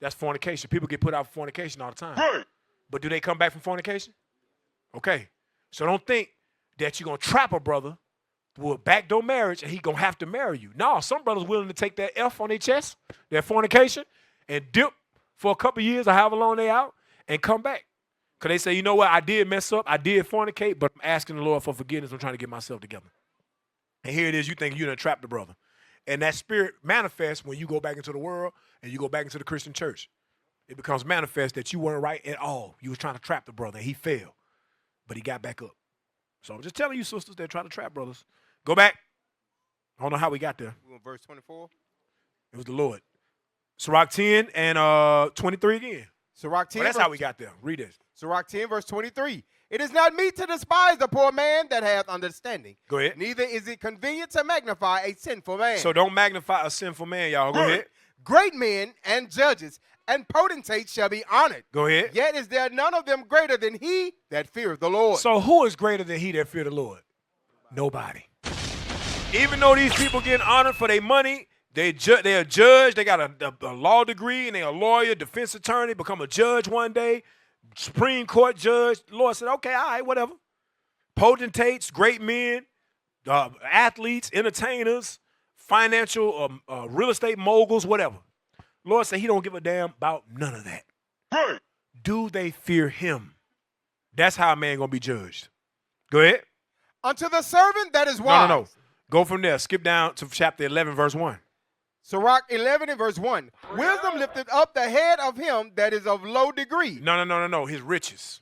That's fornication. People get put out for fornication all the time. Right. But do they come back from fornication? Okay, so don't think that you're gonna trap a brother with a backdoor marriage and he gonna have to marry you. No, some brothers willing to take that F on their chest, their fornication, and dip for a couple years or however long they out and come back. Because they say, you know what, I did mess up, I did fornicate, but I'm asking the Lord for forgiveness. I'm trying to get myself together. And here it is, you think you done trapped the brother. And that spirit manifests when you go back into the world and you go back into the Christian church. It becomes manifest that you weren't right at all. You was trying to trap the brother, and he failed. But he got back up. So I'm just telling you, sisters, they're trying to trap brothers. Go back. I don't know how we got there. We on verse 24. It was the Lord. Sirach 10 and 23 again. Sirach 10. Well, that's how we got there. Read this. Sirach 10, verse 23. It is not meet to despise the poor man that hath understanding. Go ahead. Neither is it convenient to magnify a sinful man. So don't magnify a sinful man, y'all. Go ahead. Great men and judges and potentates shall be honored. Go ahead. Yet is there none of them greater than he that feareth the Lord. So who is greater than he that fear the Lord? Nobody. Even though these people getting honored for their money, they're a judge, they got a law degree, and they're a lawyer, defense attorney, become a judge one day, Supreme Court judge. The Lord said, okay, all right, whatever. Potentates, great men, athletes, entertainers, financial, real estate moguls, whatever. Lord said he don't give a damn about none of that. Hey. Do they fear him? That's how a man going to be judged. Go ahead. Unto the servant that is wise. No. Go from there. Skip down to chapter 11, verse 1. Sirach 11 and verse 1. Wisdom lifted up the head of him that is of low degree. No. His riches.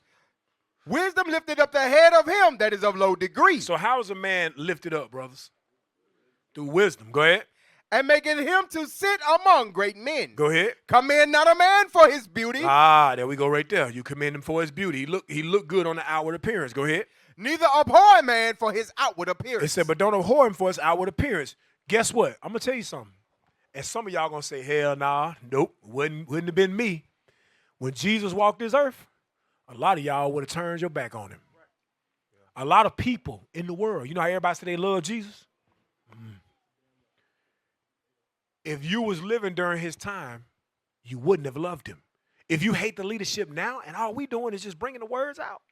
Wisdom lifted up the head of him that is of low degree. So how is a man lifted up, brothers? Through wisdom. Go ahead. And making him to sit among great men. Go ahead. Commend not a man for his beauty. There we go right there. You commend him for his beauty. He looked good on the outward appearance. Go ahead. Neither abhor a man for his outward appearance. It said, but don't abhor him for his outward appearance. Guess what? I'm going to tell you something. And some of y'all going to say, hell nah, nope, wouldn't have been me. When Jesus walked this earth, a lot of y'all would have turned your back on him. A lot of people in the world, you know how everybody say they love Jesus? If you was living during his time, you wouldn't have loved him. If you hate the leadership now and all we doing is just bringing the words out,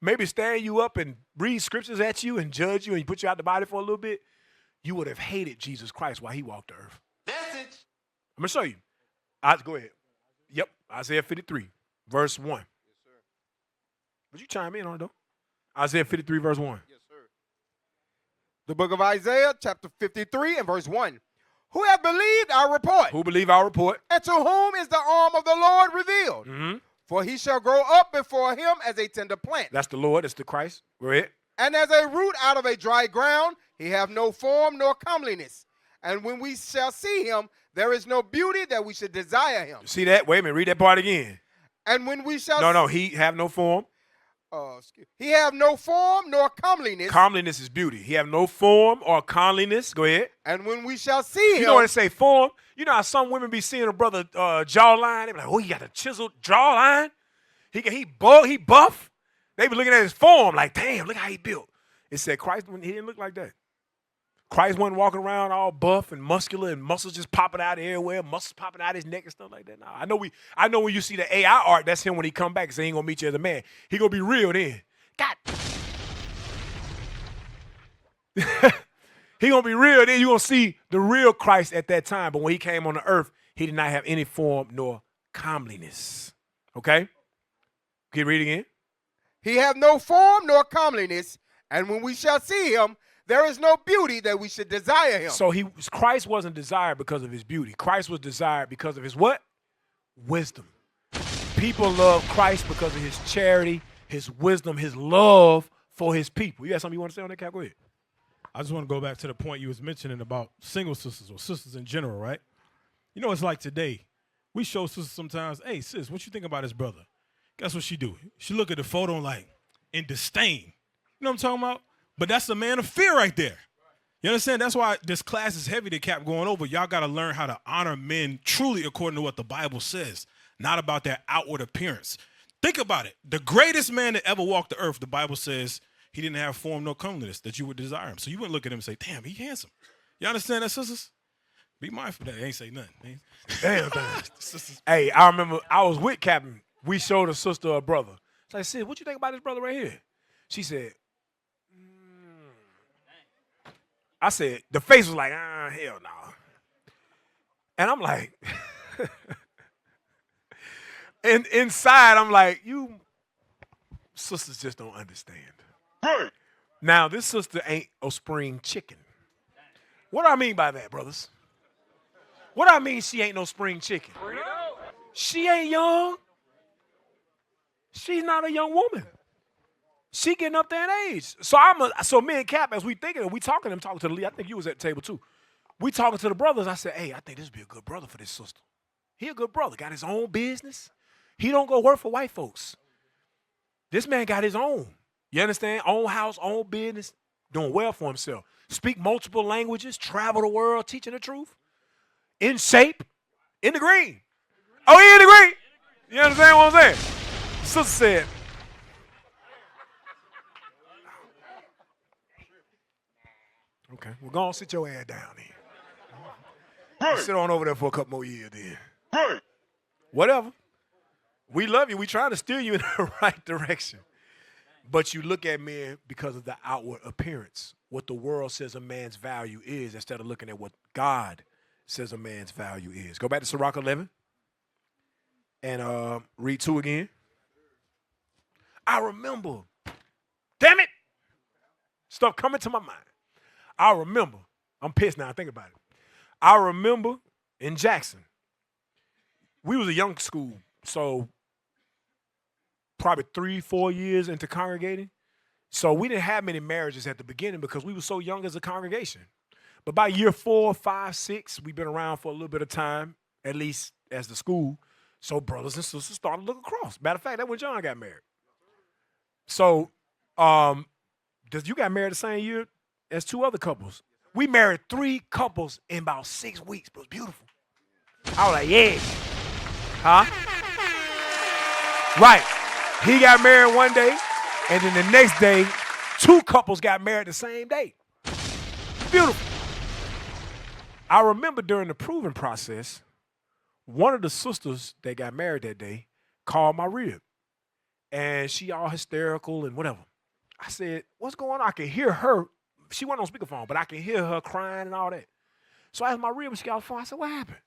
maybe stand you up and read scriptures at you and judge you and put you out the body for a little bit, you would have hated Jesus Christ while he walked the earth. Message. I'm going to show you. Go ahead. Yep, Isaiah 53, verse 1. Yes, sir. But you chime in on it, though. Isaiah 53, verse 1. Yes, sir. The book of Isaiah, chapter 53 and verse 1. Who have believed our report? Who believe our report? And to whom is the arm of the Lord revealed? Mm-hmm. For he shall grow up before him as a tender plant. That's the Lord. That's the Christ. Go ahead. And as a root out of a dry ground, he have no form nor comeliness. And when we shall see him, there is no beauty that we should desire him. See that? Wait a minute. Read that part again. And when we shall No, he have no form. He have no form nor comeliness. Comeliness is beauty. He have no form or comeliness. Go ahead. And when we shall see him. You know what it say, form? You know how some women be seeing a brother jawline? They be like, oh, he got a chiseled jawline. He buff. They be looking at his form like, damn, look how he built. It said Christ, he didn't look like that. Christ wasn't walking around all buff and muscular and muscles just popping out everywhere, muscles popping out his neck and stuff like that. Nah, I know when you see the AI art, that's him when he come back and say he ain't gonna meet you as a man. He gonna be real then. God. He gonna be real then. You gonna see the real Christ at that time. But when he came on the earth, he did not have any form nor comeliness. Okay? Can you read again? He have no form nor comeliness, and when we shall see him, there is no beauty that we should desire him. So Christ wasn't desired because of his beauty. Christ was desired because of his what? Wisdom. People love Christ because of his charity, his wisdom, his love for his people. You got something you want to say on that, Cap? Go ahead. I just want to go back to the point you was mentioning about single sisters or sisters in general, right? You know, it's like today. We show sisters sometimes, hey, sis, what you think about his brother? Guess what she do? She look at the photo like in disdain. You know what I'm talking about? But that's a man of fear right there. You understand? That's why this class is heavy to Cap going over. Y'all got to learn how to honor men truly according to what the Bible says, not about their outward appearance. Think about it. The greatest man that ever walked the earth, the Bible says he didn't have form nor comeliness that you would desire him. So you wouldn't look at him and say, damn, he handsome. You understand that, sisters? Be mindful of that. They ain't say nothing. Damn. Hey, I remember I was with Captain. We showed a sister a brother. So I said, what you think about this brother right here? She said, I said, the face was like, hell no. And I'm like, and inside I'm like, you sisters just don't understand. Hey. Now, this sister ain't a spring chicken. What do I mean by that, brothers? What do I mean she ain't no spring chicken? She ain't young. She's not a young woman. She getting up there in age. So me and Cap, as we thinking, I'm talking to the lead. I think you was at the table too. We talking to the brothers. I said, hey, I think this would be a good brother for this sister. He a good brother, got his own business. He don't go work for white folks. This man got his own. You understand? Own house, own business, doing well for himself. Speak multiple languages, travel the world, teaching the truth. In shape, in the green. Oh, he in the green. You understand what I'm saying? The sister said, okay, well, go on, sit your ass down then. Right. Sit on over there for a couple more years then. Right. Whatever. We love you. We trying to steer you in the right direction. But you look at men because of the outward appearance, what the world says a man's value is, instead of looking at what God says a man's value is. Go back to Sirach 11 and read 2 again. I remember, damn it, stuff coming to my mind. I remember, I'm pissed now, think about it. I remember in Jackson, we was a young school, so probably 3-4 years into congregating. So we didn't have many marriages at the beginning because we were so young as a congregation. But by year 4, 5, 6, we've been around for a little bit of time, at least as the school. So brothers and sisters started to look across. Matter of fact, that's when John got married. So you got married the same year as 2 other couples. We married 3 couples in about 6 weeks. It was beautiful. I was like, yeah. Huh? Right. He got married one day, and then the next day, 2 couples got married the same day. Beautiful. I remember during the proving process, one of the sisters that got married that day called my rib. And she all hysterical and whatever. I said, what's going on? I can hear her. She wasn't on speakerphone, but I can hear her crying and all that. So I asked my rib when she got off the phone. I said, what happened?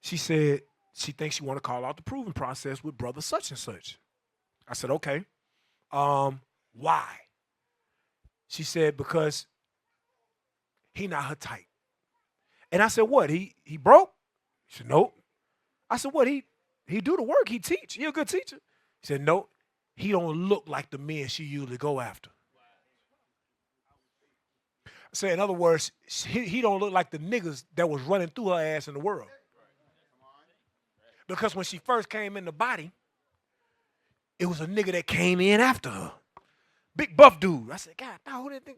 She said she thinks she want to call out the proving process with brother such and such. I said, okay. Why? She said, because he not her type. And I said, what? He broke? She said, nope. I said, what? He do the work. He teach. He a good teacher. He said, nope. He don't look like the men she usually go after. I said, in other words, he don't look like the niggas that was running through her ass in the world. Because when she first came in the body, it was a nigga that came in after her. Big buff dude. I said, God, who did think?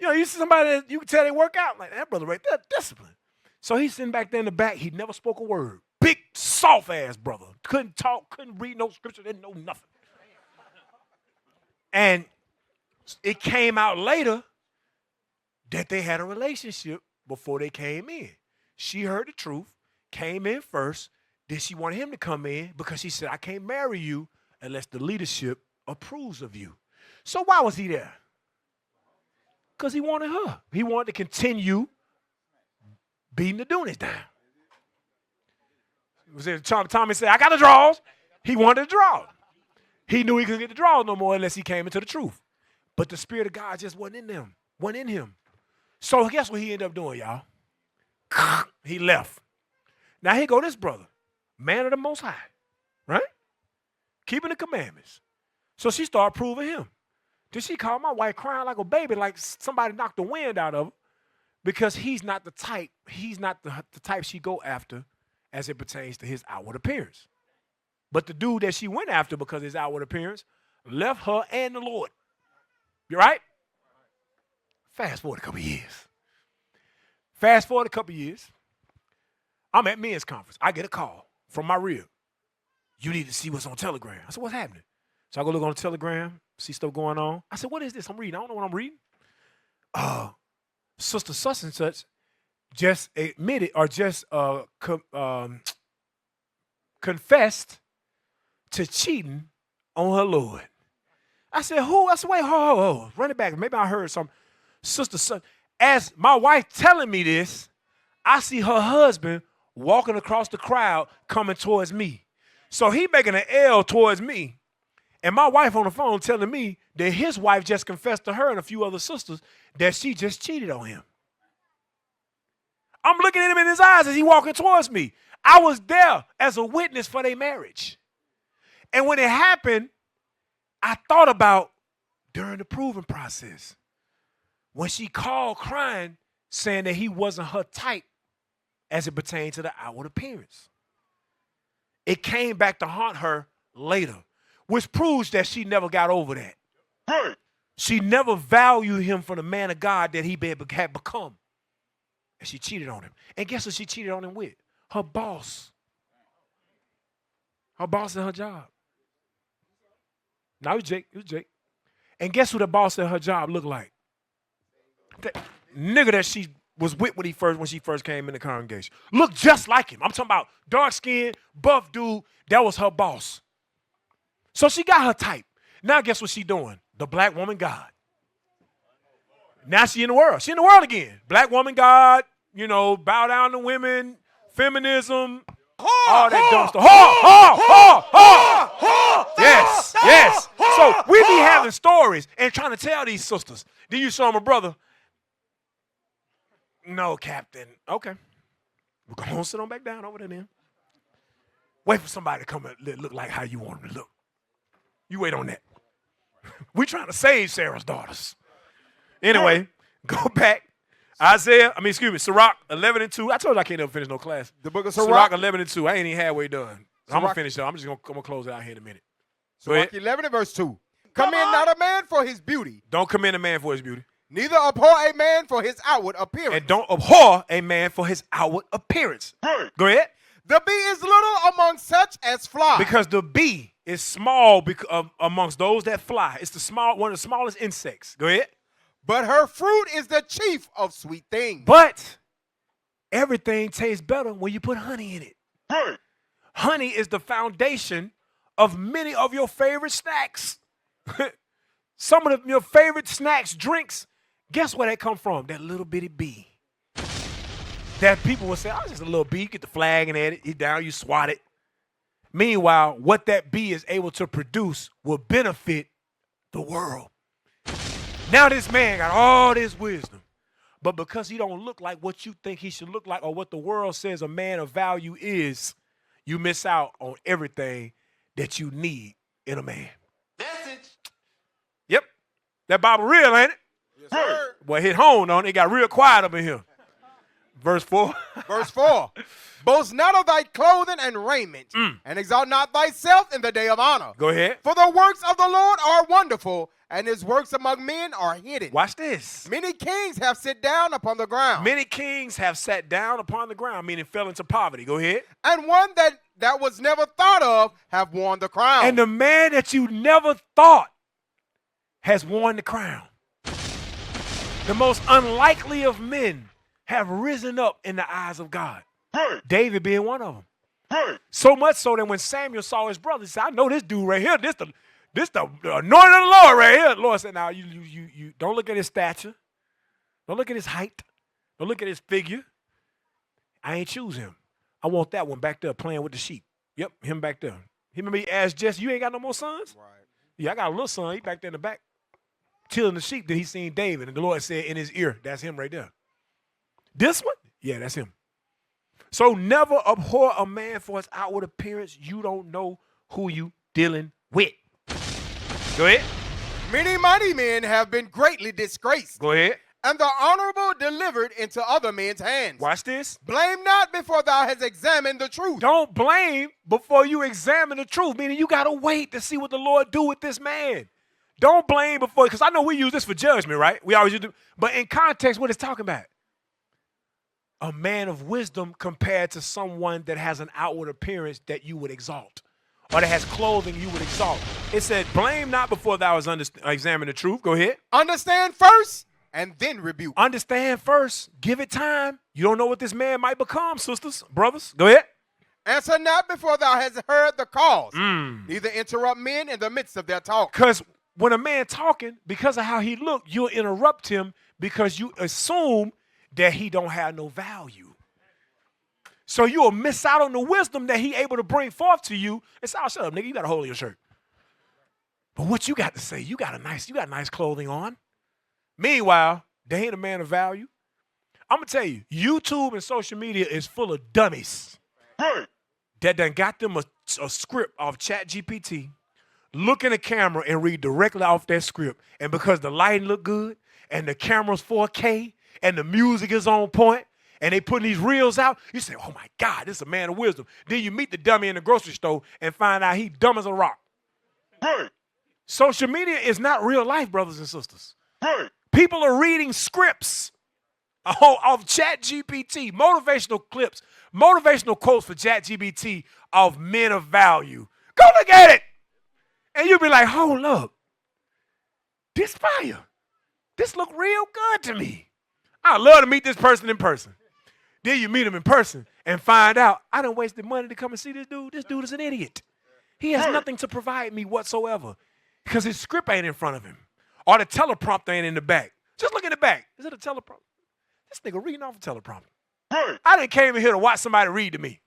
You know, you see somebody that you can tell they work out. Like, that brother right there, discipline. So he's sitting back there in the back. He never spoke a word. Big, soft-ass brother. Couldn't talk, couldn't read no scripture, didn't know nothing. And it came out later that they had a relationship before they came in. She heard the truth, came in first. Then she wanted him to come in because she said, I can't marry you unless the leadership approves of you. So why was he there? Because he wanted her. He wanted to continue beating the Doonies down. Tommy said, I got the draws. He wanted the draw. He knew he couldn't get the draws no more unless he came into the truth. But the Spirit of God just wasn't in them, wasn't in him. So guess what he ended up doing, y'all? He left. Now here go this brother, man of the Most High, right? Keeping the commandments. So she started proving him. Then she called my wife crying like a baby, like somebody knocked the wind out of her, because he's not the type. He's not the type she go after as it pertains to his outward appearance. But the dude that she went after because of his outward appearance left her and the Lord. You right? Fast forward a couple years. I'm at men's conference. I get a call from my rib. You need to see what's on Telegram. I said, what's happening? So I go look on Telegram, see stuff going on. I said, what is this I'm reading? I don't know what I'm reading. Sister such and such just admitted or just confessed to cheating on her Lord. I said, who? I said, wait, hold. Run it back. Maybe I heard some sister such. As my wife telling me this, I see her husband walking across the crowd coming towards me. So he making an L towards me. And my wife on the phone telling me that his wife just confessed to her and a few other sisters that she just cheated on him. I'm looking at him in his eyes as he walking towards me. I was there as a witness for their marriage. And when it happened, I thought about during the proving process. When she called crying, saying that he wasn't her type as it pertained to the outward appearance. It came back to haunt her later, which proves that she never got over that. Right. She never valued him for the man of God that he had become. And she cheated on him. And guess what she cheated on him with? Her boss. Her boss at her job. Now it was Jake. It was Jake. And guess who the boss at her job looked like? That nigga that she was with when she first came in the congregation. Looked just like him. I'm talking about dark skinned, buff dude. That was her boss. So she got her type. Now guess what she doing? The black woman God. Now she in the world. She in the world again. Black woman God, bow down to women, feminism, all that dumb stuff. Yes, yes. So we be having stories and trying to tell these sisters. Then you show them a brother. No, Captain. Okay. We're going to sit on back down over there then. Wait for somebody to come and look like how you want them to look. You wait on that. We trying to save Sarah's daughters. Anyway, go back. Sirach 11:2. I told you I can't ever finish no class. The book of Sirach Sirach. 11:2. I ain't even halfway done. I'm going to finish it. I'm going to close it out here in a minute. Sirach 11 and verse 2. Commend not a man for his beauty, Don't commend a man for his beauty. neither abhor a man for his outward appearance. And don't abhor a man for his outward appearance. Right. Go ahead. The bee is little among such as fly. Because the bee is small amongst those that fly. It's one of the smallest insects. Go ahead. But her fruit is the chief of sweet things. But everything tastes better when you put honey in it. Right. Honey is the foundation of many of your favorite snacks. Some of your favorite snacks, drinks, guess where they come from? That little bitty bee. That people will say, oh, it's just a little bee. You get the flag and at it. He's down, you swat it. Meanwhile, what that bee is able to produce will benefit the world. Now this man got all this wisdom. But because he don't look like what you think he should look like or what the world says a man of value is, you miss out on everything that you need in a man. Message. Yep. That Bible real, ain't it? Yes, sir. Boy, hit home on it. It got real quiet up in here. Verse 4. Verse 4. Boast not of thy clothing and raiment, and exalt not thyself in the day of honor. Go ahead. For the works of the Lord are wonderful, and his works among men are hidden. Watch this. Many kings have sit down upon the ground. Many kings have sat down upon the ground, meaning fell into poverty. Go ahead. And one that was never thought of have worn the crown. And the man that you never thought has worn the crown. The most unlikely of men have risen up in the eyes of God. Right. David being one of them. Right. So much so that when Samuel saw his brother, he said, I know this dude right here. This the anointing of the Lord right here. The Lord said, now you don't look at his stature. Don't look at his height. Don't look at his figure. I ain't choose him. I want that one back there playing with the sheep. Yep, him back there. He remember he asked Jesse, you ain't got no more sons? Right. Yeah, I got a little son. He back there in the back, tilling the sheep. Then he seen David, and the Lord said in his ear, that's him right there. This one? Yeah, that's him. So never abhor a man for his outward appearance. You don't know who you dealing with. Go ahead. Many mighty men have been greatly disgraced, Go ahead. and the honorable delivered into other men's hands. Watch this. Blame not before thou hast examined the truth. Don't blame before you examine the truth, meaning you got to wait to see what the Lord do with this man. Don't blame before, because I know we use this for judgment, right? We always use it. But in context, what it's talking about? A man of wisdom compared to someone that has an outward appearance that you would exalt, or that has clothing you would exalt. It said, blame not before thou hast examined the truth. Go ahead. Understand first, and then rebuke. Understand first. Give it time. You don't know what this man might become, sisters, brothers. Go ahead. Answer not before thou hast heard the cause. Neither interrupt men in the midst of their talk. Because when a man talking, because of how he look, you'll interrupt him because you assume that he don't have no value. So you'll miss out on the wisdom that he able to bring forth to you. And say, oh, shut up, nigga, you got a hole in your shirt. But what you got to say, you got nice clothing on. Meanwhile, they ain't a man of value. I'm going to tell you, YouTube and social media is full of dummies Right. that done got them a script off ChatGPT, look in the camera and read directly off that script. And because the lighting look good and the camera's 4K and the music is on point and they putting these reels out, you say, oh, my God, this is a man of wisdom. Then you meet the dummy in the grocery store and find out he dumb as a rock. Right. Social media is not real life, brothers and sisters. Right. People are reading scripts of ChatGPT, motivational clips, motivational quotes for ChatGPT of men of value. Go look at it. And you'll be like, hold up. This fire. This look real good to me. I'd love to meet this person in person. Then you meet him in person and find out, I done wasted money to come and see this dude. This dude is an idiot. He has nothing to provide me whatsoever because his script ain't in front of him or the teleprompter ain't in the back. Just look in the back. Is it a teleprompter? This nigga reading off a teleprompter. Right. I done came in here to watch somebody read to me.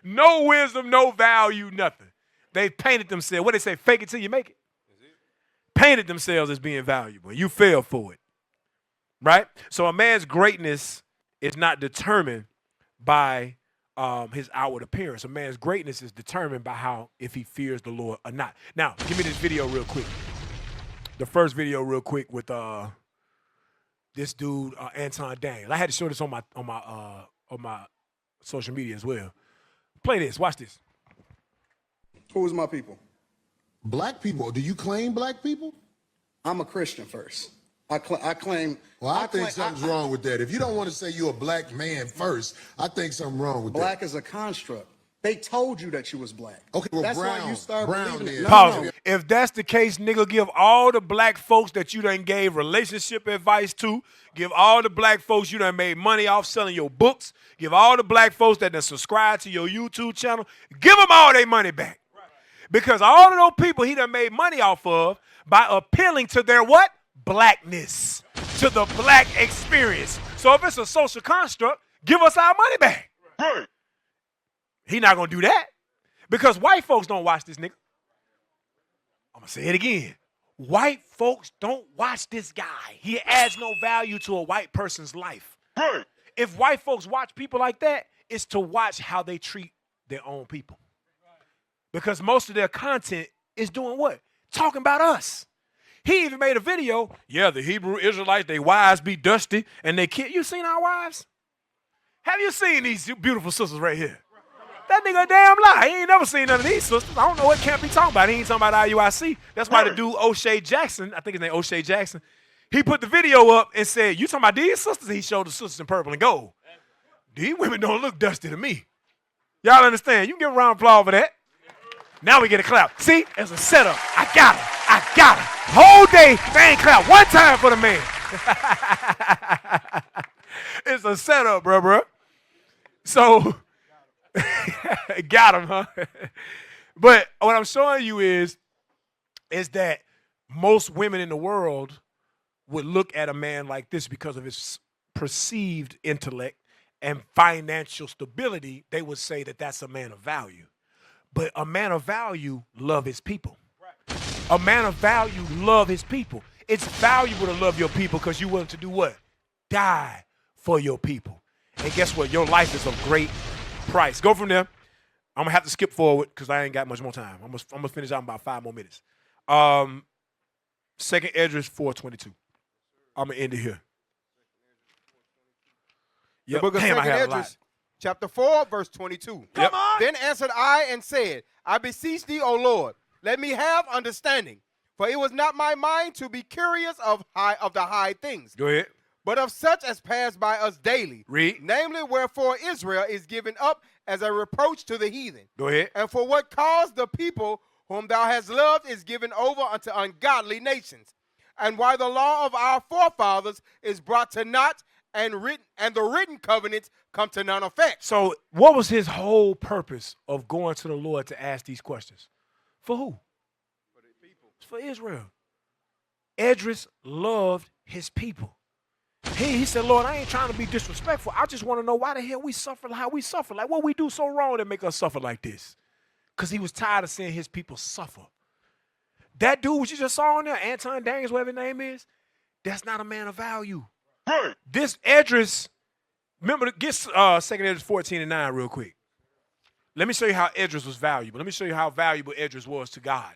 No wisdom, no value, nothing. They painted themselves. What they say, fake it till you make it. Painted themselves as being valuable. You fell for it. Right? So a man's greatness is not determined by his outward appearance. A man's greatness is determined by how, if he fears the Lord or not. Now, give me this video real quick. The first video real quick with this dude, Eitan Daniels. I had to show this on my social media as well. Play this. Watch this. Who is my people? Black people. Do you claim black people? I'm a Christian first. I claim. Well, I think something's wrong with that. If you don't want to say you're a black man first, I think something wrong with Black that. is a construct. They told you that you was black. Okay, well, that's brown. why you start Brown believing it. is. No, Pause. no. If that's the case, nigga, give all the black folks that you done gave relationship advice to, give all the black folks you done made money off selling your books, give all the black folks that done subscribe to your YouTube channel, give them all their money back. Because all of those people he done made money off of by appealing to their what? Blackness. To the black experience. So if it's a social construct, give us our money back. Right. He not going to do that. Because white folks don't watch this nigga. I'm going to say it again. White folks don't watch this guy. He adds no value to a white person's life. Right. If white folks watch people like that, it's to watch how they treat their own people. Because most of their content is doing what? Talking about us. He even made a video. Yeah, the Hebrew Israelites, they wives be dusty and they kid. You seen our wives? Have you seen these beautiful sisters right here? That nigga a damn lie. He ain't never seen none of these sisters. I don't know what camp he talking about. He ain't talking about IUIC. That's why the dude O'Shea Jackson, I think his name O'Shea Jackson, he put the video up and said, you talking about these sisters? He showed the sisters in purple and gold. These women don't look dusty to me. Y'all understand? You can give a round of applause for that. Now we get a clap. See? It's a setup. I got him. I got him. Whole day, they ain't clap one time for the man. It's a setup, bro. So, got him, huh? But what I'm showing you is that most women in the world would look at a man like this because of his perceived intellect and financial stability. They would say that that's a man of value. But a man of value love his people. A man of value love his people. It's valuable to love your people because you're willing to do what? Die for your people. And guess what? Your life is of great price. Go from there. I'm going to have to skip forward because I ain't got much more time. I'm going to finish out in about 5 more minutes. Second Esdras 4:22. I'm going to end it here. The book of Damn, I Second have a lot. Esdras, chapter 4, verse 22. Come on. Then answered I and said, I beseech thee, O Lord, let me have understanding. For it was not my mind to be curious of the high things, Go ahead. but of such as pass by us daily. Read. Namely, wherefore Israel is given up as a reproach to the heathen. Go ahead. And for what cause the people whom thou hast loved is given over unto ungodly nations. And why the law of our forefathers is brought to naught, and the written covenants come to none effect. So what was his whole purpose of going to the Lord to ask these questions? For who? For the people. It's for Israel. Esdras loved his people. He said, Lord, I ain't trying to be disrespectful. I just want to know why the hell we suffer how we suffer. Like what we do so wrong that make us suffer like this. Because he was tired of seeing his people suffer. That dude what you just saw on there, Eitan Daniels, whatever his name is, that's not a man of value. Right. This Esdras, remember, get 2nd Esdras 14 and 9 real quick. Let me show you how Esdras was valuable. Let me show you how valuable Esdras was to God.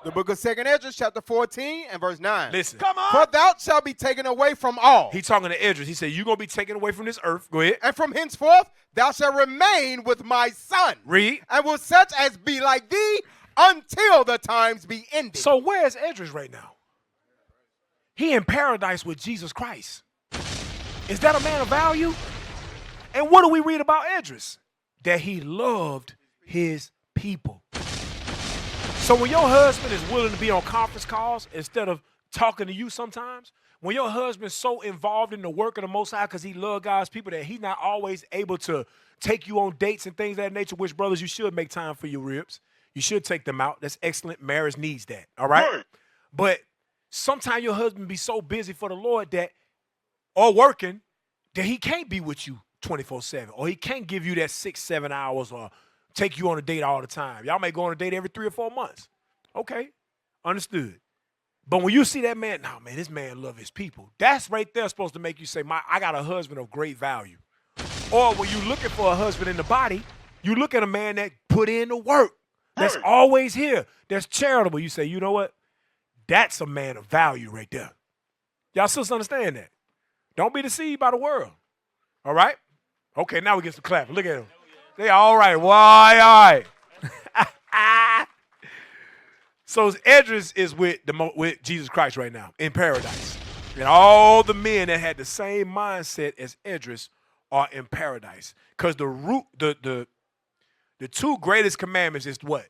The book of 2nd Esdras, chapter 14 and verse 9. Listen. Come on. For thou shalt be taken away from all. He talking to Esdras. He said, you're going to be taken away from this earth. Go ahead. And from henceforth thou shalt remain with my son. Read. And will such as be like thee until the times be ended. So where's Esdras right now? He in paradise with Jesus Christ. Is that a man of value? And what do we read about Esdras? That he loved his people. So when your husband is willing to be on conference calls instead of talking to you sometimes, when your husband's so involved in the work of the Most High because he loves God's people that he's not always able to take you on dates and things of that nature, which, brothers, you should make time for your ribs. You should take them out. That's excellent. Marriage needs that, all right? Right. But sometimes your husband be so busy for the Lord that, or working, that he can't be with you 24/7, or he can't give you that 6-7 hours or take you on a date all the time. Y'all may go on a date every 3 or 4 months. Okay, understood. But when you see that man, nah, man, this man love his people. That's right there supposed to make you say, I got a husband of great value. Or when you looking for a husband in the body, you look at a man that put in the work, that's always here, that's charitable. You say, you know what? That's a man of value right there. Y'all sisters understand that? Don't be deceived by the world. All right? Okay, now we get some clapping. Look at them. They all right. Why? All right. So Esdras is with Jesus Christ right now in paradise. And all the men that had the same mindset as Esdras are in paradise. Because the two greatest commandments is what?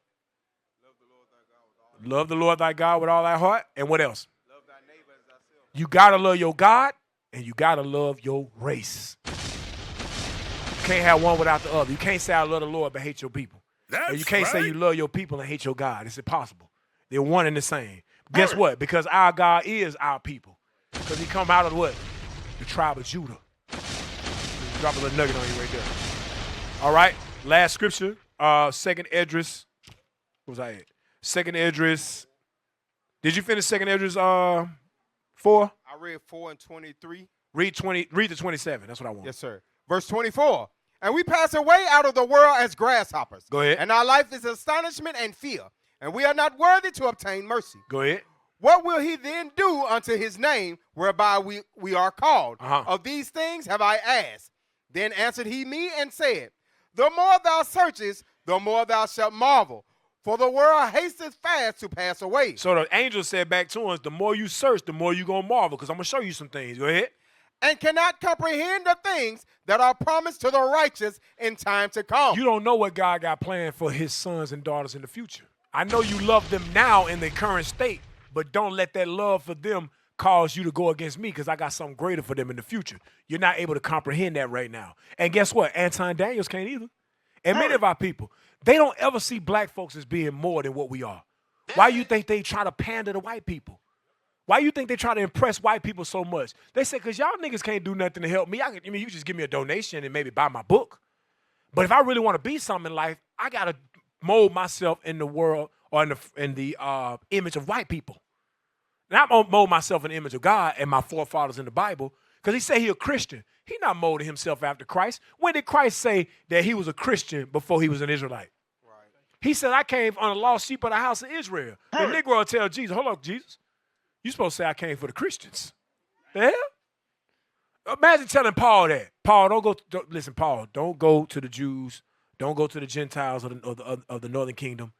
Love the Lord thy God with all thy heart. And what else? Love thy neighbor as thyself. You got to love your God and you got to love your race. You can't have one without the other. You can't say I love the Lord but hate your people. And you can't say you love your people and hate your God. It's impossible. They're one and the same. Guess what? Because our God is our people. Because he come out of what? The tribe of Judah. Drop a little nugget on you right there. All right. Last scripture. 2nd Esdras. What was I at? 2nd Esdras. Did you finish 2nd Esdras 4? I read 4 and 23. Read to 27. That's what I want. Yes, sir. Verse 24. And we pass away out of the world as grasshoppers. Go ahead. And our life is astonishment and fear. And we are not worthy to obtain mercy. Go ahead. What will he then do unto his name whereby we are called? Of these things have I asked. Then answered he me and said, the more thou searchest, the more thou shalt marvel. For the world hasteth fast to pass away. So the angel said back to us, the more you search, the more you're going to marvel, because I'm going to show you some things. Go ahead. And cannot comprehend the things that are promised to the righteous in time to come. You don't know what God got planned for his sons and daughters in the future. I know you love them now in their current state, but don't let that love for them cause you to go against me because I got something greater for them in the future. You're not able to comprehend that right now. And guess what? Anton Daniels can't either. And many of our people, they don't ever see black folks as being more than what we are. Why you think they try to pander to white people? Why you think they try to impress white people so much? They say, because y'all niggas can't do nothing to help me. You just give me a donation and maybe buy my book. But if I really want to be something in life, I got to mold myself in the world or in the image of white people. And I'm going to mold myself in the image of God and my forefathers in the Bible because he said he a Christian. He not molding himself after Christ. When did Christ say that he was a Christian before he was an Israelite? Right. He said, I came on a lost sheep of the house of Israel. The Negro will tell Jesus, hold up, Jesus. You supposed to say I came for the Christians. The hell? Imagine telling Paul that. Paul, listen, Paul, don't go to the Jews. Don't go to the Gentiles of the northern kingdom.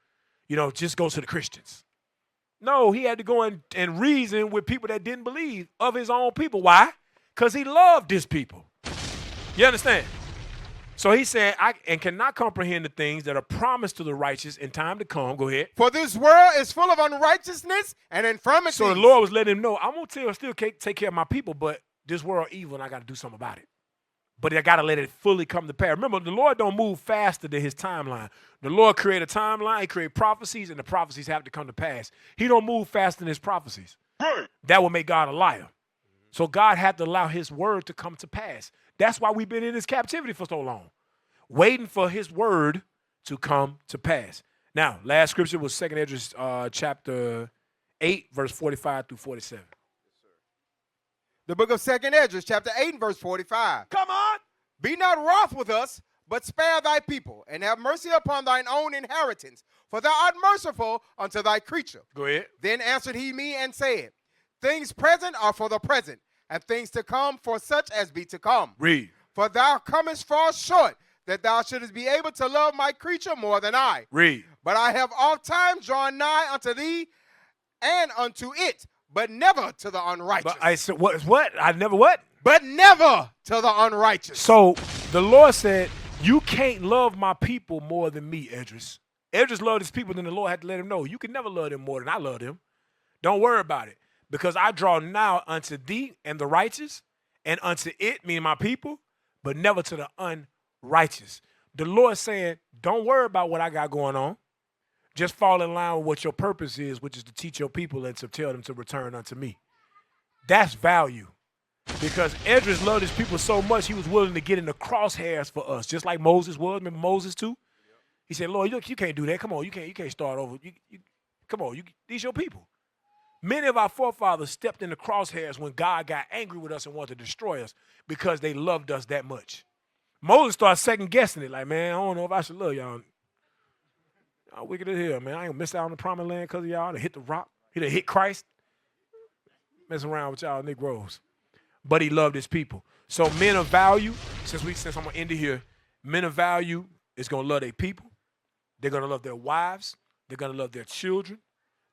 Just go to the Christians. No, he had to go and reason with people that didn't believe of his own people. Why? Because he loved his people. You understand? So he said, I cannot comprehend the things that are promised to the righteous in time to come. Go ahead. For this world is full of unrighteousness and infirmity. So the Lord was letting him know, I'm going to still take care of my people, but this world evil and I got to do something about it. But I got to let it fully come to pass. Remember, the Lord don't move faster than his timeline. The Lord created a timeline. He created prophecies, and the prophecies have to come to pass. He don't move faster than his prophecies. That would make God a liar. So God had to allow his word to come to pass. That's why we've been in this captivity for so long, waiting for his word to come to pass. Now, last scripture was 2nd Esdras chapter 8, verse 45 through 47. The book of 2nd Esdras, chapter 8, and verse 45. Come on. Be not wroth with us, but spare thy people, and have mercy upon thine own inheritance, for thou art merciful unto thy creature. Go ahead. Then answered he me and said, things present are for the present, and things to come for such as be to come. Read. For thou comest far short, that thou shouldest be able to love my creature more than I. Read. But I have oft times drawn nigh unto thee and unto it, but never to the unrighteous. But I said, what? I never what? But never to the unrighteous. So the Lord said, you can't love my people more than me, Esdras. Esdras loved his people, then the Lord had to let him know, you can never love them more than I love them. Don't worry about it. Because I draw now unto thee and the righteous, and unto it, meaning my people, but never to the unrighteous. The Lord saying, don't worry about what I got going on. Just fall in line with what your purpose is, which is to teach your people and to tell them to return unto me. That's value. Because Esdras loved his people so much, he was willing to get in the crosshairs for us, just like Moses was. Remember Moses too? He said, Lord, you can't do that. Come on, you can't start over. Come on, these your people. Many of our forefathers stepped in the crosshairs when God got angry with us and wanted to destroy us because they loved us that much. Moses started second-guessing it, like, man, I don't know if I should love y'all. Y'all wicked as hell, man. I ain't gonna miss out on the promised land because of y'all. They hit the rock. He done hit Christ. Messing around with y'all Negroes. But he loved his people. So men of value, since I'm gonna end it here, men of value is gonna love their people. They're gonna love their wives. They're gonna love their children.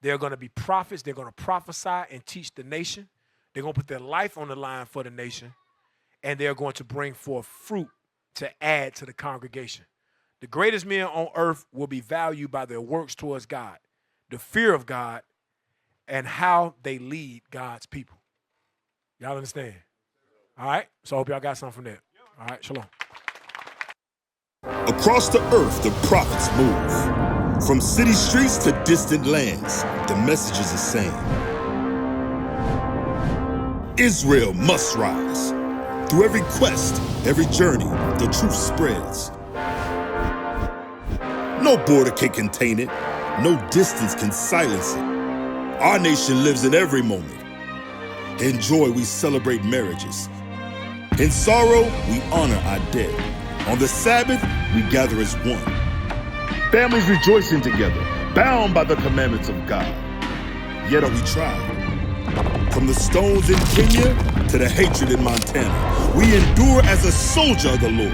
They're gonna be prophets. They're gonna prophesy and teach the nation. They're gonna put their life on the line for the nation. And they're going to bring forth fruit to add to the congregation. The greatest men on earth will be valued by their works towards God, the fear of God, and how they lead God's people. Y'all understand? All right? So I hope y'all got something from that. All right, shalom. Across the earth, the prophets move. From city streets to distant lands, the message is the same. Israel must rise. Through every quest, every journey, the truth spreads. No border can contain it. No distance can silence it. Our nation lives in every moment. In joy, we celebrate marriages. In sorrow, we honor our dead. On the Sabbath, we gather as one. Families rejoicing together, bound by the commandments of God. Yet are we tried. From the stones in Kenya to the hatred in Montana, we endure as a soldier of the Lord.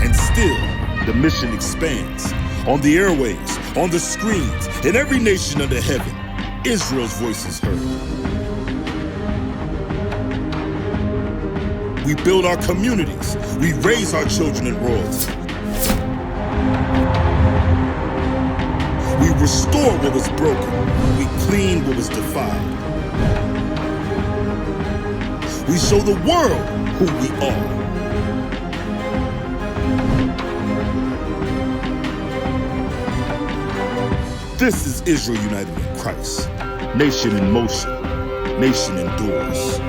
And still, the mission expands. On the airwaves, on the screens, in every nation under heaven, Israel's voice is heard. We build our communities. We raise our children in royalty. We restore what was broken. We clean what was defiled. We show the world who we are. This is Israel united in Christ. Nation in motion. Nation endures.